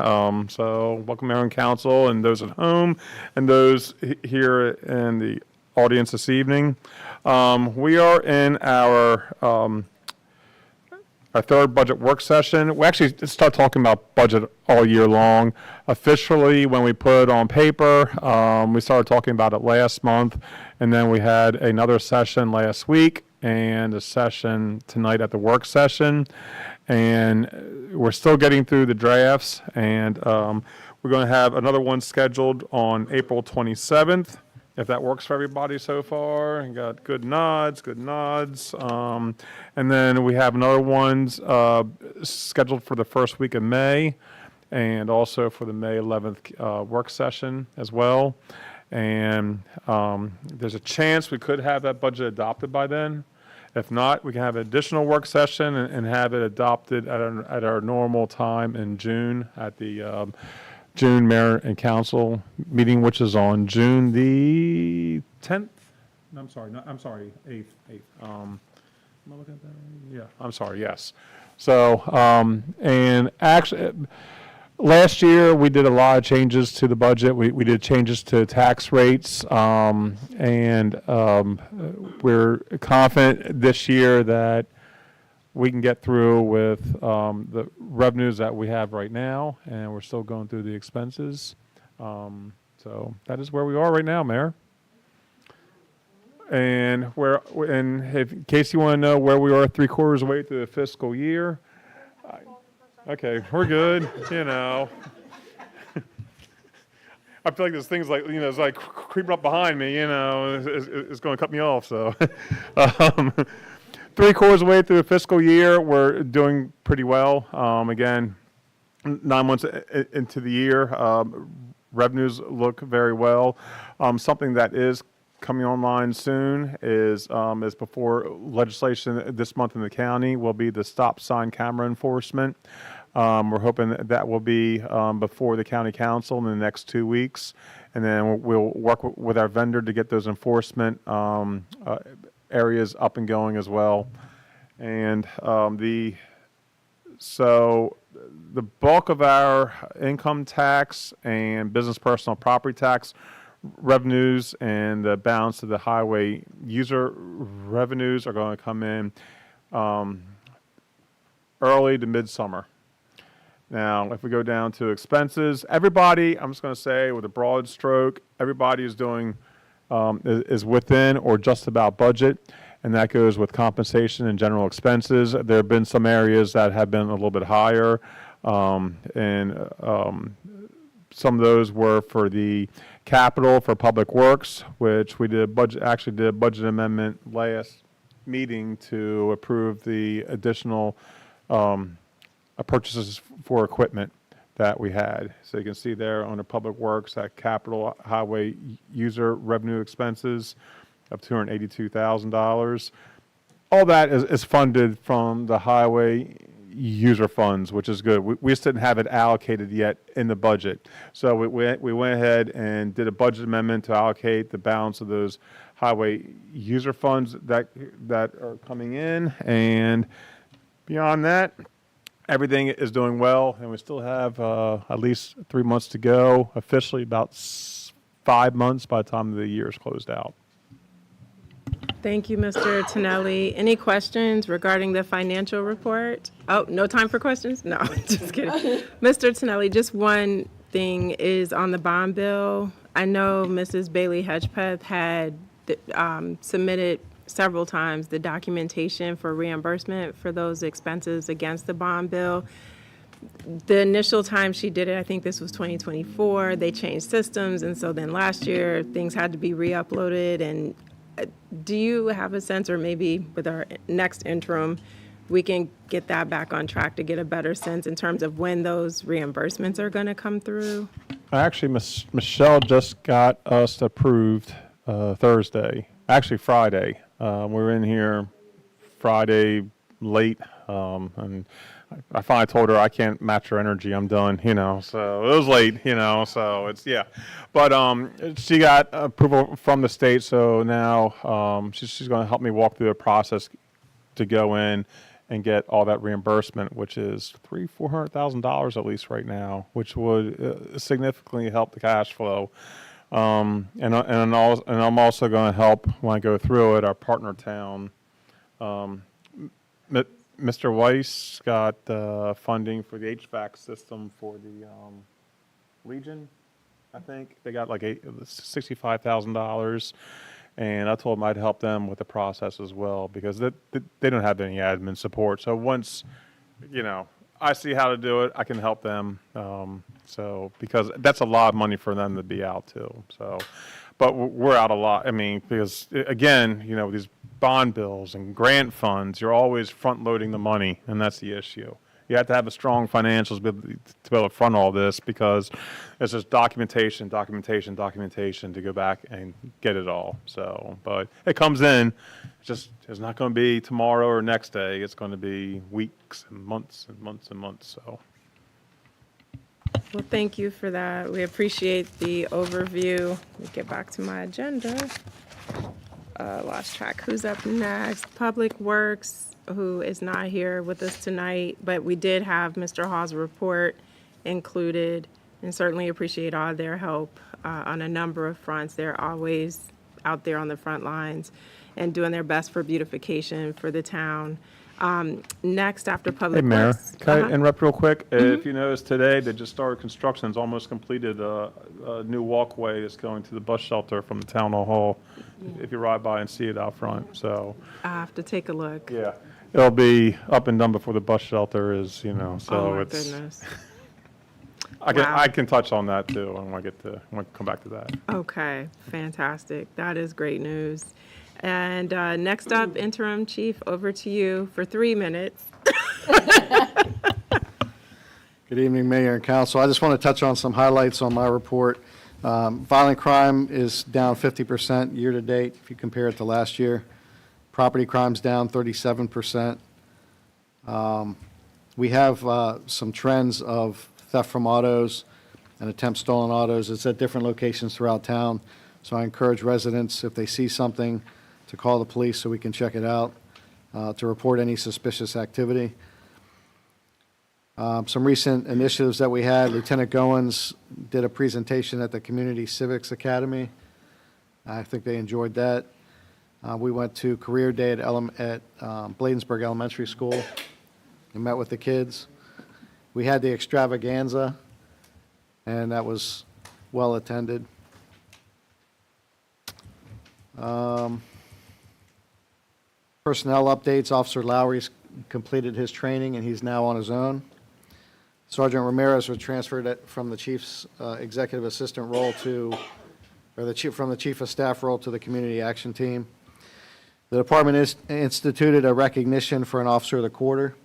Speaker 1: So welcome, Mayor and Council, and those at home, and those here in the audience this evening. We are in our third budget work session. We actually start talking about budget all year long. Officially, when we put it on paper, we started talking about it last month, and then we had another session last week and a session tonight at the work session. And we're still getting through the drafts, and we're going to have another one scheduled on April 27th. If that works for everybody so far, and got good nods, good nods. And then we have another ones scheduled for the first week of May, and also for the May 11th work session as well. And there's a chance we could have that budget adopted by then. If not, we can have an additional work session and have it adopted at our normal time in June at the June Mayor and Council meeting, which is on June the 10th. No, I'm sorry, 8th. Am I looking at that right? Yeah, I'm sorry, yes. So, and actually, last year we did a lot of changes to the budget. We did changes to tax rates, and we're confident this year that we can get through with the revenues that we have right now, and we're still going through the expenses. So that is where we are right now, Mayor. And in case you want to know where we are 3/4 of the way through the fiscal year, okay, we're good, you know. I feel like this thing's like, it's like creeping up behind me, it's going to cut me off, so. 3/4 of the way through the fiscal year, we're doing pretty well. Again, 9 months into the year, revenues look very well. Something that is coming online soon is before legislation this month in the county will be the stop sign camera enforcement. We're hoping that will be before the county council in the next 2 weeks. And then we'll work with our vendor to get those enforcement areas up and going as well. And so the bulk of our income tax and business personal property tax revenues and the balance of the highway user revenues are going to come in early to midsummer. Now, if we go down to expenses, everybody, I'm just going to say with a broad stroke, everybody is doing is within or just about budget, and that goes with compensation and general expenses. There have been some areas that have been a little bit higher, and some of those were for the capital for public works, which we did actually did a budget amendment last meeting to approve the additional purchases for equipment that we had. So you can see there on the public works, that capital highway user revenue expenses of $282,000. All that is funded from the highway user funds, which is good. We just didn't have it allocated yet in the budget. So we went ahead and did a budget amendment to allocate the balance of those highway user funds that are coming in. And beyond that, everything is doing well, and we still have at least 3 months to go, officially about 5 months by the time the year is closed out.
Speaker 4: Thank you, Mr. Tonelli. Any questions regarding the financial report? Oh, no time for questions? No, just kidding. Mr. Tonelli, just one thing is on the bond bill. I know Mrs. Bailey Hedgepeth had submitted several times the documentation for reimbursement for those expenses against the bond bill. The initial time she did it, I think this was 2024, they changed systems, and so then last year, things had to be re-uploaded. And do you have a sense, or maybe with our next interim, we can get that back on track to get a better sense in terms of when those reimbursements are going to come through?
Speaker 1: Actually, Michelle just got us approved Thursday, actually Friday. We were in here Friday late, and I finally told her I can't match her energy. I'm done, so it was late, so it's, yeah. But she got approval from the state, so now she's going to help me walk through the process to go in and get all that reimbursement, which is $400,000 at least right now, which would significantly help the cash flow. And I'm also going to help when I go through it, our partner town. Mr. Weiss got funding for the HVAC system for the Legion, I think. They got like $65,000. And I told them I'd help them with the process as well because they don't have any admin support. So once, I see how to do it, I can help them. So because that's a lot of money for them to be out too. So, but we're out a lot. I mean, because again, these bond bills and grant funds, you're always front loading the money, and that's the issue. You have to have a strong financials to be able to fund all this because it's just documentation to go back and get it all. So, but it comes in, it's not going to be tomorrow or next day. It's going to be weeks and months and months and months. So.
Speaker 4: Well, thank you for that. We appreciate the overview. Let me get back to my agenda. Lost track. Who's up next? Public Works, who is not here with us tonight, but we did have Mr. Hall's report included, and certainly appreciate all their help on a number of fronts. They're always out there on the front lines and doing their best for beautification for the town. Next, after
Speaker 1: Hey,
Speaker 4: Public
Speaker 1: Mayor,
Speaker 4: Works.
Speaker 1: can I interrupt real quick? If you notice today, they just started construction, it's almost completed a new walkway that's going to the bus shelter from the town hall. If you ride by and see it out front, so.
Speaker 4: I have to take a look.
Speaker 1: Yeah, it'll be up and done before the bus shelter is, so
Speaker 4: Oh, my
Speaker 1: it's.
Speaker 4: goodness.
Speaker 1: I
Speaker 4: Wow.
Speaker 1: can touch on that too, when I come back to that.
Speaker 4: Okay, fantastic. That is great news. And next up, Interim Chief, over to you for 3 minutes.
Speaker 2: Good evening, Mayor and Council. I just want to touch on some highlights on my report. Violent crime is down 50% year-to-date if you compare it to last year. Property crime's down 37%. We have some trends of theft from autos and attempt stolen autos. It's at different locations throughout town. So I encourage residents, if they see something, to call the police so we can check it out, to report any suspicious activity. Some recent initiatives that we had, Lieutenant Goins did a presentation at the Community Civics Academy. I think they enjoyed that. We went to Career Day at Bladensburg Elementary School and met with the kids. We had the extravaganza, and that was well attended. Personnel updates, Officer Lowry's completed his training, and he's now on his own. Sergeant Ramirez was transferred from the chief's executive assistant role from the chief of staff role to the community action team. The department instituted a recognition for an officer of the quarter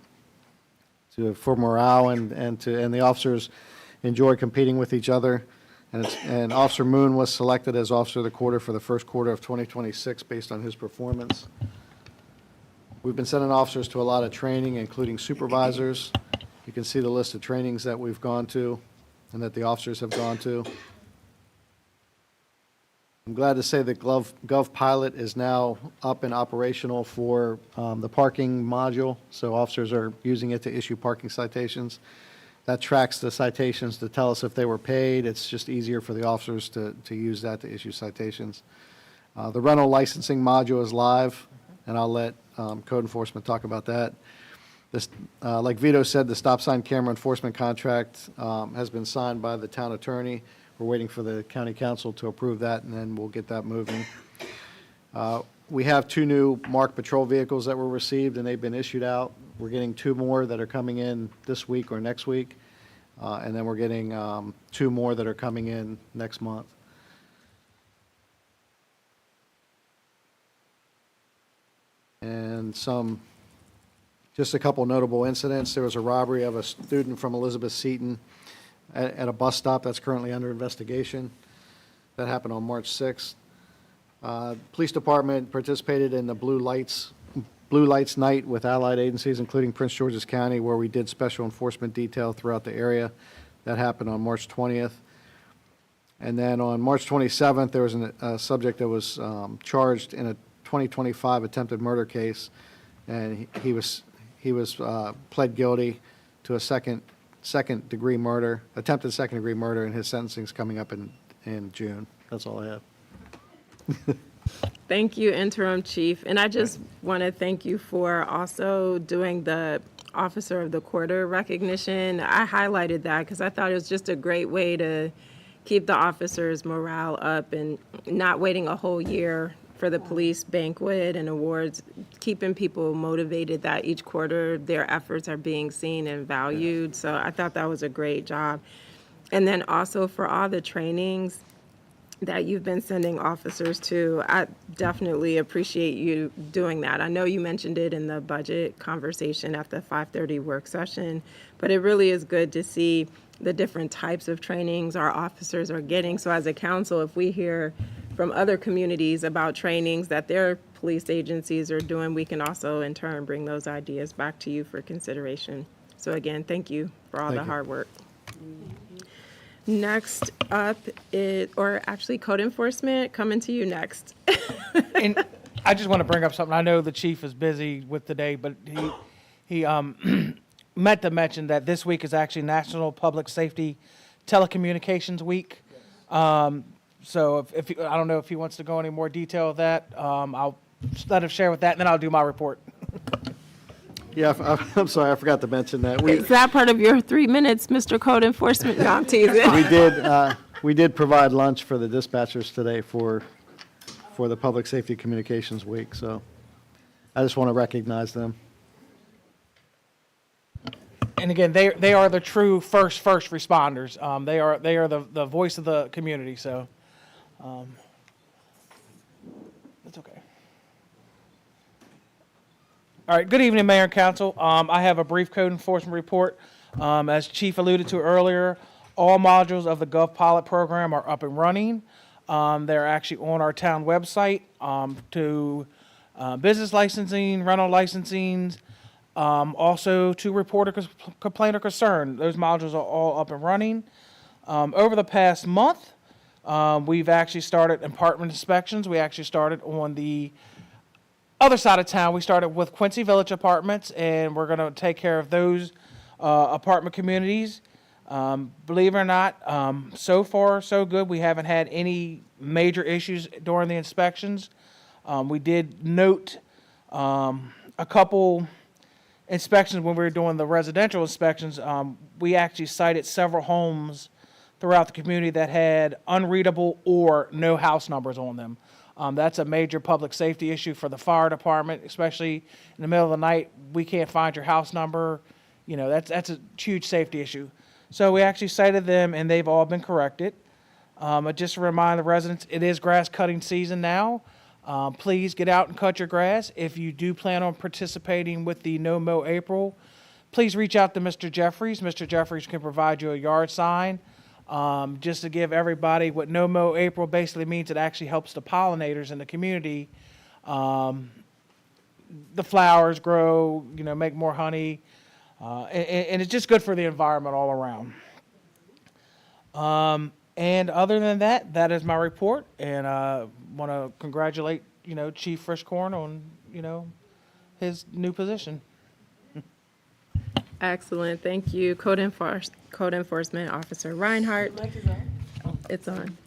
Speaker 2: for morale, and the officers enjoy competing with each other. And Officer Moon was selected as officer of the quarter for the first quarter of 2026 based on his performance. We've been sending officers to a lot of training, including supervisors. You can see the list of trainings that we've gone to and that the officers have gone to. I'm glad to say that Gov Pilot is now up and operational for the parking module, so officers are using it to issue parking citations. That tracks the citations to tell us if they were paid. It's just easier for the officers to use that to issue citations. The rental licensing module is live, and I'll let code enforcement talk about that. This, like Vito said, the stop sign camera enforcement contract has been signed by the town attorney. We're waiting for the county council to approve that, and then we'll get that moving. We have 2 new marked patrol vehicles that were received, and they've been issued out. We're getting 2 more that are coming in this week or next week, and then we're getting 2 more that are coming in next month. And just a couple notable incidents. There was a robbery of a student from Elizabeth Seton at a bus stop that's currently under investigation. That happened on March 6th. Police Department participated in the Blue Lights Night with allied agencies, including Prince George's County, where we did special enforcement detail throughout the area. That happened on March 20th. And then on March 27th, there was a subject that was charged in a 2025 attempted murder case, and he was pled guilty to a attempted second degree murder, and his sentencing is coming up in June. That's all I have.
Speaker 4: Thank you, Interim Chief. And I just want to thank you for also doing the Officer of the Quarter recognition. I highlighted that because I thought it was just a great way to keep the officers' morale up and not waiting a whole year for the police banquet and awards, keeping people motivated that each quarter their efforts are being seen and valued. So I thought that was a great job. And then also for all the trainings that you've been sending officers to, I definitely appreciate you doing that. I know you mentioned it in the budget conversation at the 5:30 work session, but it really is good to see the different types of trainings our officers are getting. So as a council, if we hear from other communities about trainings that their police agencies are doing, we can also in turn bring those ideas back to you for consideration. So again, thank you for all the
Speaker 2: Thank you.
Speaker 4: hard work. Next up is, or actually code enforcement, coming to you next.
Speaker 3: And I just want to bring up something. I know the chief is busy with the day, but he meant to mention that this week is actually National Public Safety Telecommunications Week. So if I don't know if he wants to go any more detail with that, I'll let him share with that, and then I'll do my report.
Speaker 2: Yeah, I'm sorry, I forgot to mention that.
Speaker 4: Is that part of your 3 minutes, Mr. Code Enforcement? No, I'm teasing.
Speaker 2: We did provide lunch for the dispatchers today for the Public Safety Communications Week, so I just want to recognize them.
Speaker 3: And again, they are the true first responders. They are the voice of the community. So that's okay. All right. Good evening, Mayor and Council. I have a brief code enforcement report. As Chief alluded to earlier, all modules of the Gov Pilot program are up and running. They're actually on our town website to business licensing, rental licensing. Also to report a complaint or concern. Those modules are all up and running. Over the past month, we've actually started apartment inspections. We actually started on the other side of town. We started with Quincy Village Apartments, and we're going to take care of those apartment communities. Believe it or not, so far so good. We haven't had any major issues during the inspections. We did note a couple inspections when we were doing the residential inspections. We actually cited several homes throughout the community that had unreadable or no house numbers on them. That's a major public safety issue for the fire department, especially in the middle of the night. We can't find your house number. You know, that's a huge safety issue. So we actually cited them, and they've all been corrected. Just to remind the residents, it is grass cutting season now. Please get out and cut your grass. If you do plan on participating with the No Mow April, please reach out to Mr. Jeffries. Mr. Jeffries can provide you a yard sign. Just to give everybody what No Mow April basically means, it actually helps the pollinators in the community. The flowers grow, you know, make more honey, and it's just good for the environment all around. And other than that, that is my report, and want to congratulate, you know, Chief Frischkorn on, you know, his new position.
Speaker 4: Excellent, thank you. Code Enforcement Officer Reinhardt. It's on.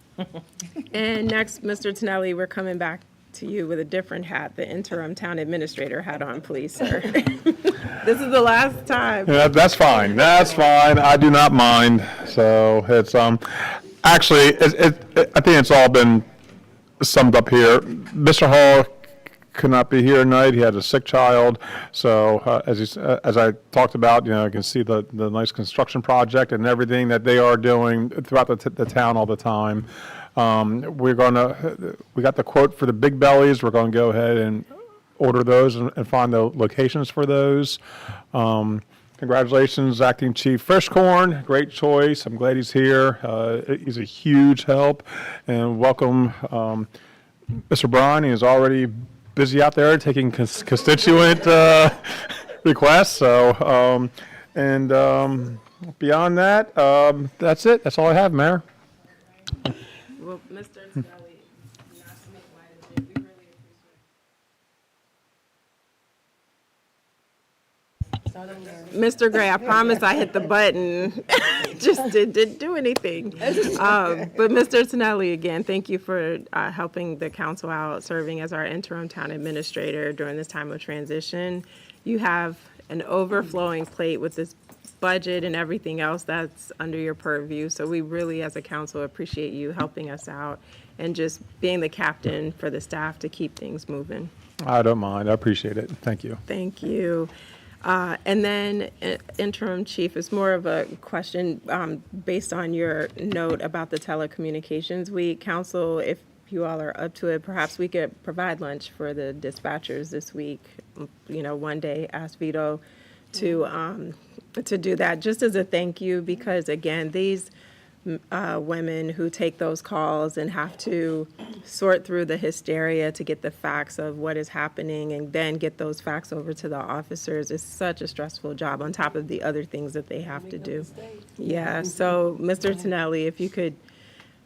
Speaker 4: And next, Mr. Tonelli, we're coming back to you with a different hat, the interim town administrator hat on, please, sir. This is the last time.
Speaker 1: Yeah, that's fine. That's fine. I do not mind. So it's actually I think it's all been summed up here. Mr. Hall could not be here tonight. He had a sick child. So as I talked about, you know, I can see the nice construction project and everything that they are doing throughout the town all the time. We got the quote for the big bellies. We're going to go ahead and order those and find the locations for those. Congratulations, Acting Chief Frischkorn. Great choice. I'm glad he's here. He's a huge help. And welcome, Mr. Bryan. He is already busy out there taking constituent requests. So, beyond that, that's it. That's all I have, Mayor.
Speaker 4: Well, Mr. Tonelli, not to make light of it, we really appreciate Mr. Gray, I promise I hit the button. Just didn't do anything. But Mr. Tonelli, again, thank you for helping the council out, serving as our interim town administrator during this time of transition. You have an overflowing plate with this budget and everything else that's under your purview. So we really, as a council, appreciate you helping us out and just being the captain for the staff to keep things moving.
Speaker 1: I don't mind. I appreciate it. Thank you.
Speaker 4: Thank you. And then interim chief, is more of a question based on your note about the telecommunications week. Council, if you all are up to it, perhaps we could provide lunch for the dispatchers this week. You know, one day, ask Vito to do that, just as a thank you, because again, these women who take those calls and have to sort through the hysteria to get the facts of what is happening and then get those facts over to the officers is such a stressful job on top of the other things that they have to do. Yeah, so Mr. Tonelli, if you could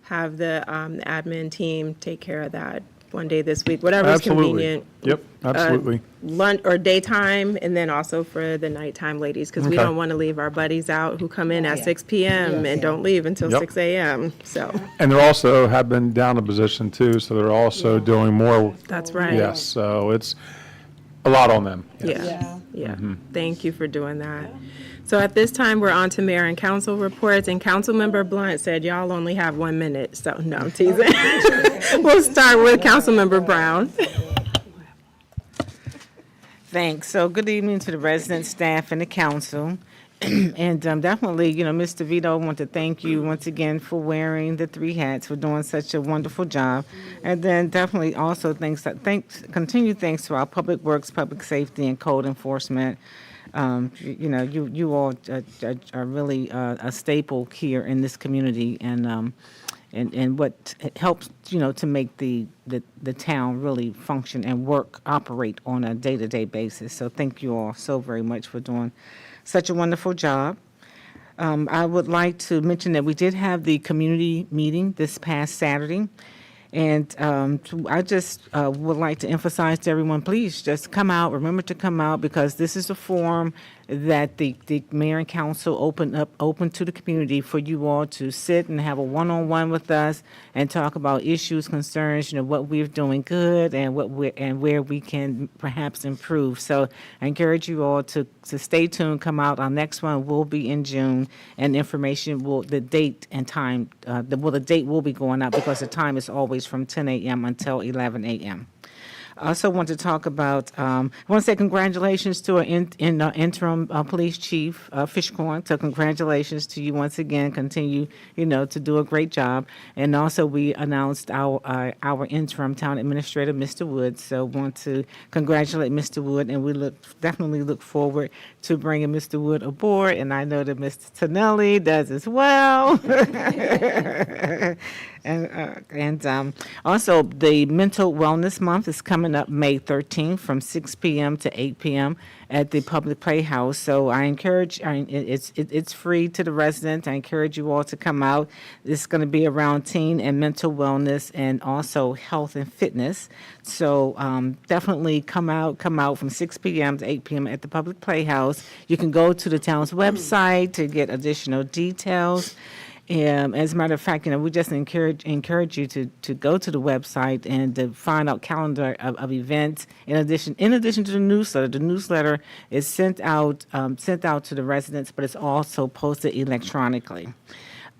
Speaker 4: have the admin team take care of that one day this week, whatever is
Speaker 1: Absolutely.
Speaker 4: convenient.
Speaker 1: Yep, absolutely.
Speaker 4: Lunch or daytime, and then also for the nighttime ladies, because we
Speaker 1: Okay.
Speaker 4: don't want to leave our buddies out who come in at 6 p.m. and don't leave until
Speaker 1: Yep.
Speaker 4: 6 a.m. So
Speaker 1: And they're also have been down a position too, so they're also doing more.
Speaker 4: that's right.
Speaker 1: Yes, so it's a lot on them. Yes.
Speaker 4: Yeah. Thank you for doing that. So at this time, we're on to mayor and council reports, and Councilmember Blunt said y'all only have 1 minute, so no, I'm teasing. We'll start with Councilmember Brown.
Speaker 7: Thanks. So good evening to the residents, staff, and the council. And definitely, you know, Mr. Vito, I want to thank you once again for wearing the 3 hats, for doing such a wonderful job. And then definitely also continued thanks to our public works, public safety, and code enforcement. You know, you all are really a staple here in this community, and what helps, you know, to make the town really function and operate on a day-to-day basis. So thank you all so very much for doing such a wonderful job. I would like to mention that we did have the community meeting this past Saturday. And I just would like to emphasize to everyone, please just come out. Remember to come out, because this is a forum that the mayor and council open to the community for you all to sit and have a one-on-one with us and talk about issues, concerns, you know, what we're doing good and where we can perhaps improve. So I encourage you all to stay tuned, come out. Our next one will be in June, and information the date and time, the date will be going out, because the time is always from 10 a.m. until 11 a.m. I also want to talk about, I want to say congratulations to our interim police chief, Fishcorn. So congratulations to you once again. Continue, you know, to do a great job. And also we announced our interim town administrator, Mr. Wood. So want to congratulate Mr. Wood, and we definitely look forward to bringing Mr. Wood aboard. And I know that Mr. Tonelli does as well. And also the Mental Wellness Month is coming up May 13th from 6 p.m. to 8 p.m. at the Public Playhouse. So I encourage, it's free to the residents. I encourage you all to come out. It's going to be around teen and mental wellness and also health and fitness. So definitely come out from 6 p.m. to 8 p.m. at the Public Playhouse. You can go to the town's website to get additional details. As a matter of fact, you know, we just encourage you to go to the website and to find out calendar of events. In addition to the newsletter is sent out to the residents, but it's also posted electronically.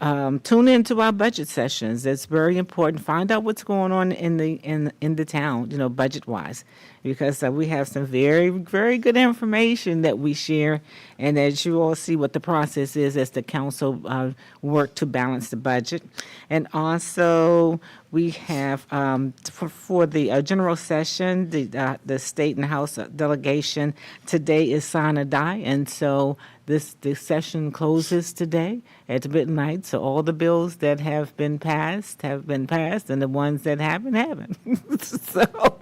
Speaker 7: Tune into our budget sessions. It's very important. Find out what's going on in the town, you know, budget wise, because we have some very, very good information that we share, and as you all see what the process is as the council work to balance the budget. And also we have for the general session, the state and house delegation today is sine die, and so this session closes today at midnight. So all the bills that have been passed, and the ones that haven't. So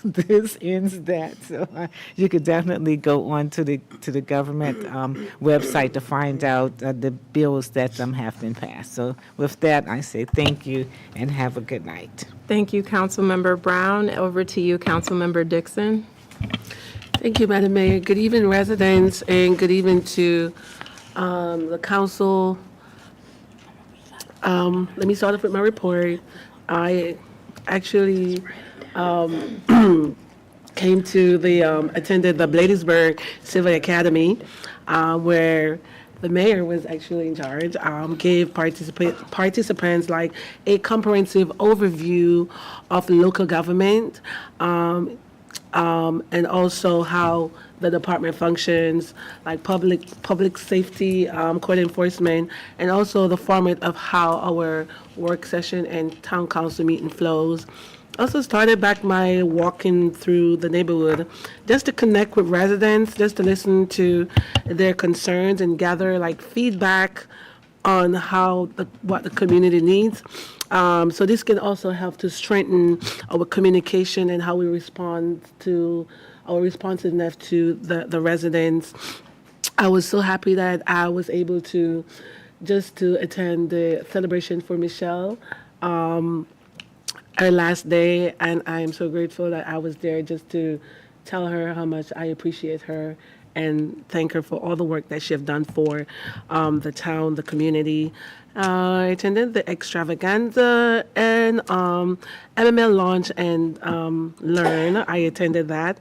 Speaker 7: this ends that. So you could definitely go on to the government website to find out the bills that have been passed. So with that, I say thank you and have a good night.
Speaker 4: Thank you, Councilmember Brown. Over to you, Councilmember Dixon.
Speaker 5: Thank you, Madam Mayor. Good evening, residents, and good evening to the council. Let me start off with my report. I actually attended the Bladensburg Civil Academy, where the mayor was actually in charge, gave participants like a comprehensive overview of local government, and also how the department functions, like public safety, court enforcement, and also the format of how our work session and town council meeting flows. Also started back my walking through the neighborhood just to connect with residents, just to listen to their concerns and gather like feedback on what the community needs. So this can also help to strengthen our communication and how we respond to our responsiveness to the residents. I was so happy that I was able to attend the celebration for Michelle, her last day, and I am so grateful that I was there just to tell her how much I appreciate her and thank her for all the work that she has done for the town, the community. I attended the extravaganza and MML launch and learn. I attended that.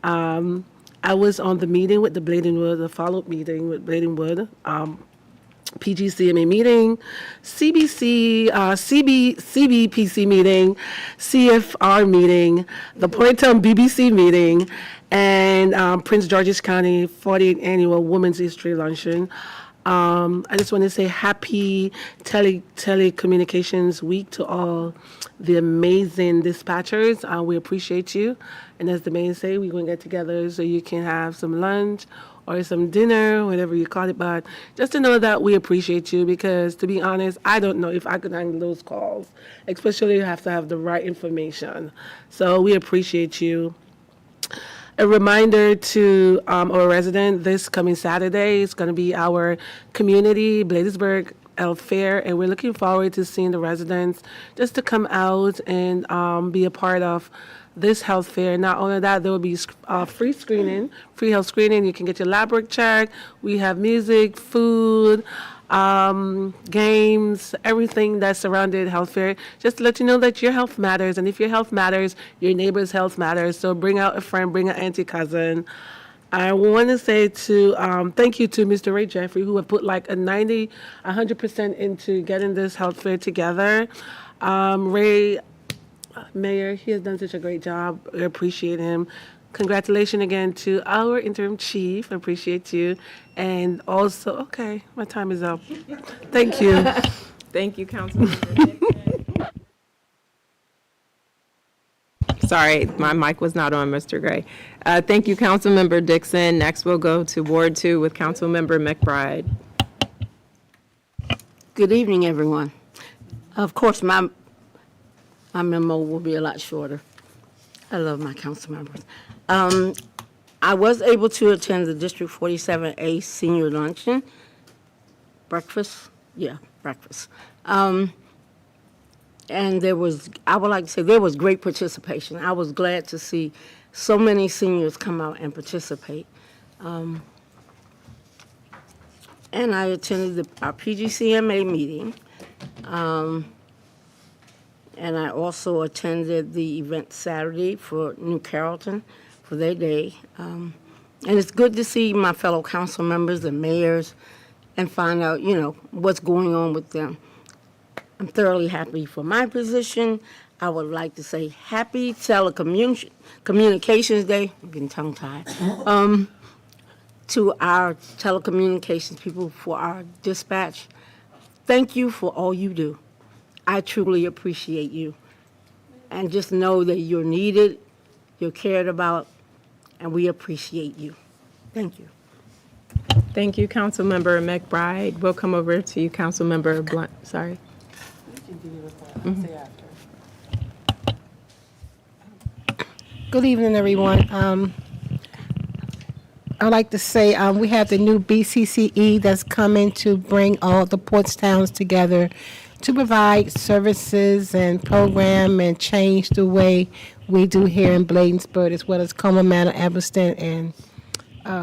Speaker 5: I was on the meeting with the Bladenwood, the follow-up meeting with Bladenwood, PGCMA meeting, CBPC meeting, CFR meeting, the Pointown BBC meeting, and Prince George's County 40th Annual Women's History Luncheon. I just want to say happy Telecommunications Week to all the amazing dispatchers. We appreciate you. And as the mayor say, we're going to get together so you can have some lunch or some dinner, whatever you call it. But just to know that we appreciate you, because to be honest, I don't know if I could handle those calls, especially you have to have the right information. So we appreciate you. A reminder to our resident, this coming Saturday is going to be our community Bladensburg Health Fair, and we're looking forward to seeing the residents just to come out and be a part of this health fair. Not only that, there will be free health screening. You can get your lab work checked. We have music, food, games, everything that surrounded health fair, just to let you know that your health matters. And if your health matters, your neighbor's health matters. So bring out a friend, bring an auntie, cousin. I want to say thank you to Mr. Ray Jeffrey, who have put like 100% into getting this health fair together. Ray, Mayor, he has done such a great job. I appreciate him. Congratulations again to our interim chief. I appreciate you. And also, okay, my time is up. Thank you.
Speaker 4: Thank you, Councilmember. Sorry, my mic was not on, Mr. Gray. Thank you, Councilmember Dixon. Next, we'll go to Ward 2 with Councilmember McBride.
Speaker 8: Good evening, everyone. Of course, my memo will be a lot shorter. I love my council members. I was able to attend the District 47A senior luncheon, breakfast. And I would like to say there was great participation. I was glad to see so many seniors come out and participate. And I attended our PGCMA meeting. And I also attended the event Saturday for New Carrollton for their day. And it's good to see my fellow council members and mayors and find out, what's going on with them. I'm thoroughly happy for my position. I would like to say happy Telecommunications Day. I'm getting tongue-tied. To our telecommunications people for our dispatch. Thank you for all you do. I truly appreciate you. And just know that you're needed, you're cared about, and we appreciate you. Thank you.
Speaker 4: Thank you, Councilmember McBride. We'll come over to you, Councilmember Blunt. Sorry.
Speaker 6: Good evening, everyone. I'd like to say we have the new BCCE that's coming to bring all the ports towns together provide services and program and change the way we do here in Bladensburg, as well as Como Manor, Evanston, and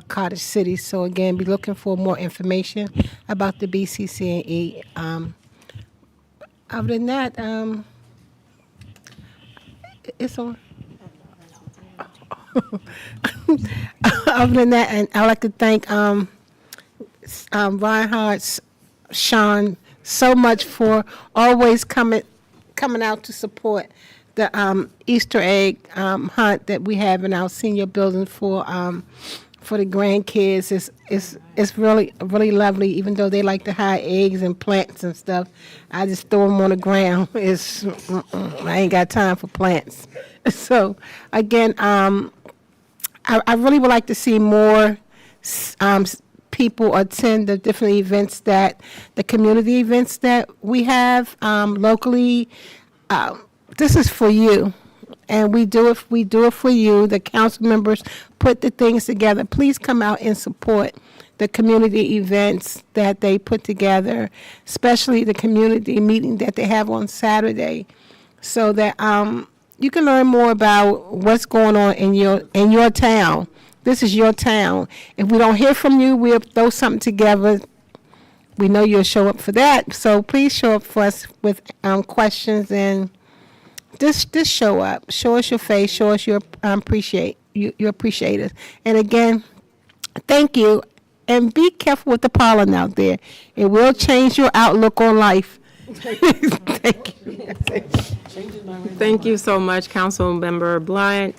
Speaker 6: Cottage City. So again, be looking for more information about the BCC&E. Other than that, it's on. Other than that, and I'd like to thank Reinhardt, Sean, so much for always coming out to support the Easter egg hunt that we have in our senior building for the grandkids. It's really lovely. Even though they like to hide eggs and plants and stuff, I just throw them on the ground. I ain't got time for plants. So again, I really would like to see more people attend the different events the community events that we have locally. This is for you, and we do it for you. The council members put the things together. Please come out and support the community events that they put together, especially the community meeting that they have on Saturday, so that you can learn more about what's going on in your town. This is your town. If we don't hear from you, we'll throw something together. We know you'll show up for that. So please show up for us with questions and just show up. Show us your face. Show us you appreciate us. And again, thank you. And be careful with the pollen out there. It will change your outlook on life. Thank you.
Speaker 4: Thank you so much, Councilmember Blunt.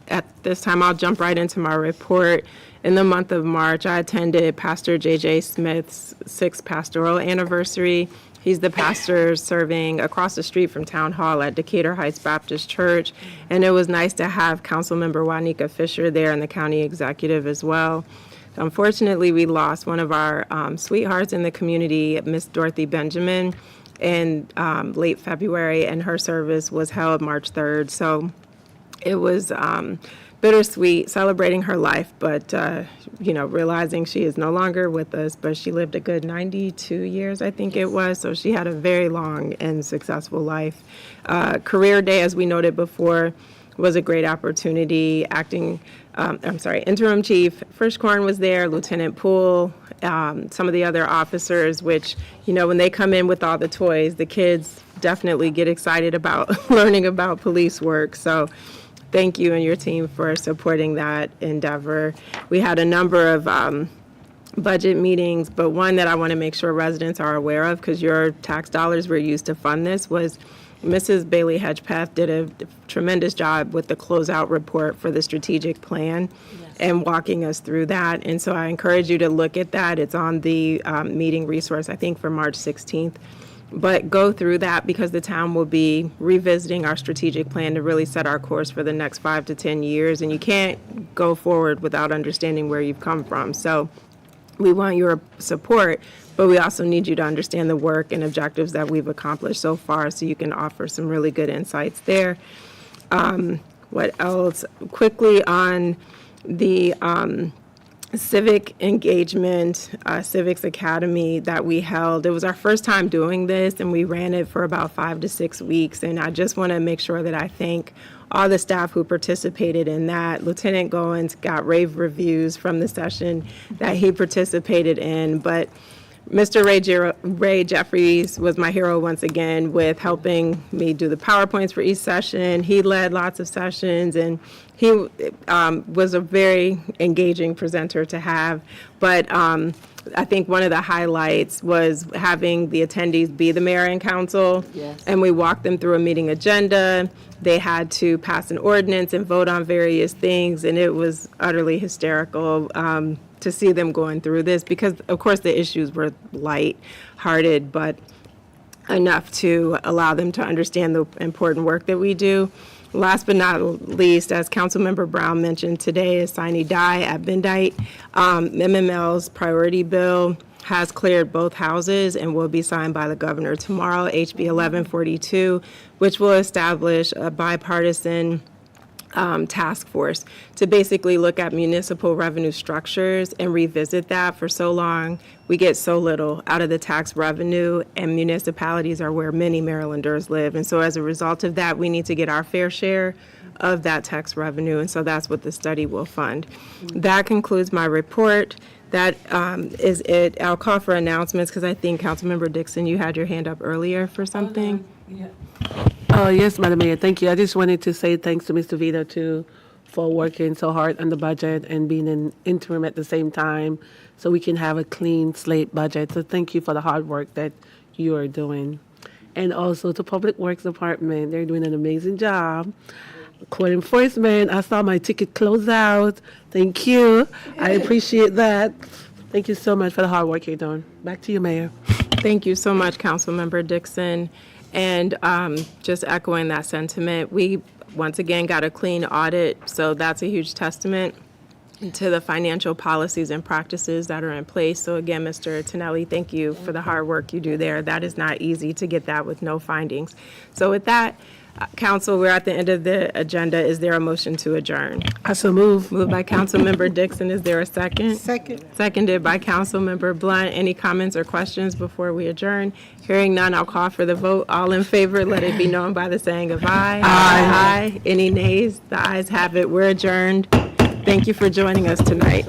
Speaker 4: At this time, I'll jump right into my report. In the month of March, I attended Pastor J.J. Smith's 6th pastoral anniversary. He's the pastor serving across the street from Town Hall at Decatur Heights Baptist Church. And it was nice to have Councilmember Juanica Fisher there and the county executive as well. Unfortunately, we lost one of our sweethearts in the community, Miss Dorothy Benjamin, in late February, and her service was held March 3rd. So it was bittersweet celebrating her life, but, realizing she is no longer with us, but she lived a good 92 years, I think it was. So she had a very long and successful life. Career Day, as we noted before, was a great opportunity. Interim Chief Frischkorn was there, Lieutenant Poole, some of the other officers, which, when they come in with all the toys, the kids definitely get excited about learning about police work. So thank you and your team for supporting that endeavor. We had a number of budget meetings, but one that I want to make sure residents are aware of, because your tax dollars were used to fund this, was Mrs. Bailey Hedgepeth did a tremendous job with the closeout report for the strategic plan and walking us through that. And so I encourage you to look at that. It's on the meeting resource, I think, for March 16th. But go through that, because the town will be revisiting our strategic plan to really set our course for the next 5 to 10 years. And you can't go forward without understanding where you've come from. So we want your support, but we also need you to understand the work and objectives that we've accomplished so far, so you can offer some really good insights there. What else? Quickly on the civic engagement, civics academy that we held. It was our first time doing this, and we ran it for about 5 to 6 weeks. And I just want to make sure that I thank all the staff who participated in that. Lieutenant Goins got rave reviews from the session that he participated in, but Mr. Ray Jeffries was my hero once again with helping me do the PowerPoints for each session. He led lots of sessions, and he was a very engaging presenter to have. But I think one of the highlights was having the attendees be the mayor and council. Yes. And we walked them through a meeting agenda. They had to pass an ordinance and vote on various things, and it was utterly hysterical to see them going through this, because of course the issues were light-hearted, but enough to allow them to understand the important work that we do. Last but not least, as Councilmember Brown mentioned today, is sine die at midnight. MML's priority bill has cleared both houses and will be signed by the governor tomorrow, HB 1142, which will establish a bipartisan task force to basically look at municipal revenue structures and revisit that. For so long, we get so little out of the tax revenue, and municipalities are where many Marylanders live. And so as a result of that, we need to get our fair share of that tax revenue, and so that's what the study will fund. That concludes my report. That is it. I'll call for announcements because I think Councilmember Dixon, you had your hand up earlier for something.
Speaker 5: Oh, yes, Madam Mayor, thank you. I just wanted to say thanks to Mr. Vito, too, for working so hard on the budget and being an interim at the same time so we can have a clean slate budget. So thank you for the hard work that you are doing. And also to Public Works Department, they're doing an amazing job. Court enforcement, I saw my ticket close out. Thank you. I appreciate that. Thank you so much for the hard work you're doing. Back to you, Mayor.
Speaker 4: Thank you so much, Councilmember Dixon. And just echoing that sentiment, we once again got a clean audit, so that's a huge testament to the financial policies and practices that are in place. So again, Mr. Tonelli, thank you for the hard work you do there. That is not easy to get that with no findings. So with that, Council, we're at the end of the agenda. Is there a motion to adjourn?
Speaker 5: I so move.
Speaker 4: Moved by Councilmember Dixon. Is there a second?
Speaker 6: Second.
Speaker 4: Seconded by Councilmember Blunt. Any comments or questions before we adjourn? Hearing none, I'll call for the vote. All in favor, let it be known by the saying of aye. Aye. Any nays? The ayes have it. We're adjourned. Thank you for joining us tonight.